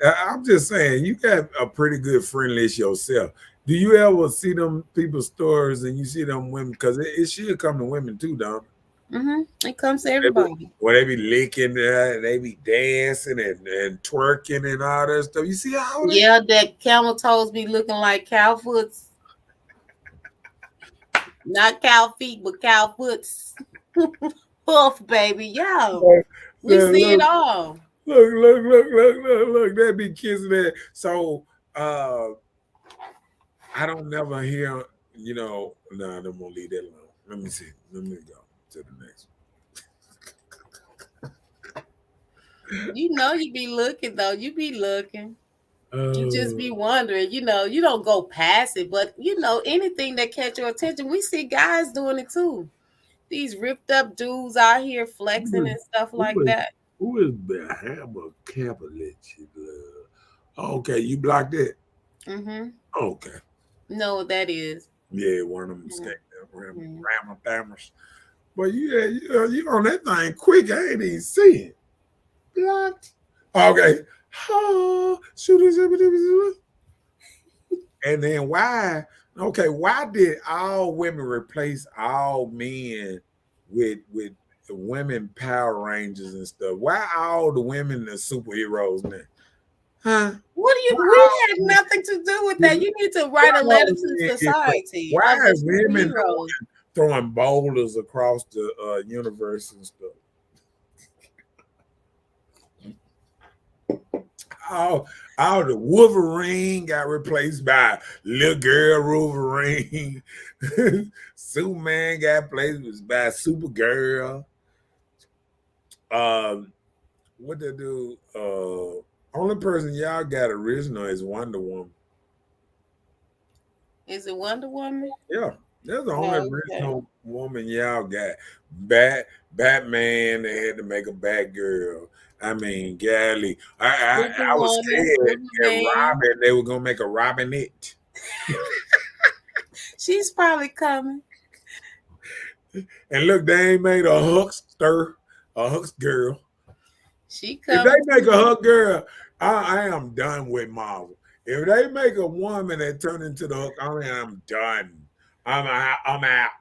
I'm just saying, you got a pretty good friend list yourself. Do you ever see them people's stores and you see them women? Because it should come to women too, don't it? It comes to everybody. When they be licking, they be dancing and twerking and all that stuff. You see how they? Yeah, that camel toes be looking like cow foots. Not cow feet, but cow foots. Puff, baby. Yeah. We see it all. Look. They be kissing that. So I don't never hear, no, I'm gonna leave that alone. Let me see. Let me go to the next one. You be looking though. You be looking. You just be wondering, you don't go past it, but anything that catch your attention, we see guys doing it too. These ripped up dudes out here flexing and stuff like that. Who is Bahama Capitalist? Okay, you blocked it. Okay. No, what that is. Yeah, one of them rammer. But you on that thing quick. I ain't even see it. Blocked. Okay. And then why did all women replace all men with the women Power Rangers and stuff? Why all the women the superheroes now? Huh? We had nothing to do with that. You need to write a letter to society. Why is women throwing boulders across the universe and stuff? All the Wolverine got replaced by little girl Wolverine. Superman got replaced by Supergirl. What they do? Only person y'all got original is Wonder Woman. Is it Wonder Woman? Yeah, that's the only original woman y'all got. Batman, they had to make a Batgirl. I mean, golly, I was scared that Robin, they were gonna make a Robinette. She's probably coming. And look, they ain't made a Huckster girl. She coming. If they make a Huck girl, I am done with Marvel. If they make a woman that turn into the Hulk, I'm done. I'm out.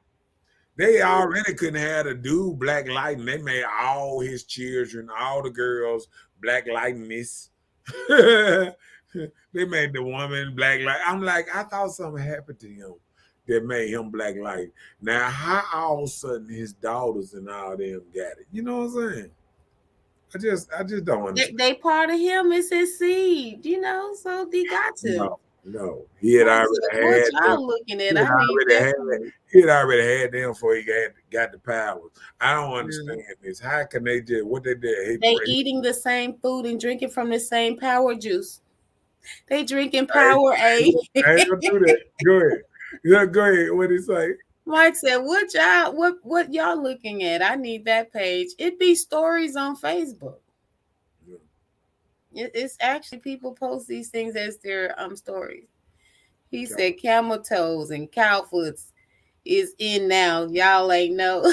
They already couldn't have a dude Black Lightning. They made all his children, all the girls, Black Lightness. They made the woman Black Light. I'm like, I thought something happened to him that made him Black Light. Now, how all of a sudden his daughters and all them got it? You know what I'm saying? I just don't understand. They part of him. It's his seed, so they got to. No. He had already had y'all looking at. He had already had them before he got the powers. I don't understand this. How can they do what they did? They eating the same food and drinking from the same power juice. They drinking Power A. I ain't gonna do that. Go ahead. Yeah, go ahead. What he say? Mike said, what y'all looking at? I need that page. It be stories on Facebook. It's actually people post these things as their stories. He said camel toes and cow foots is in now. Y'all ain't know.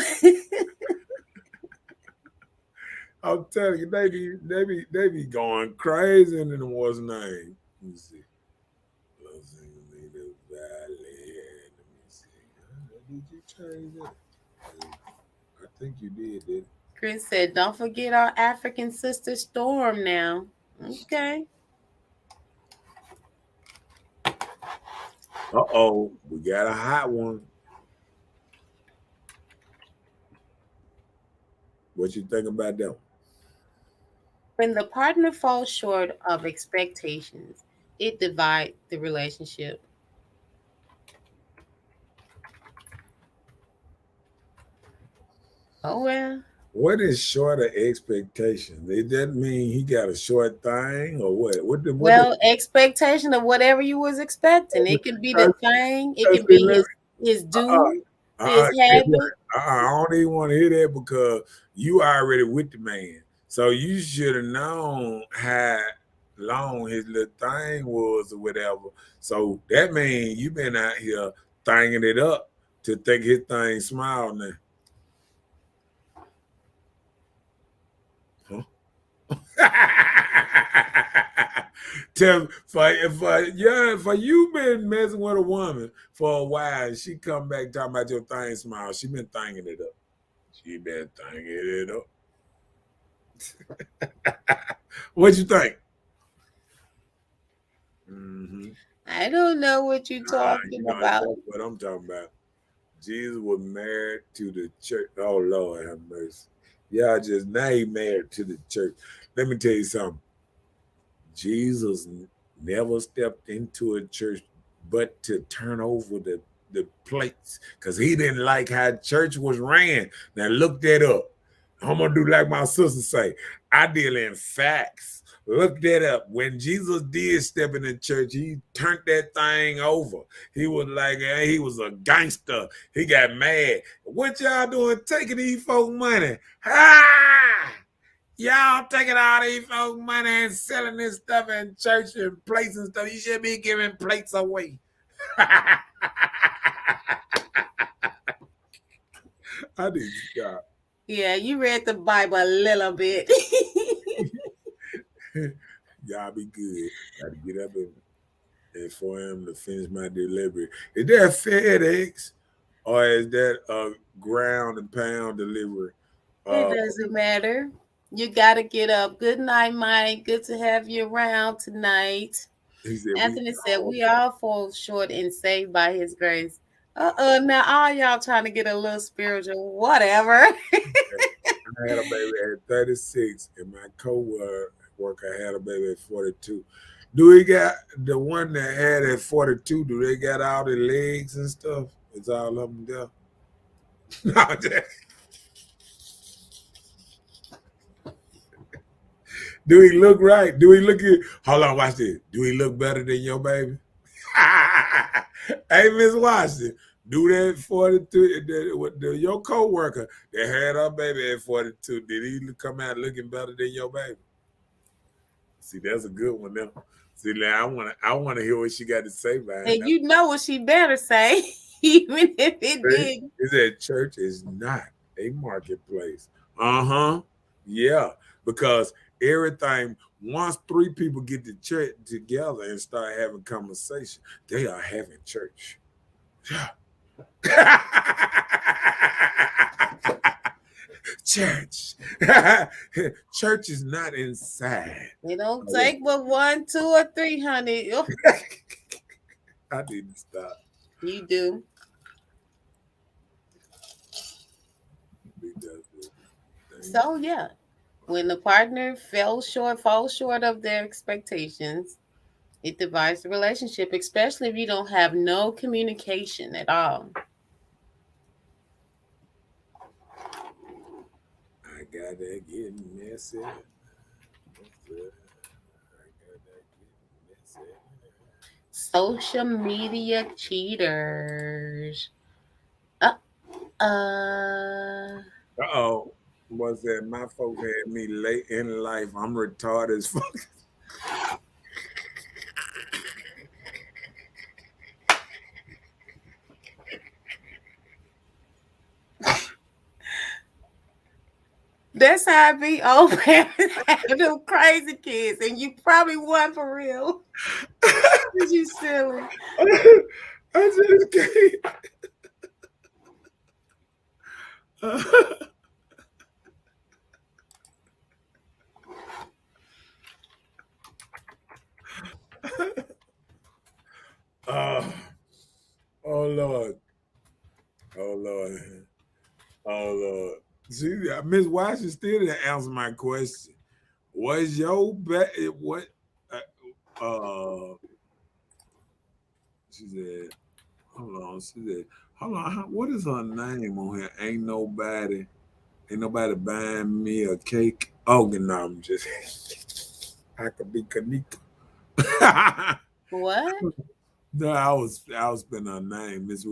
I'm telling you, they be going crazy in the what's name. Let me see. Did you change it? I think you did. Chris said, don't forget our African sister Storm now. Okay. Uh-oh, we got a hot one. What you think about that one? When the partner falls short of expectations, it divides the relationship. Oh well. What is short of expectation? Did that mean he got a short thing or what? Well, expectation of whatever you was expecting. It could be the thing. It could be his due, his habit. I don't even want to hear that because you already with the man. So you should have known how long his little thing was or whatever. So that means you been out here thinging it up to think his thing small now. For you been messing with a woman for a while, and she come back talking about your thing smile. She been thinging it up. She been thinging it up. What you think? Mm-hmm. I don't know what you're talking about. What I'm talking about. Jesus was married to the church. Oh Lord have mercy. Y'all just now he married to the church. Let me tell you something. Jesus never stepped into a church but to turn over the plates because he didn't like how church was ran. Now look that up. I'm gonna do like my sister say. I deal in facts. Look that up. When Jesus did step in the church, he turned that thing over. He was like, he was a gangster. He got mad. What y'all doing taking these folk money? Ah! Y'all taking all these folk money and selling this stuff in church and plates and stuff. You should be giving plates away. I need to stop. Yeah, you read the Bible a little bit. Y'all be good. Got to get up and for him to finish my delivery. Is that FedEx or is that a ground and pound delivery? It doesn't matter. You got to get up. Good night, Mike. Good to have you around tonight. Anthony said, we all fall short and saved by his grace. Now all y'all trying to get a little spiritual, whatever. I had a baby at 36, and my co-worker had a baby at 42. Do we got the one that had at 42? Do they got all the legs and stuff? Is all of them there? No, do he look right? Do he look good? Hold on, watch this. Do he look better than your baby? Hey, Miss Washington, do that 42. Your co-worker that had her baby at 42, did he come out looking better than your baby? See, that's a good one now. See, now I want to hear what she got to say about it. And you know what she better say, even if it did. Is that church is not a marketplace. Yeah, because everything, once 3 people get to church together and start having conversation, they are having church. Yeah. Church. Church is not inside. They don't take but 1, 2, or 3, honey. I need to stop. You do. So yeah, when the partner falls short of their expectations, it divides the relationship, especially if you don't have no communication at all. I gotta get messy. Social media cheaters. Was that my folks had me late in life? I'm retarded as fuck. That's how I be. Old parents have them crazy kids, and you probably one for real. You silly. I just can't. Oh Lord. Oh Lord. Oh Lord. See, Miss Washington still didn't answer my question. Was your what? Uh, she said, hold on. She said, hold on. What is her name on here? Ain't nobody buying me a cake. Oh, no, I'm just, I could be Kanika. What? No, I was spelling her name, Miss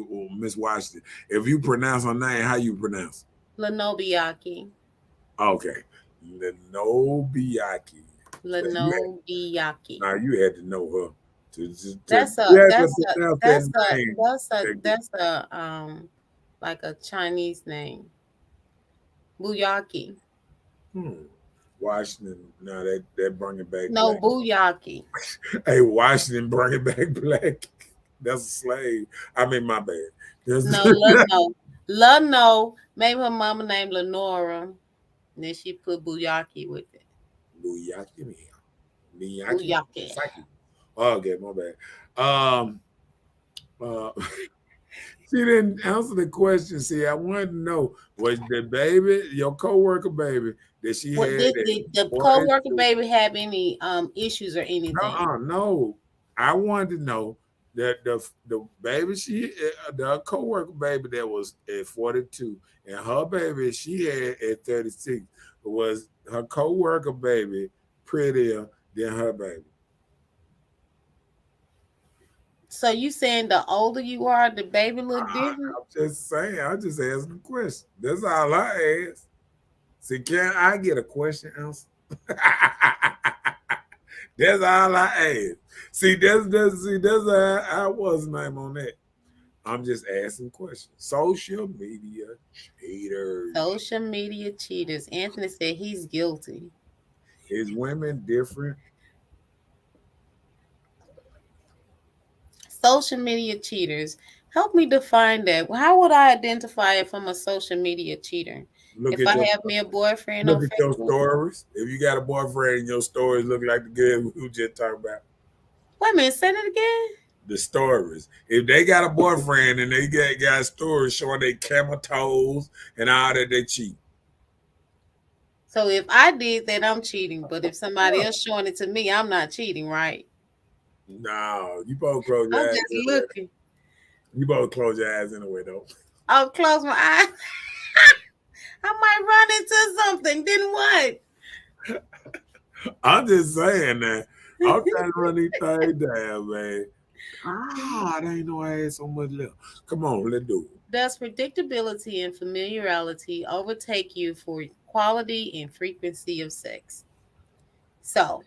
Washington. If you pronounce her name, how you pronounce? Lenobiaki. Okay, Lenobiaki. Lenobiaki. Now you had to know her. That's you had to pronounce that name. that's a like a Chinese name. Buyaki. Washington. No, that bring it back. No, Black. Buyaki. Hey, Washington, bring it back black. That's a slave. I mean, my bad. Leno. Maybe her mama named Lenora. And then she put Buyaki with it. Buyaki. Buyaki. Okay, my bad. She didn't answer the question. See, I wanted to know, was the baby, your co-worker baby, that she had? Did the co-worker baby have any issues or anything? No. I wanted to know that the baby the co-worker baby that was at 42 and her baby she had at 36, was her co-worker baby prettier than her baby? So you saying the older you are, the baby look different? I'm just saying. I just asked a question. That's all I asked. See, can I get a question answer? That's all I asked. See, that's I was name on that. I'm just asking questions. Social media cheaters. Social media cheaters. Anthony said he's guilty. Is women different? Social media cheaters. Help me define that. How would I identify if I'm a social media cheater? If I have me a boyfriend on Facebook? Look at your stories. If you got a boyfriend and your stories look like the girl we just talked about. Wait a minute, say that again. The stories. If they got a boyfriend and they got stories showing their camel toes and all that, they cheat. So if I did that, I'm cheating. But if somebody else showing it to me, I'm not cheating, right? No, you both close your eyes. I'm just looking. You both close your eyes anyway, though. I'll close my eyes. I might run into something. Then what? I'm just saying that. I'm trying to run these things down, man. I ain't know I had so much left. Come on, let's do it. Does predictability and familiarity overtake you for quality and frequency of sex? So,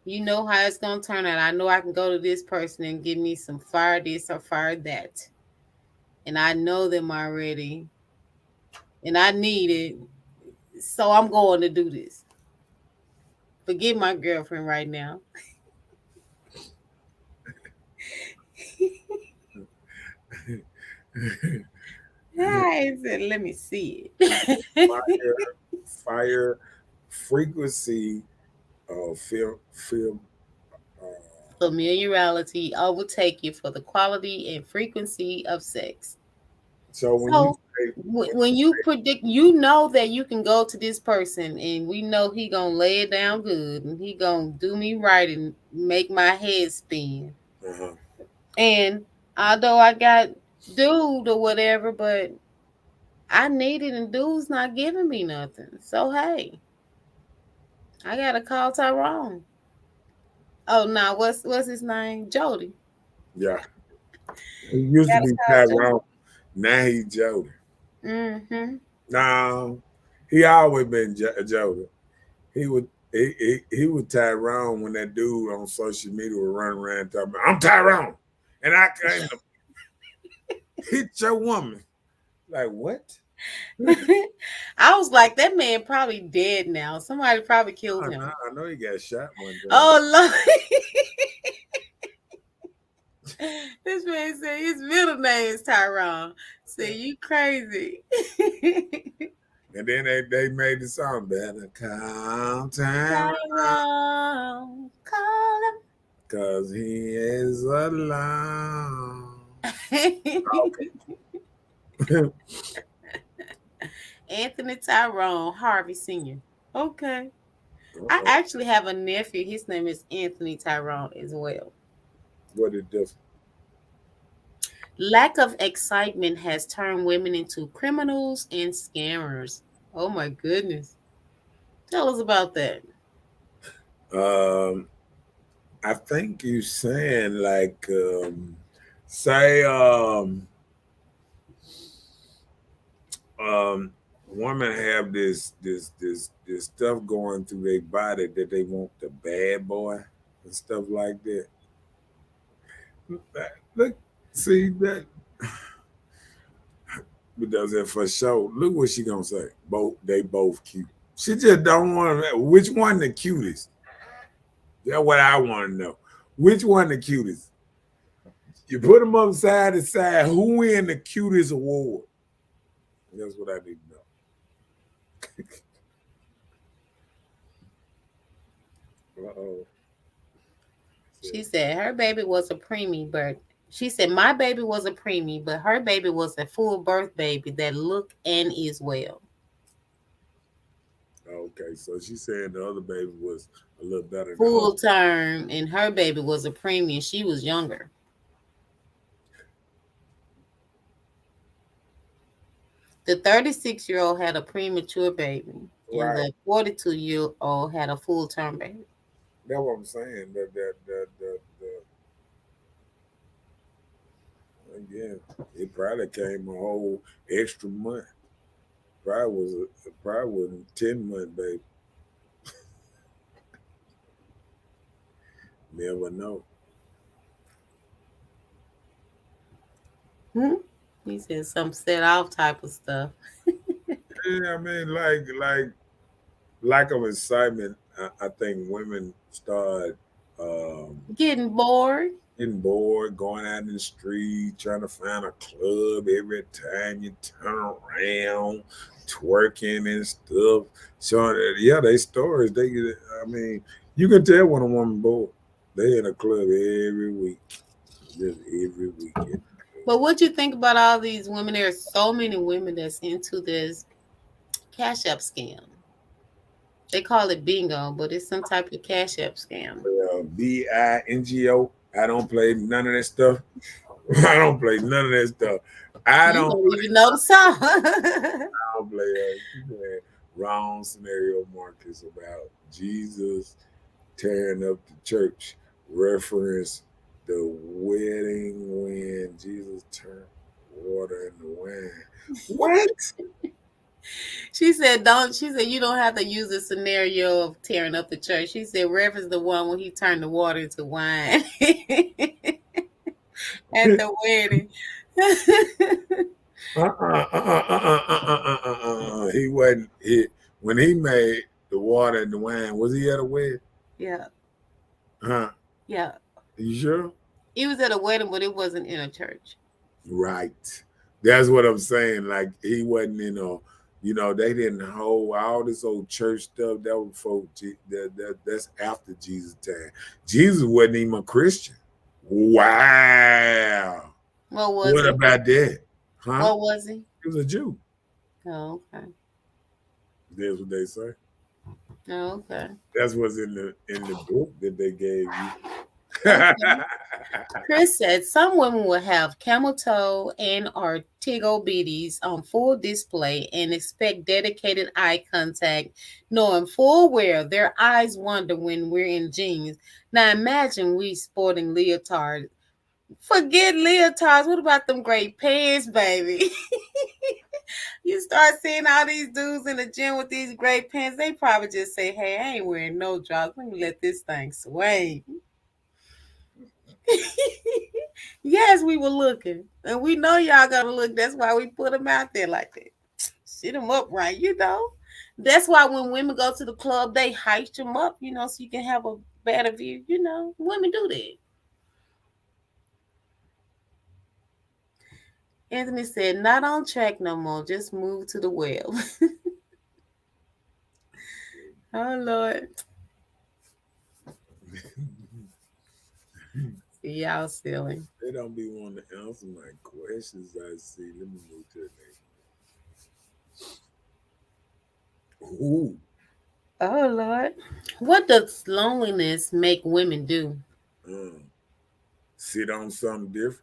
you know how it's going to turn out. I know I can go to this person and give me some fire this or fire that. And I know them already. And I need it. So I'm going to do this. Forget my girlfriend right now. I said, let me see it. Fire frequency familiarity overtake you for the quality and frequency of sex. So when you predict, you know that you can go to this person and we know he gonna lay it down good and he gonna do me right and make my head spin. And although I got dude or whatever, but I need it and dude's not giving me nothing. So hey, I gotta call Tyrone. Oh no, what's his name? Jody. Yeah. He used to be Tyrone. Now he's Jody. Mm-hmm. No, he always been Jody. He was Tyrone when that dude on social media would run around talking about, I'm Tyrone. And I came to hit your woman. Like, what? I was like, that man probably dead now. Somebody probably killed him. I know he got shot one day. Oh, Lord. This man said his middle name is Tyrone. Say, you crazy. And then they made the song, better call Tyrone. Call him. Because he is alone. Okay. Anthony Tyrone Harvey Sr. Okay. I Uh-oh. actually have a nephew. His name is Anthony Tyrone as well. What it does? Lack of excitement has turned women into criminals and scammers. Oh my goodness. Tell us about that. Um, I think you saying like, say, women have this stuff going through their body that they want the bad boy and stuff like that. Look, see that. But does it for sure? Look what she gonna say. They both cute. She just don't want to. Which one the cutest? That's what I want to know. Which one the cutest? You put them up side to side. Who win the cutest award? That's what I need to know. Uh-oh. She said her baby was a preemie, but she said my baby was a preemie, but her baby was a full birth baby that look and is well. Okay, so she said the other baby was a little better than Full her. term, and her baby was a preemie, and she was younger. The 36-year-old had a premature baby, and Right. the 42-year-old had a full term baby. That's what I'm saying. Again, it probably came a whole extra month. Probably was a 10-month baby. Never know. He said some set off type of stuff. Yeah, I mean, like of excitement. I think women start Getting bored. getting bored, going out in the street, trying to find a club every time you turn around, twerking and stuff. So yeah, they stories. I mean, you can tell when a woman bored. They in a club every week, just every weekend. But what you think about all these women? There are so many women that's into this Cash App scam. They call it bingo, but it's some type of Cash App scam. BINGO. I don't play none of that stuff. I don't play none of that stuff. I You don't don't even know the song. play wrong scenario markers about Jesus tearing up the church. Reference the wedding when Jesus turned water into wine. What? She said, you don't have to use the scenario of tearing up the church. She said, reference the one when he turned the water into wine at the wedding. He wasn't. When he made the water and the wine, was he at a wedding? Yeah. Huh? Yeah. You sure? He was at a wedding, but it wasn't in a church. Right. That's what I'm saying. Like he wasn't in a. They didn't hold all this old church stuff. That was for that's after Jesus' time. Jesus wasn't even a Christian. Wow. What about that? Huh? What was he? He was a Jew. Oh, okay. That's what they say. Oh, okay. That's what's in the book that they gave you. Chris said some women will have camel toe and Ortego beaties on full display and expect dedicated eye contact, knowing full well their eyes wander when we're in jeans. Now imagine we sporting leotards. Forget leotards. What about them great pants, baby? You start seeing all these dudes in the gym with these great pants. They probably just say, hey, I ain't wearing no drawers. Let me let this thing sway. Yes, we were looking. And we know y'all gonna look. That's why we put them out there like that. Sit them up right, That's why when women go to the club, they heist them up, so you can have a better view. Women do that. Anthony said, not on track no more. Just move to the web. Oh, Lord. See, y'all silly. They don't be wanting to answer my questions. I see. Let me move to the next. Ooh. Oh Lord. What does loneliness make women do? Sit on something different.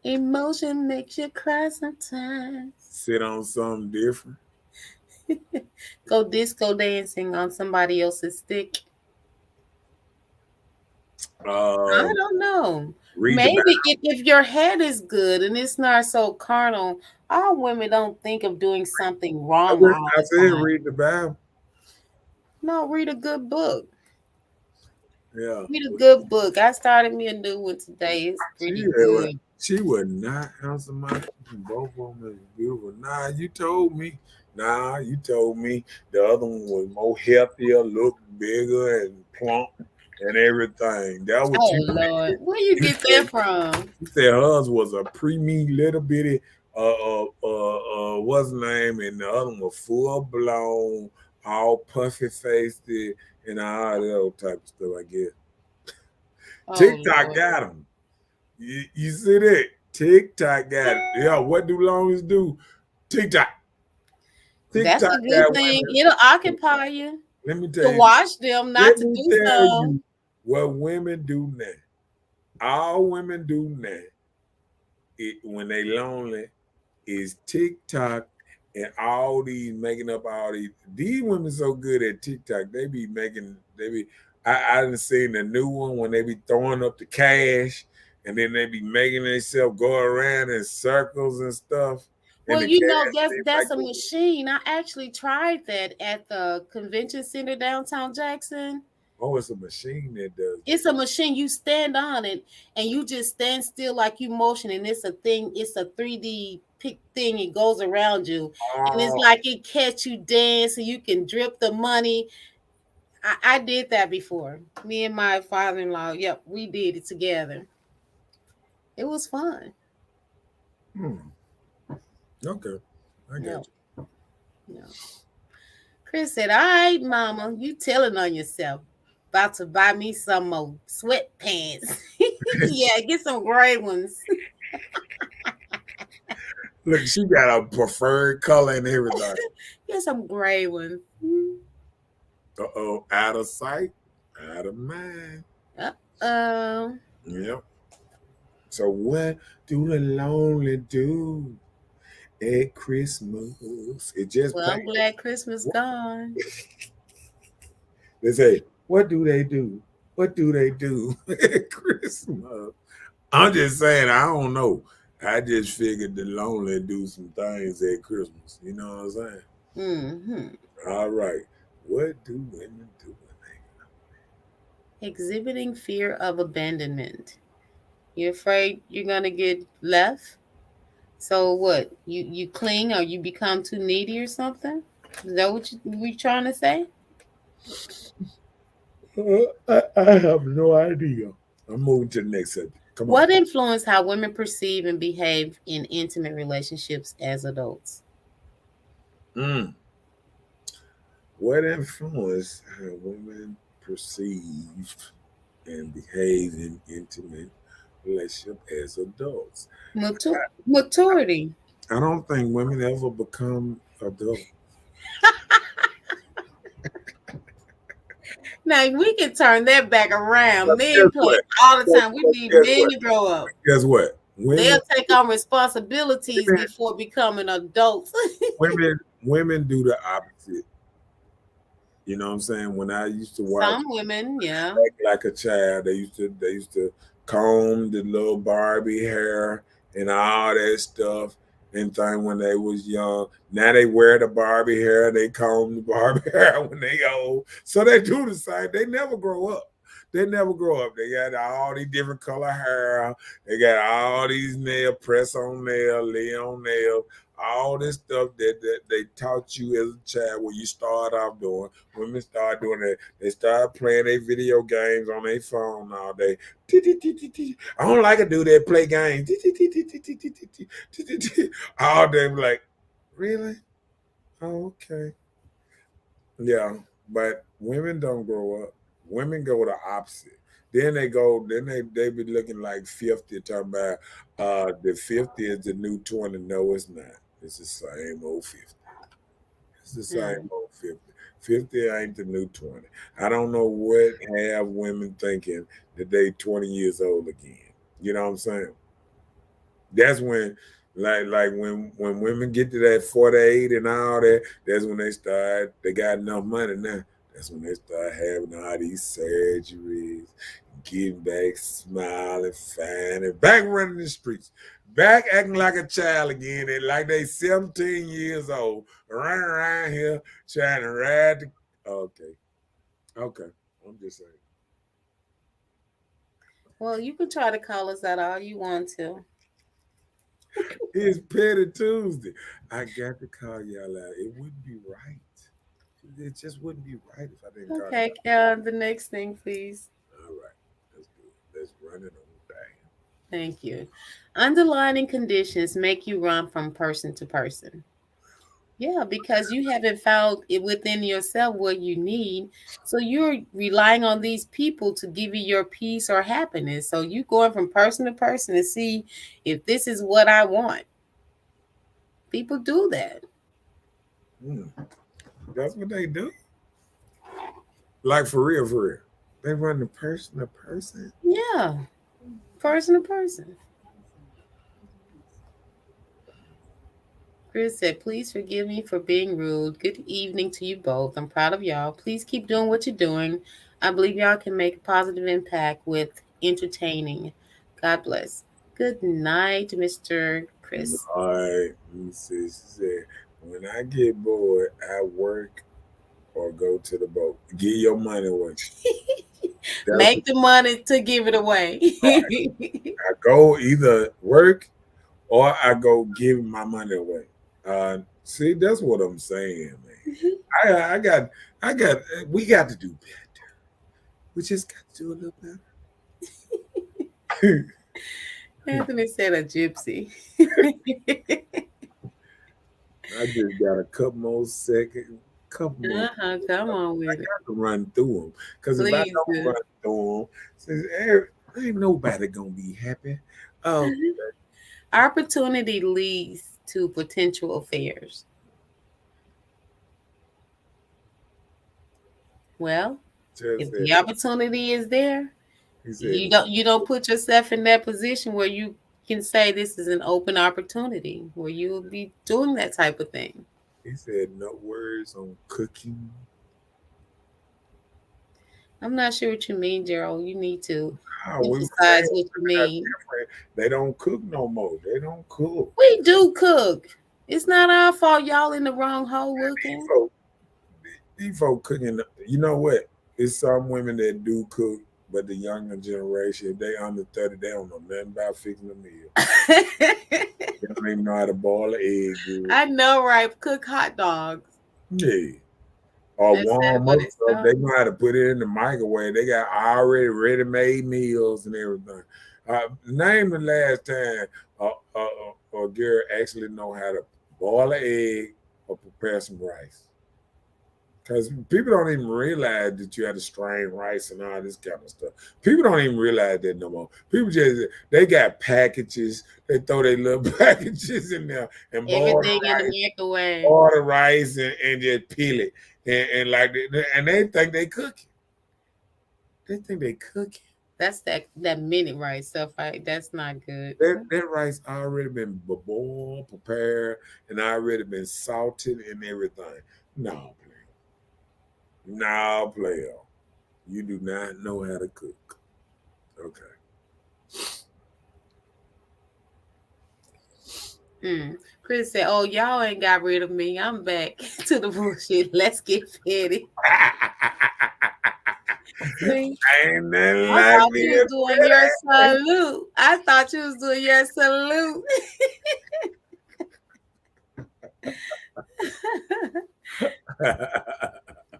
Emotion makes you cry sometimes. Sit on something different. Go disco dancing on somebody else's stick. I Um, don't know. read the Maybe Bible. if your head is good and it's not so carnal, all women don't think of doing something wrong all I the said time. read the Bible. No, read a good book. Yeah. Read a good book. I started me a new one today. It's pretty good. She would not answer my question. Both of them is beautiful. Nah, you told me. Nah, you told me the other one was more healthier, looked bigger and plump and everything. That what Oh you Lord, where you you get that said. from? You said hers was a preemie little bitty what's the name, and the other one was full blown, all puffy faced and all that old type of stuff, I guess. Oh TikTok Lord, got them. You see that? TikTok got it. Yeah, what do loners do? TikTok. that's TikTok a good got thing. women. It'll occupy you Let me tell to you. watch them, not Let to me do tell so. you what women do now. All women do now, when they lonely, is TikTok and all these making up all these women so good at TikTok. I done seen the new one when they be throwing up the cash and then they be making themselves go around in circles and stuff. And Well, the you know cash seems like that's a machine. I actually tried that at the convention center downtown Jackson. oh, it's a machine that does It's a machine. You stand on it and you just stand still like you motion, and it's a thing. It's a 3D pic thing. It goes around you, and it's that. like it catch you dance, and you can drip the money. I did that before. Me and my father-in-law. Yep, we did it together. It was fun. Okay, I got No, you. no. Chris said, "All right, Mama, you telling on yourself. About to buy me some more sweatpants. Yeah, get some gray ones. Look, she got a preferred color and everything. Get some gray ones. Out of sight, out of mind. Uh, Yep. So what do the lonely do at Christmas? It just well, passed. I'm glad Christmas gone. They say, what do they do? What do they do at Christmas? I'm just saying, I don't know. I just figured the lonely do some things at Christmas. You know what I'm saying? Hmm. All right. What do women do when Exhibiting fear of abandonment. You're afraid you're gonna get left. So what? You cling or you become too needy or something? Is that what you trying to say? I have no idea. I'm moving to the next subject. Come on. What influenced how women perceive and behave in intimate relationships as adults? Mm. What influence how women perceive and behave in intimate relationship as adults? Maturity. I don't think women ever become adults. Now we can turn that back around. But guess Men play what? all the But time. We need guess men what? to grow up. Guess what? They'll take on responsibilities women, before becoming adults. women do the opposite. You know what I'm saying? When I used to watch Some women, yeah. like a child, they used to comb the little Barbie hair and all that stuff and thing when they was young. Now they wear the Barbie hair, they comb the Barbie hair when they old. So they do the same. They never grow up. They never grow up. They got all these different color hair. They got all these nail press on nail, lay on nail, all this stuff that they taught you as a child when you start off doing. Women start doing that. They start playing their video games on their phone all day. I don't like to do that. Play games. All day. Like, really? Oh, okay. Yeah, but women don't grow up. Women go the opposite. Then they be looking like 50, talking about the 50 is the new 20. No, it's not. It's the same old 50. It's the same Mm. old 50. 50 ain't the new 20. I don't know what have women thinking that they 20 years old again. You know what I'm saying? That's when like when women get to that 48 and all that, that's when they got enough money now. That's when they start having all these surgeries, getting back smiling, fine, and back running the streets, back acting like a child again, and like they 17 years old, running around here trying to ride the okay. I'm just saying. Well, you can try to call us out all you want to. It's Petty Tuesday. I got to call y'all out. It wouldn't be right. It just wouldn't be right if I didn't call Okay, you out. the next thing, please. All right. Let's do it. Let's run it on down. Thank you. Underlying conditions make you run from person to person. Yeah, because you haven't found it within yourself what you need. So you're relying on these people to give you your peace or happiness. So you going from person to person to see if this is what I want. People do that. That's what they do. Like for real, for real. They run the person to person. Yeah, person to person. Chris said, please forgive me for being rude. Good evening to you both. I'm proud of y'all. Please keep doing what you're doing. I believe y'all can make a positive impact with entertaining. God bless. Good night, Mr. Chris. All right. Let me see. She said, when I get bored, I work or go to the boat. Get your money away. Make the money to give it away. I go either work or I go give my money away. See, that's what I'm saying, man. I got. We got to do better. We just got to do a little better. Anthony said a gypsy. I just got a couple more seconds. Couple more. Come on with it. I got to run through them because if I Please don't do. run through them, ain't nobody gonna be happy. Opportunity leads to potential affairs. Well, if the opportunity is there, you don't put yourself in that position where you can say this is an open opportunity where you will be doing that type of thing. He said no words on cooking. I'm not sure what you mean, Gerald. You need to emphasize what you mean. They don't cook no more. They don't cook. We do cook. It's not our fault y'all in the wrong hole looking. These folk cooking. You know what? It's some women that do cook, but the younger generation, if they under 30, they don't know nothing about fixing a meal. They don't even know how to boil an egg. Dude. I know, right? Cook hot dogs. Yeah. Or warm up stuff. They know how to put it in the microwave. They got already ready-made meals and everything. Name the last time a girl actually know how to boil an egg or prepare some rice. Because people don't even realize that you have to strain rice and all this kind of stuff. People don't even realize that no more. People they got packages. They throw their little packages in there and everything in the microwave. Boil the rice and just peel it. And they think they cooking. They think they cooking. That's that minute rice stuff. That's not good. That rice already been boiled, prepared, and already been salted and everything. No, player. You do not know how to cook. Okay. Chris said, "Oh, y'all ain't got rid of me. I'm back to the bullshit. Let's get petty." I thought you was doing your salute. I thought you was doing your salute.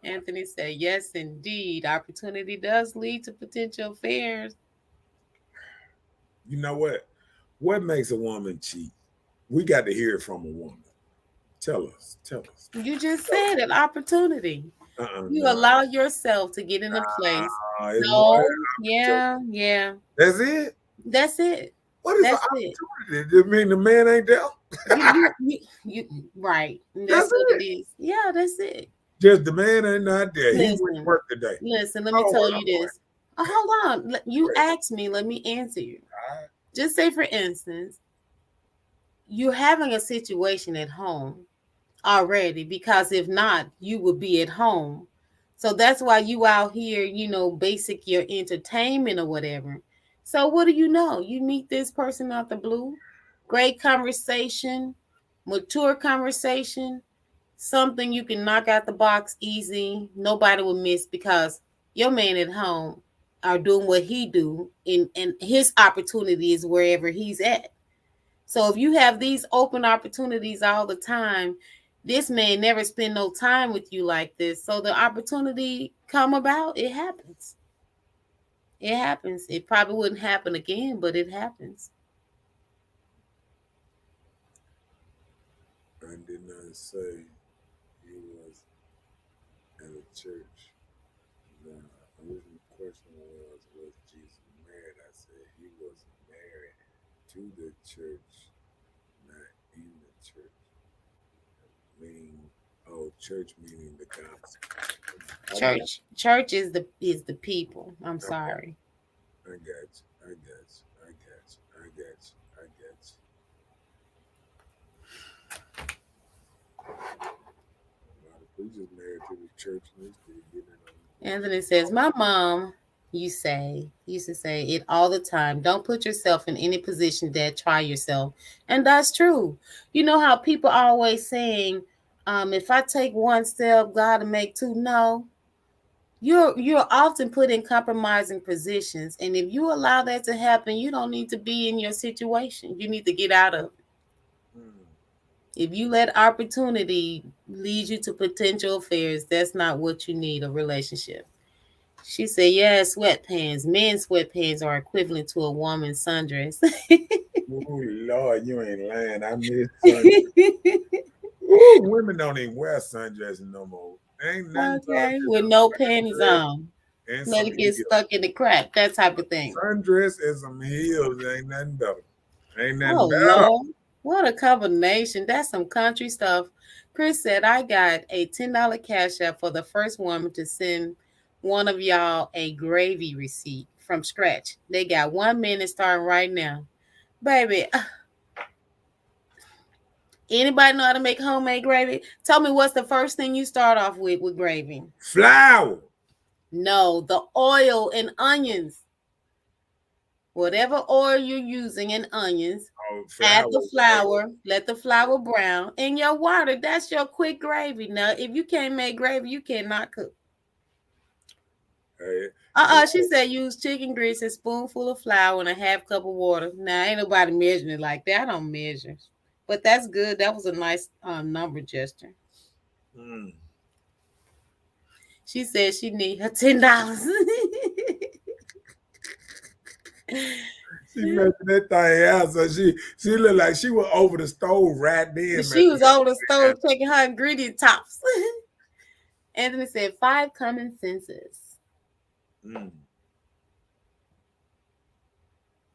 Anthony said, yes, indeed. Opportunity does lead to potential affairs. You know what? What makes a woman cheat? We got to hear it from a woman. Tell us. You just said an opportunity. You allow yourself to get in a place. Yeah. That's it? That's it. What is the opportunity? Does it mean the man ain't there? You right. That's what it is. Yeah, that's it. Just the man ain't not there. He went to Listen. work today. Listen, let me Oh, tell well, you this. Hold on. You asked me, let me answer you. Alright. Just say, for instance, you're having a situation at home already, because if not, you would be at home. So that's why you out here, basic your entertainment or whatever. So what do you know? You meet this person out the blue, great conversation, mature conversation, something you can knock out the box easy. Nobody will miss, because your man at home are doing what he do, and his opportunity is wherever he's at. So if you have these open opportunities all the time, this man never spend no time with you like this. So the opportunity come about, it happens. It happens. It probably wouldn't happen again, but it happens. I did not say he was at a church. The original question was Jesus married? I said he was married to the church, not in the church. Meaning, church meaning the gospel. Church is the people. I'm sorry. I got you. I got you. I got you. I got you. I got you. A lot of preachers married to the church and they still getting it on. Anthony says, my mom used to say it all the time. Don't put yourself in any position that try yourself. And that's true. You know how people always saying, if I take one step, God will make two. No. You're often put in compromising positions. And if you allow that to happen, you don't need to be in your situation. You need to get out of it. If you let opportunity lead you to potential affairs, that's not what you need, a relationship. She said, yeah, sweatpants. Men's sweatpants are equivalent to a woman's sundress. Oh, Lord, you ain't lying. I miss sundress. Ooh, women don't even wear sundresses no more. Ain't nothing Okay, with no panties on. and Let it get stuck in the crack, that type of thing. Sundress and some heels ain't nothing better. Ain't nothing Oh, better. Lord. What a combination. That's some country stuff. Chris said, I got a $10 cash app for the first woman to send one of y'all a gravy receipt from scratch. They got 1 minute starting right now. Baby, anybody know how to make homemade gravy? Tell me, what's the first thing you start off with gravy? Flour. No, the oil and onions. Whatever oil you're using and onions, add the flour, let the flour brown, and your water. That's your quick gravy. Now, if you can't make gravy, you cannot cook. She said use chicken grease, a spoonful of flour, and a half cup of water. Now, ain't nobody measuring it like that. I don't measure. But that's good. That was a nice number gesture. She said she need her $10. She making that thing out, so she looked like she was over the stove right then. She was over the stove checking her ingredient tops. Anthony said 5 common senses.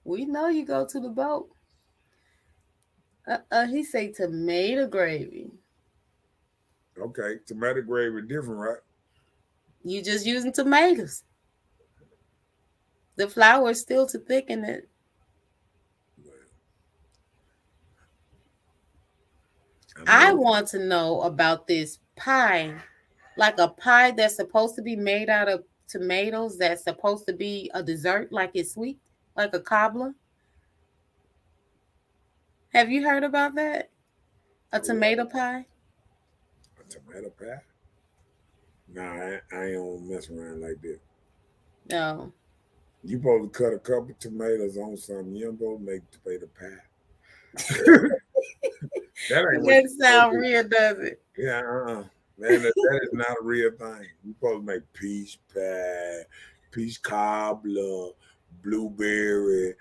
We know you go to the boat. He say tomato gravy. Okay, tomato gravy different, right? You just using tomatoes. The flour is still to thicken it. I want to know about this pie, like a pie that's supposed to be made out of tomatoes, that's supposed to be a dessert, like it's sweet, like a cobbler. Have you heard about that? A tomato pie? A tomato pie? Nah, I ain't gonna mess around like that. No. You supposed to cut a couple tomatoes on something. You don't supposed to make tomato pie. That ain't what doesn't sound real, does it? Yeah, man, that is not a real thing. You supposed to make peach pie, peach cobbler, blueberry,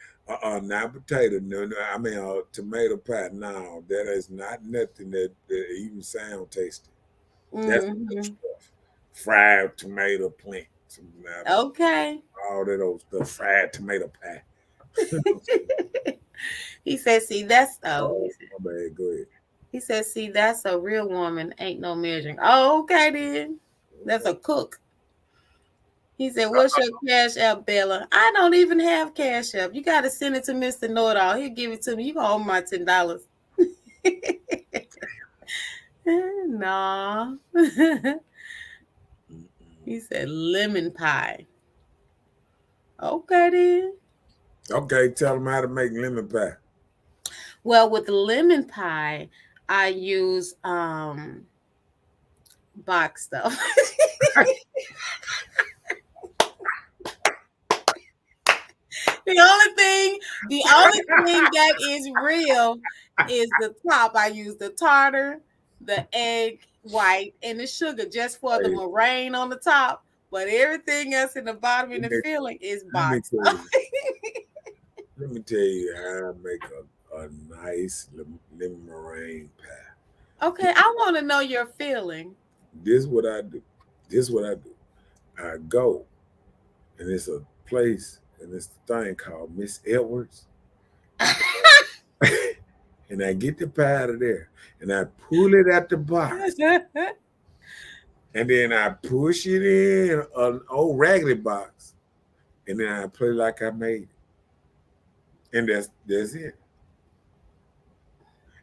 not potato. No, I mean tomato pie. No, that is not nothing that even sound tasty. That's stuff. Fried tomato plant. Okay. All that old stuff. Fried tomato pie. He said, see, that's my bad. Go ahead. He said, see, that's a real woman. Ain't no measuring. Oh, okay then. That's a cook. He said, what's your cash app, Bella? I don't even have cash app. You got to send it to Mr. Know-It-All. He'll give it to me. You can hold my $10. Nah. He said, lemon pie. Okay then. Okay, tell them how to make lemon pie. Well, with lemon pie, I use box stuff. The only thing that is real is the top. I use the tartar, the egg white, and the sugar just for the Hey. meringue on the top. But everything else in the bottom and the Let me- filling is Let me box tell stuff. you, let me tell you how I make a nice lemon meringue pie. Okay, I want to know your feeling. This what I do. This what I do. I go, and it's a place, and it's a thing called Miss Edwards. And I get the pie out of there, and I pull it at the box, and then I push it in an old raggedy box, and then I play like I made it, and that's it.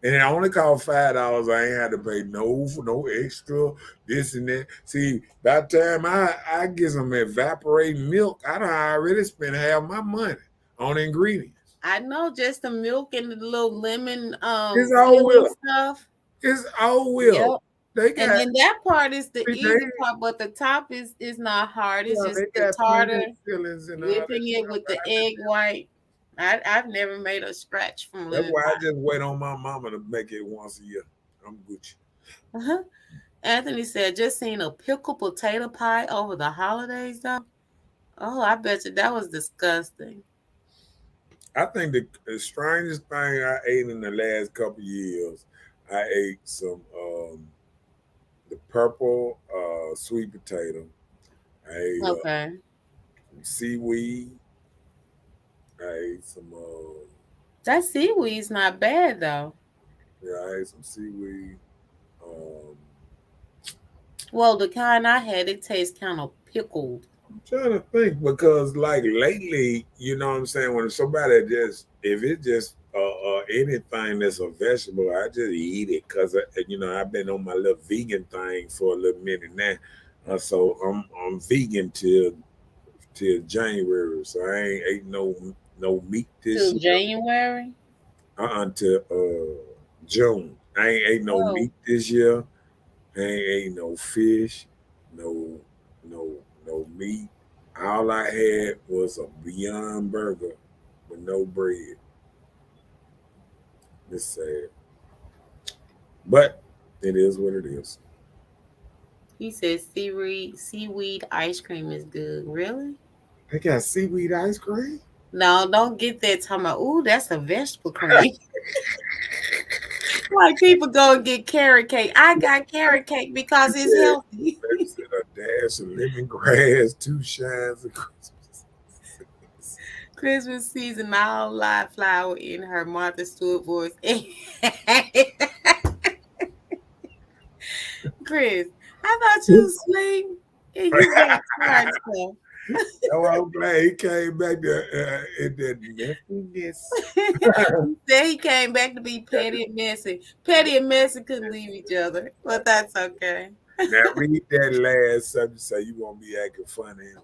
And it only cost $5. I ain't had to pay no extra this and that. See, by the time I get some evaporating milk, I done already spent half my money on ingredients. I know, just the milk and the little lemon It's all will. stuff. It's all will. Yep. They And got then that part is the they- easy part, but the top is not hard. It's yeah, just they the got plenty tartar, of fillings and all whipping that it stuff. with the egg white. I've never made a scratch from That's lemon why I pie. just wait on my mama to make it once a year. I'm Gucci. Uh-huh. Anthony said, just seen a pickled potato pie over the holidays, though. Oh, I bet you that was disgusting. I think the strangest thing I ate in the last couple years, I ate some the purple sweet potato. I ate Okay. seaweed. I ate some That seaweed's not bad, though. yeah, I ate some seaweed. Well, the kind I had, it tastes kind of pickled. I'm trying to think because like lately, you know what I'm saying, when somebody just if it's just anything that's a vegetable, I just eat it because you know I've been on my little vegan thing for a little minute now, so I'm vegan till January, so I ain't ate no meat this Till year January? until June. I ain't ate no Oh. meat this year. I ain't ate no fish, no meat. All I had was a Beyond Burger with no bread. It's sad, but it is what it is. He says seaweed ice cream is good. Really? They got seaweed ice cream. No, don't get that talking about, ooh, that's a vegetable cream. Like people go and get carrot cake. I got carrot cake because it's healthy. They said a dash of lemongrass, 2 shines of Christmas. Christmas season, all live flower in her Martha Stewart voice. Chris, I thought you was asleep. And you got tired stuff. Oh, I'm glad he came back to in that messiness. Then he came back to be petty and messy. Petty and messy couldn't leave each other, but that's okay. Now read that last subject so you won't be acting funny anyway.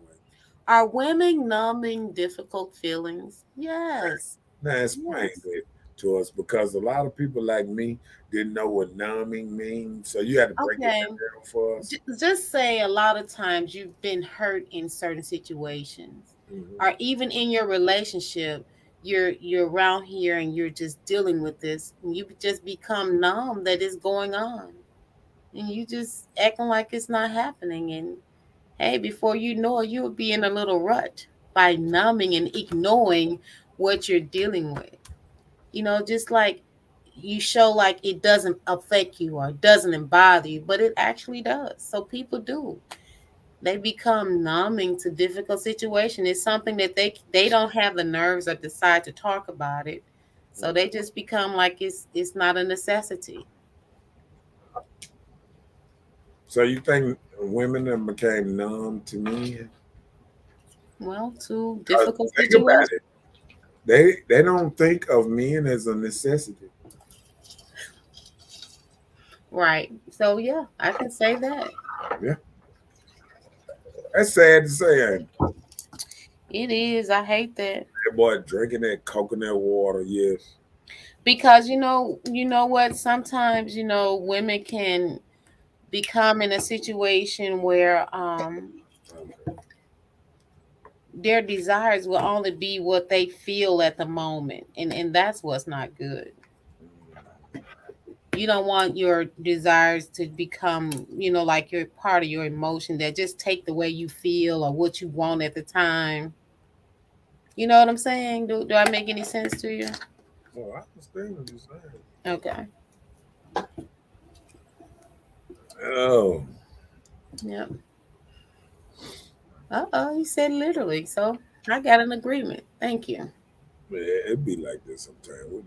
Are women numbing difficult feelings? Yes. Now explain that to us because a lot of people like me didn't know what numbing means. So you had to break it down for us. Just say a lot of times you've been hurt in certain situations, or even in your relationship, you're around here and you're just dealing with this, and you just become numb that is going on, and you just acting like it's not happening. And hey, before you know it, you'll be in a little rut by numbing and ignoring what you're dealing with. Just like you show like it doesn't affect you or doesn't bother you, but it actually does. So people do. They become numbing to difficult situation. It's something that they don't have the nerves or decide to talk about it. So they just become like it's not a necessity. So you think women that became numb to men? Well, too 'Cause difficult think situation. about it. They don't think of men as a necessity. Right. So yeah, I can say that. That's sad to say, ain't it? It is. I hate that. That boy drinking that coconut water, yes. Because you know what? Sometimes, women can become in a situation where their desires will only be what they feel at the moment. And that's what's not good. You don't want your desires to become, like you're part of your emotion that just take the way you feel or what you want at the time. You know what I'm saying? Do I make any sense to you? Oh, I understand what you're saying. Okay. Oh, Yep. Uh-oh, he said literally. So I got an agreement. Thank you. man, it be like this sometimes. We'll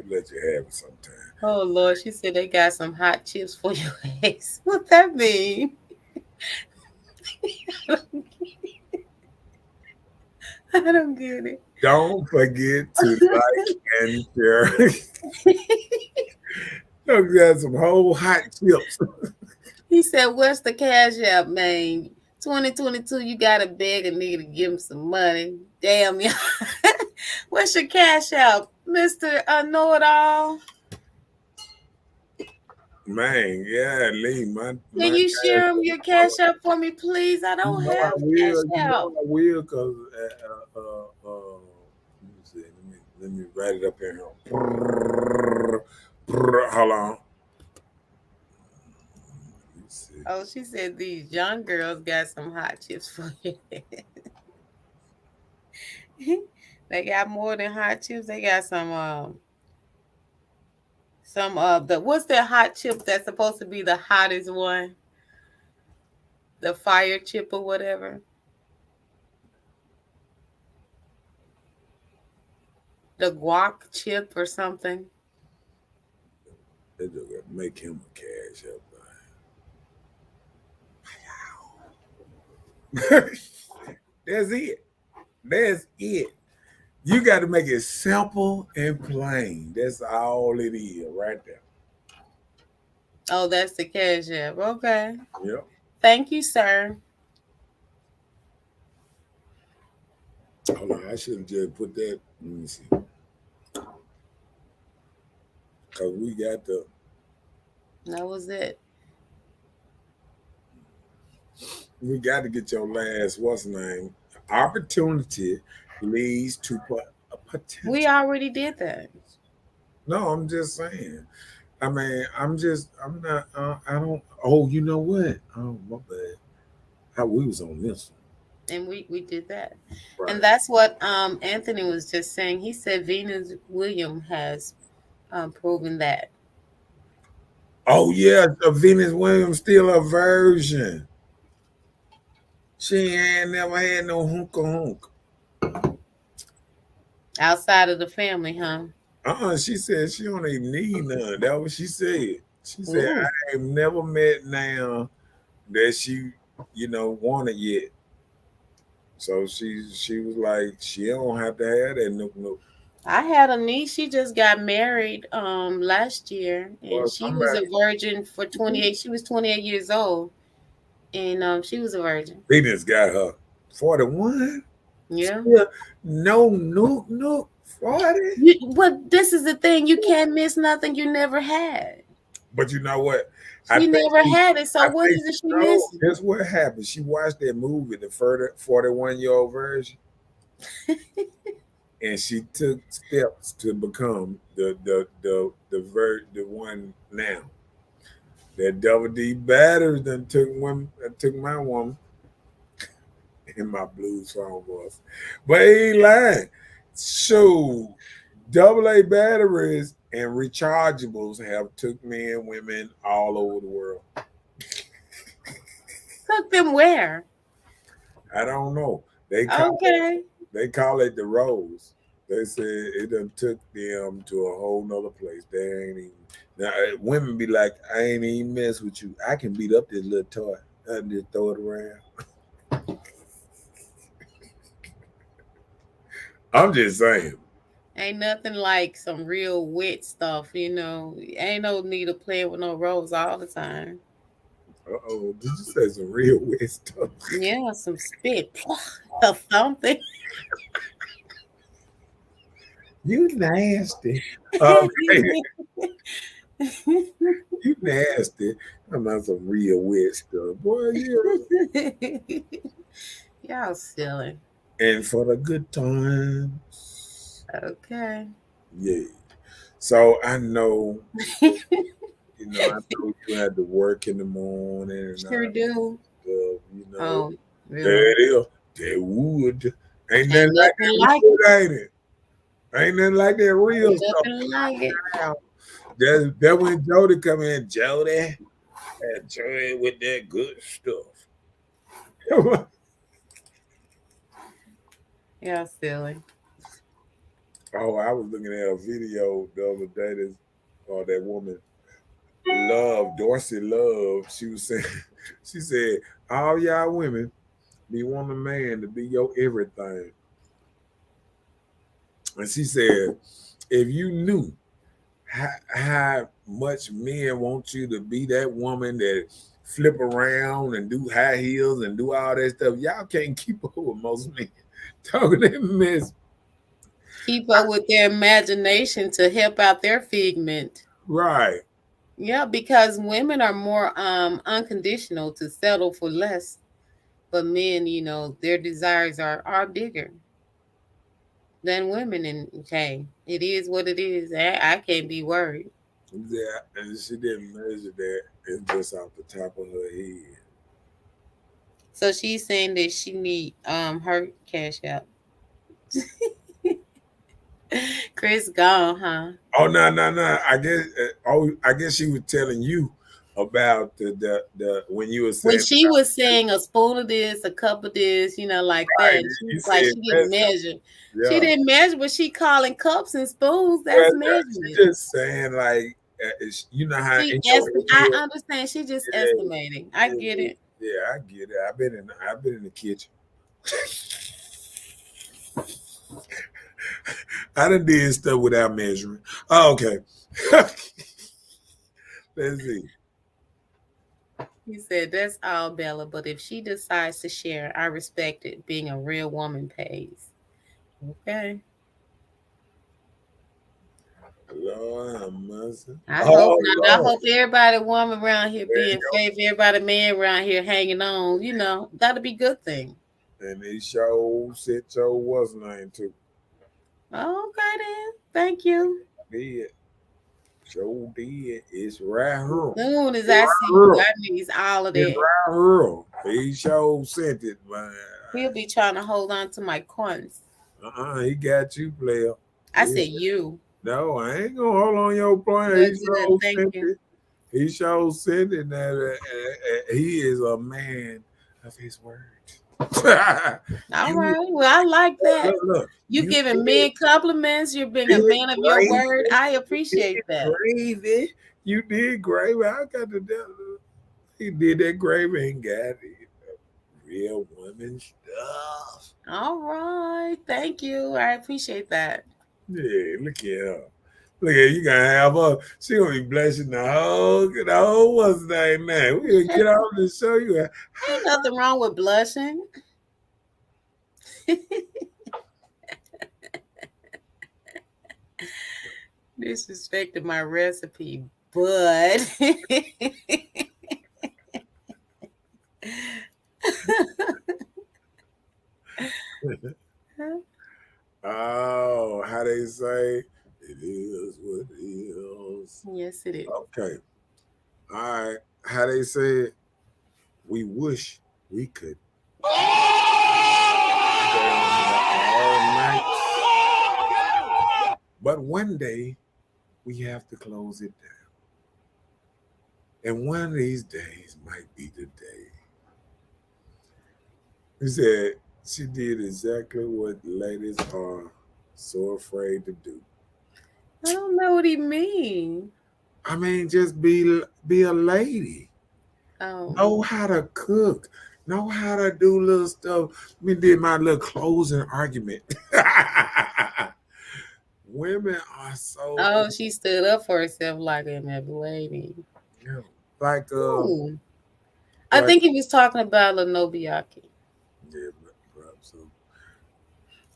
let you have it sometimes. Oh Lord, she said they got some hot chips for your ex. What that mean? I don't get it. Don't forget to like and share. Don't got some whole hot chips. He said, "What's the cash app, man? 2022, you gotta beg a nigga to give him some money. Damn ya. What's your cash app, Mister Know It All? Man, yeah, Lee, my Can you cash. share him your cash app for me, please? I You don't know I have cash will. You app. know I will, cause let me see. Let me write it up in here. Hold on. Let me see. Oh, she said these young girls got some hot chips for you. They got more than hot chips. They got some the what's that hot chip that's supposed to be the hottest one? The fire chip or whatever. The guac chip or something. They just gotta make him a cash up. That's it. That's it. You got to make it simple and plain. That's all it is, right there. Oh, that's the cash app. Okay. Yep. Thank you, sir. Hold on, I shouldn't just put that. Let me see. Cause we got the. That was it. We got to get your last. What's the name? Opportunity leads to a potential. We already did that. No, I'm just saying. I mean, I'm not. I don't. Oh, you know what? Oh, my bad. How we was on this And we did that. one. And Right. that's what Anthony was just saying. He said Venus Williams has proven that. Oh yeah, Venus Williams still a virgin. She ain't never had no hunk. Outside of the family, huh? She said she don't even need none. That's what she said. She said Ooh. I ain't never met now that she, wanted yet. So she was like, she don't have to have that no. I had a niece. She just got married last year, and Well, she was a somebody virgin for 28. She was 28 years old, and she was a virgin. Venus got her 41. Yeah. Yeah, no nook 40. But this is the thing. You can't miss nothing you never had. But you know what? She never had it. So I what think is it she no, missing? Guess what happened? She watched that movie, the 41-year-old version, and she took steps to become the one now. That Double D Batters done took my woman in my blues song voice. But he ain't lying. So double A batteries and rechargeables have took men, women all over the world. Took them where? I don't know. They Okay. call it the rose. They said it done took them to a whole nother place. They ain't even now. Women be like, I ain't even mess with you. I can beat up this little toy. I just throw it around. I'm just saying. Ain't nothing like some real wet stuff, you know. Ain't no need of playing with no rose all the time. Uh-oh, did you say some real wet stuff? Yeah, some spit or something. You nasty. Okay, you nasty. I'm not some real wet stuff. Boy, you. Y'all silly. And for the good times. Okay. Yeah. So I know, I know you had to work in the morning and Sure all do. that stuff, Oh, There really? it is. That wood. Ain't nothing Ain't like nothing that like wood, ain't it? Ain't nothing like that real Ain't stuff. nothing like it. That when Jody come in, Jody, and Jody with that good stuff. Y'all silly. Oh, I was looking at a video the other day. That woman, Dorsey Love. She was saying, she said, all y'all women be want a man to be your everything. And she said, if you knew how much men want you to be that woman that flip around and do high heels and do all that stuff, y'all can't keep up with most men talking that mess. Keep up with their imagination to help out their figment. Right. Yeah, because women are more unconditional to settle for less. But men, their desires are bigger than women. And okay, it is what it is. I can't be worried. Yeah, and she didn't measure that. It's just off the top of her head. So she's saying that she need her cash out. Chris gone, huh? Oh no. I guess she was telling you about the when you were When saying she was saying a spoon of this, a cup of this, like that, right, she you was like said she didn't measure. measure. She Yeah. didn't measure, but she calling cups and spoons. Well, That's she measurement. just saying like you know how in your I head. understand. She just Yeah, estimating. I get it. yeah, I get it. I've been in the kitchen. I done did stuff without measuring. Oh, okay. Let's see. He said that's all Bella, but if she decides to share, I respect it. Being a real woman pays. Okay. Lord have mercy. I hope Oh not. I Lord. hope everybody woman around here There you being faith, everybody man around here hanging on. That'll be a good thing. go. And he sure said Joe was name too. Okay then. Thank you. Did. Sure did. It's right here. Soon as It's I right see you, here. I need all of It's that. right here. He sure sent it, man. He'll be trying to hold on to my coins. He got you, player. I said you. No, I ain't gonna hold on your plan. Good, good. Thank Sent you. it. He sure sent it that he is a man of his word. All right. Well, I like that. Look, You you giving did, men compliments. You're being a did man of your gravy. word. I You appreciate did that. gravy. You did gravy. I got the devil. He did that gravy and got it. Real woman stuff. All right. Thank you. I appreciate that. Yeah, look at her. Look at you gonna have her. She gonna be blushing the whole what's the name now. We gonna get on the show you. Ain't nothing wrong with blushing. Disrespected my recipe, but Oh, how they say it is what it is. yes, it is. Okay. All right. How they say it? We wish we could stay on here all night. But one day we have to close it down. And one of these days might be the day. He said she did exactly what ladies are so afraid to do? I don't know what he means. I mean, just be a lady. Oh, Know how to cook. Know how to do little stuff. We did my little closing argument. Women are so she stood up for herself like a lady. you know, like Ooh. I like- think he was talking about Lanobiaki. yeah, perhaps so.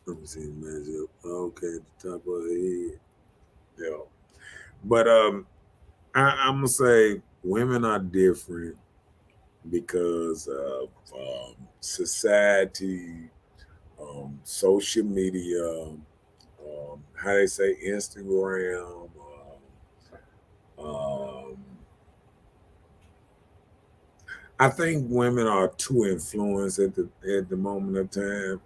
Let me see the matchup. Okay, at the top of the head. Yeah. But I'm gonna say women are different because of society, social media, how they say Instagram. Um, I think women are too influenced at the moment of time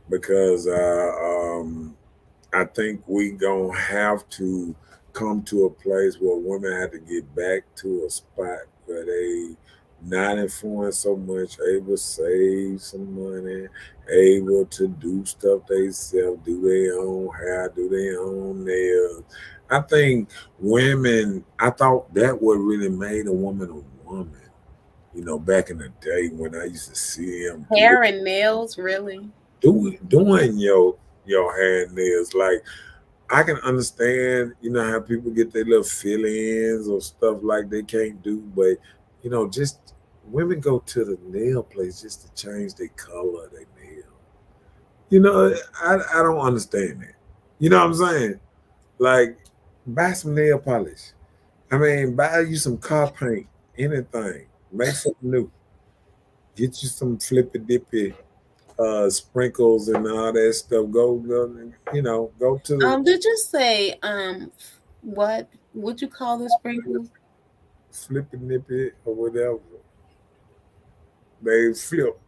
because I think we gonna have to come to a place where women have to get back to a spot where they not influenced so much, able to save some money, able to do stuff they self, do their own hair, do their own nails. I think women. I thought that what really made a woman a woman. Back in the day when I used to see them Hair and nails, really? doing your hair and nails, like I can understand, how people get their little fill-ins or stuff like they can't do, but just women go to the nail place just to change the color of their nail. I don't understand that. You know what I'm saying? Like, buy some nail polish. I mean, buy you some car paint, anything. Make something new. Get you some flippy dippy sprinkles and all that stuff. Go, go to the Did you say what would you call the sprinkles? flippy nippy or whatever. They flip,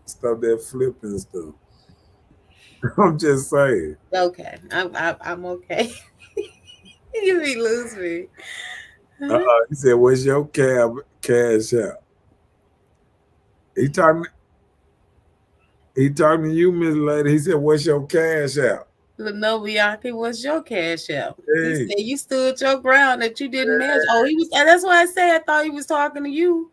stuff that flip and stuff. I'm just saying. Okay, I'm okay. You be lose me. He said, "What's your cash out?" He talking. He talking to you, Miss Lady. He said, "What's your cash out?" Lanobiaki, what's your cash out? Hey. He said you stood your ground that you didn't measure. Oh, he was. That's why I say I thought he was talking to you.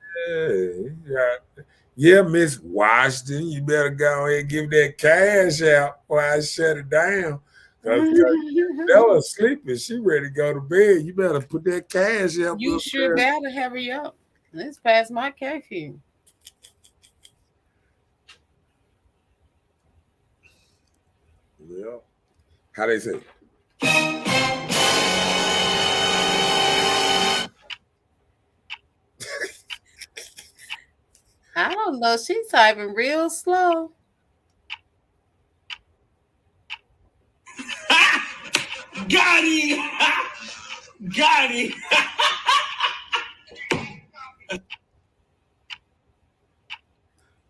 Yeah, Miss Washington, you better go ahead and give that cash out before I shut it down. Bella's sleeping. She ready to go to bed. You better put that cash out. You sure better hurry up. Let's pass my curfew. Yeah. How they say? I don't know. She's typing real slow. Got him! Got him!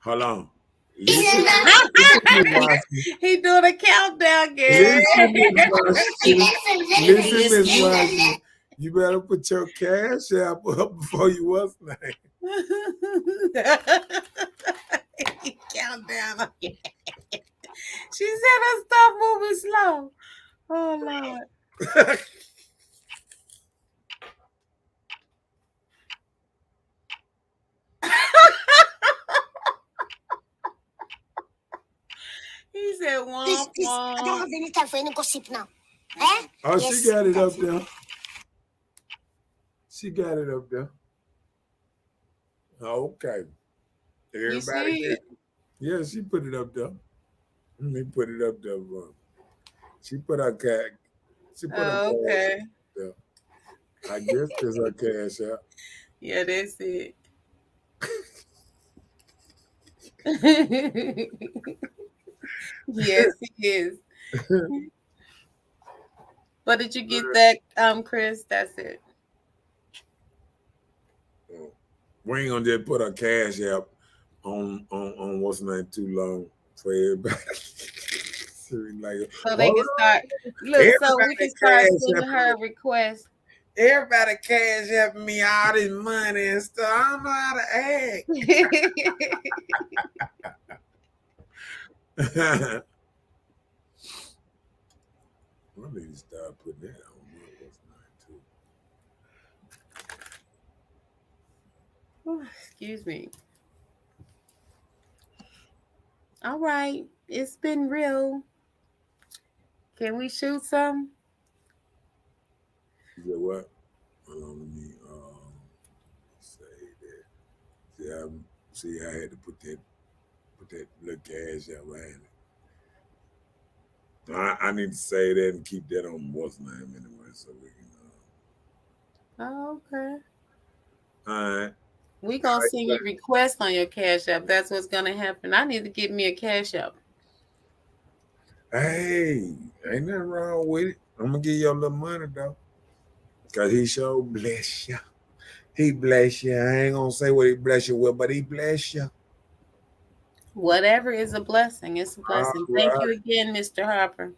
Hold on. He doing a countdown, Gary. Listen, Miss Washington. You better put your cash app up before you what's name. Countdown. She said, "Stop moving slow." Oh Lord. He said, Please, please, I don't have any time for any gossip now. Eh? Oh, Yes, she got it up that's there. She got it up there. Okay. Everybody see get it. Yeah, she put it up there. Let me put it up there. She put her cash. She put her cash okay. up there. I guess it's her cash out. Yeah, that's it. Yes, he is. But did you get that, Chris? That's it. We ain't gonna just put our cash app on what's name too long for everybody. So they can start. Look, so we can start sending her a request. Everybody cash app me all this money and stuff. I don't know how to act. I need to start putting that on what's not too. Excuse me. All right. It's been real. Can we shoot some? You know what? Hold on, let me say that. See, I had to put that little cash out behind it. I need to say that and keep that on what's name anyway, so we can. Oh, okay. All right. We gonna send you requests on your Cash App. That's what's gonna happen. I need to get me a Cash App. Hey, ain't nothing wrong with it. I'm gonna give you a little money though, cause he sure bless you. He bless you. I ain't gonna say what he bless you with, but he bless you. Whatever is a blessing. It's a blessing. All Thank right. you again, Mr. Harper.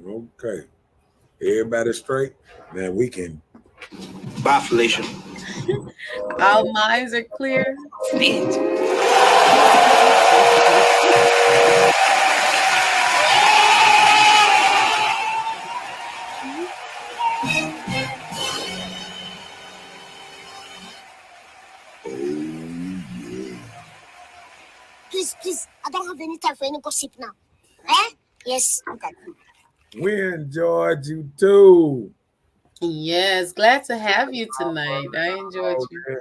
Okay. Everybody straight? Now we can. Bye, Felicia. All minds are clear. Please, I don't have any time for any gossip now. Eh? Yes, look at you. We enjoyed you too. Yes, glad to have you tonight. I enjoyed you. Okay.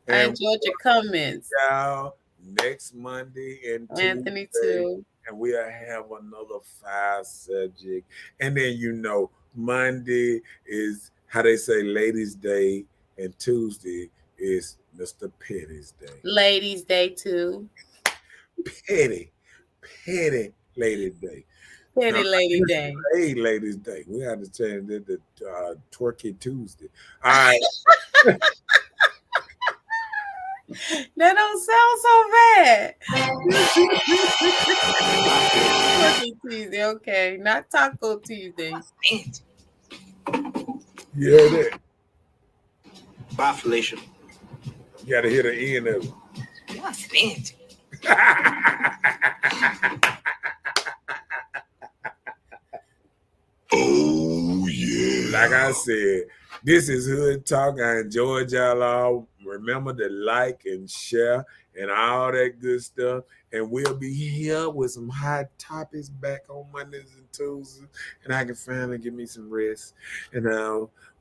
I And enjoyed your comments. y'all next Monday and Anthony Tuesday, too. and we'll have another 5 subject. And then Monday is how they say Ladies' Day, and Tuesday is Mr. Petty's Day. Ladies' Day too. Petty Ladies' Day. Petty Lady Day. Hey, Ladies' Day. We have to change it to Twerky Tuesday. All right. That don't sound so bad. Turkey Tuesday, okay. Not Taco Tuesday. Yeah, that. Bye, Felicia. You got to hear the end of it. Oh, yeah. Like I said, this is Hood Talk. I enjoyed y'all all. Remember to like and share and all that good stuff. And we'll be here with some hot topics back on Mondays and Tuesdays. And I can finally get me some rest. And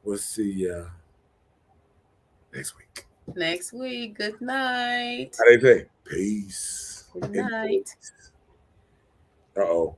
we'll see y'all next week. Next week. Good night. How they say? Peace. Good night. Uh-oh.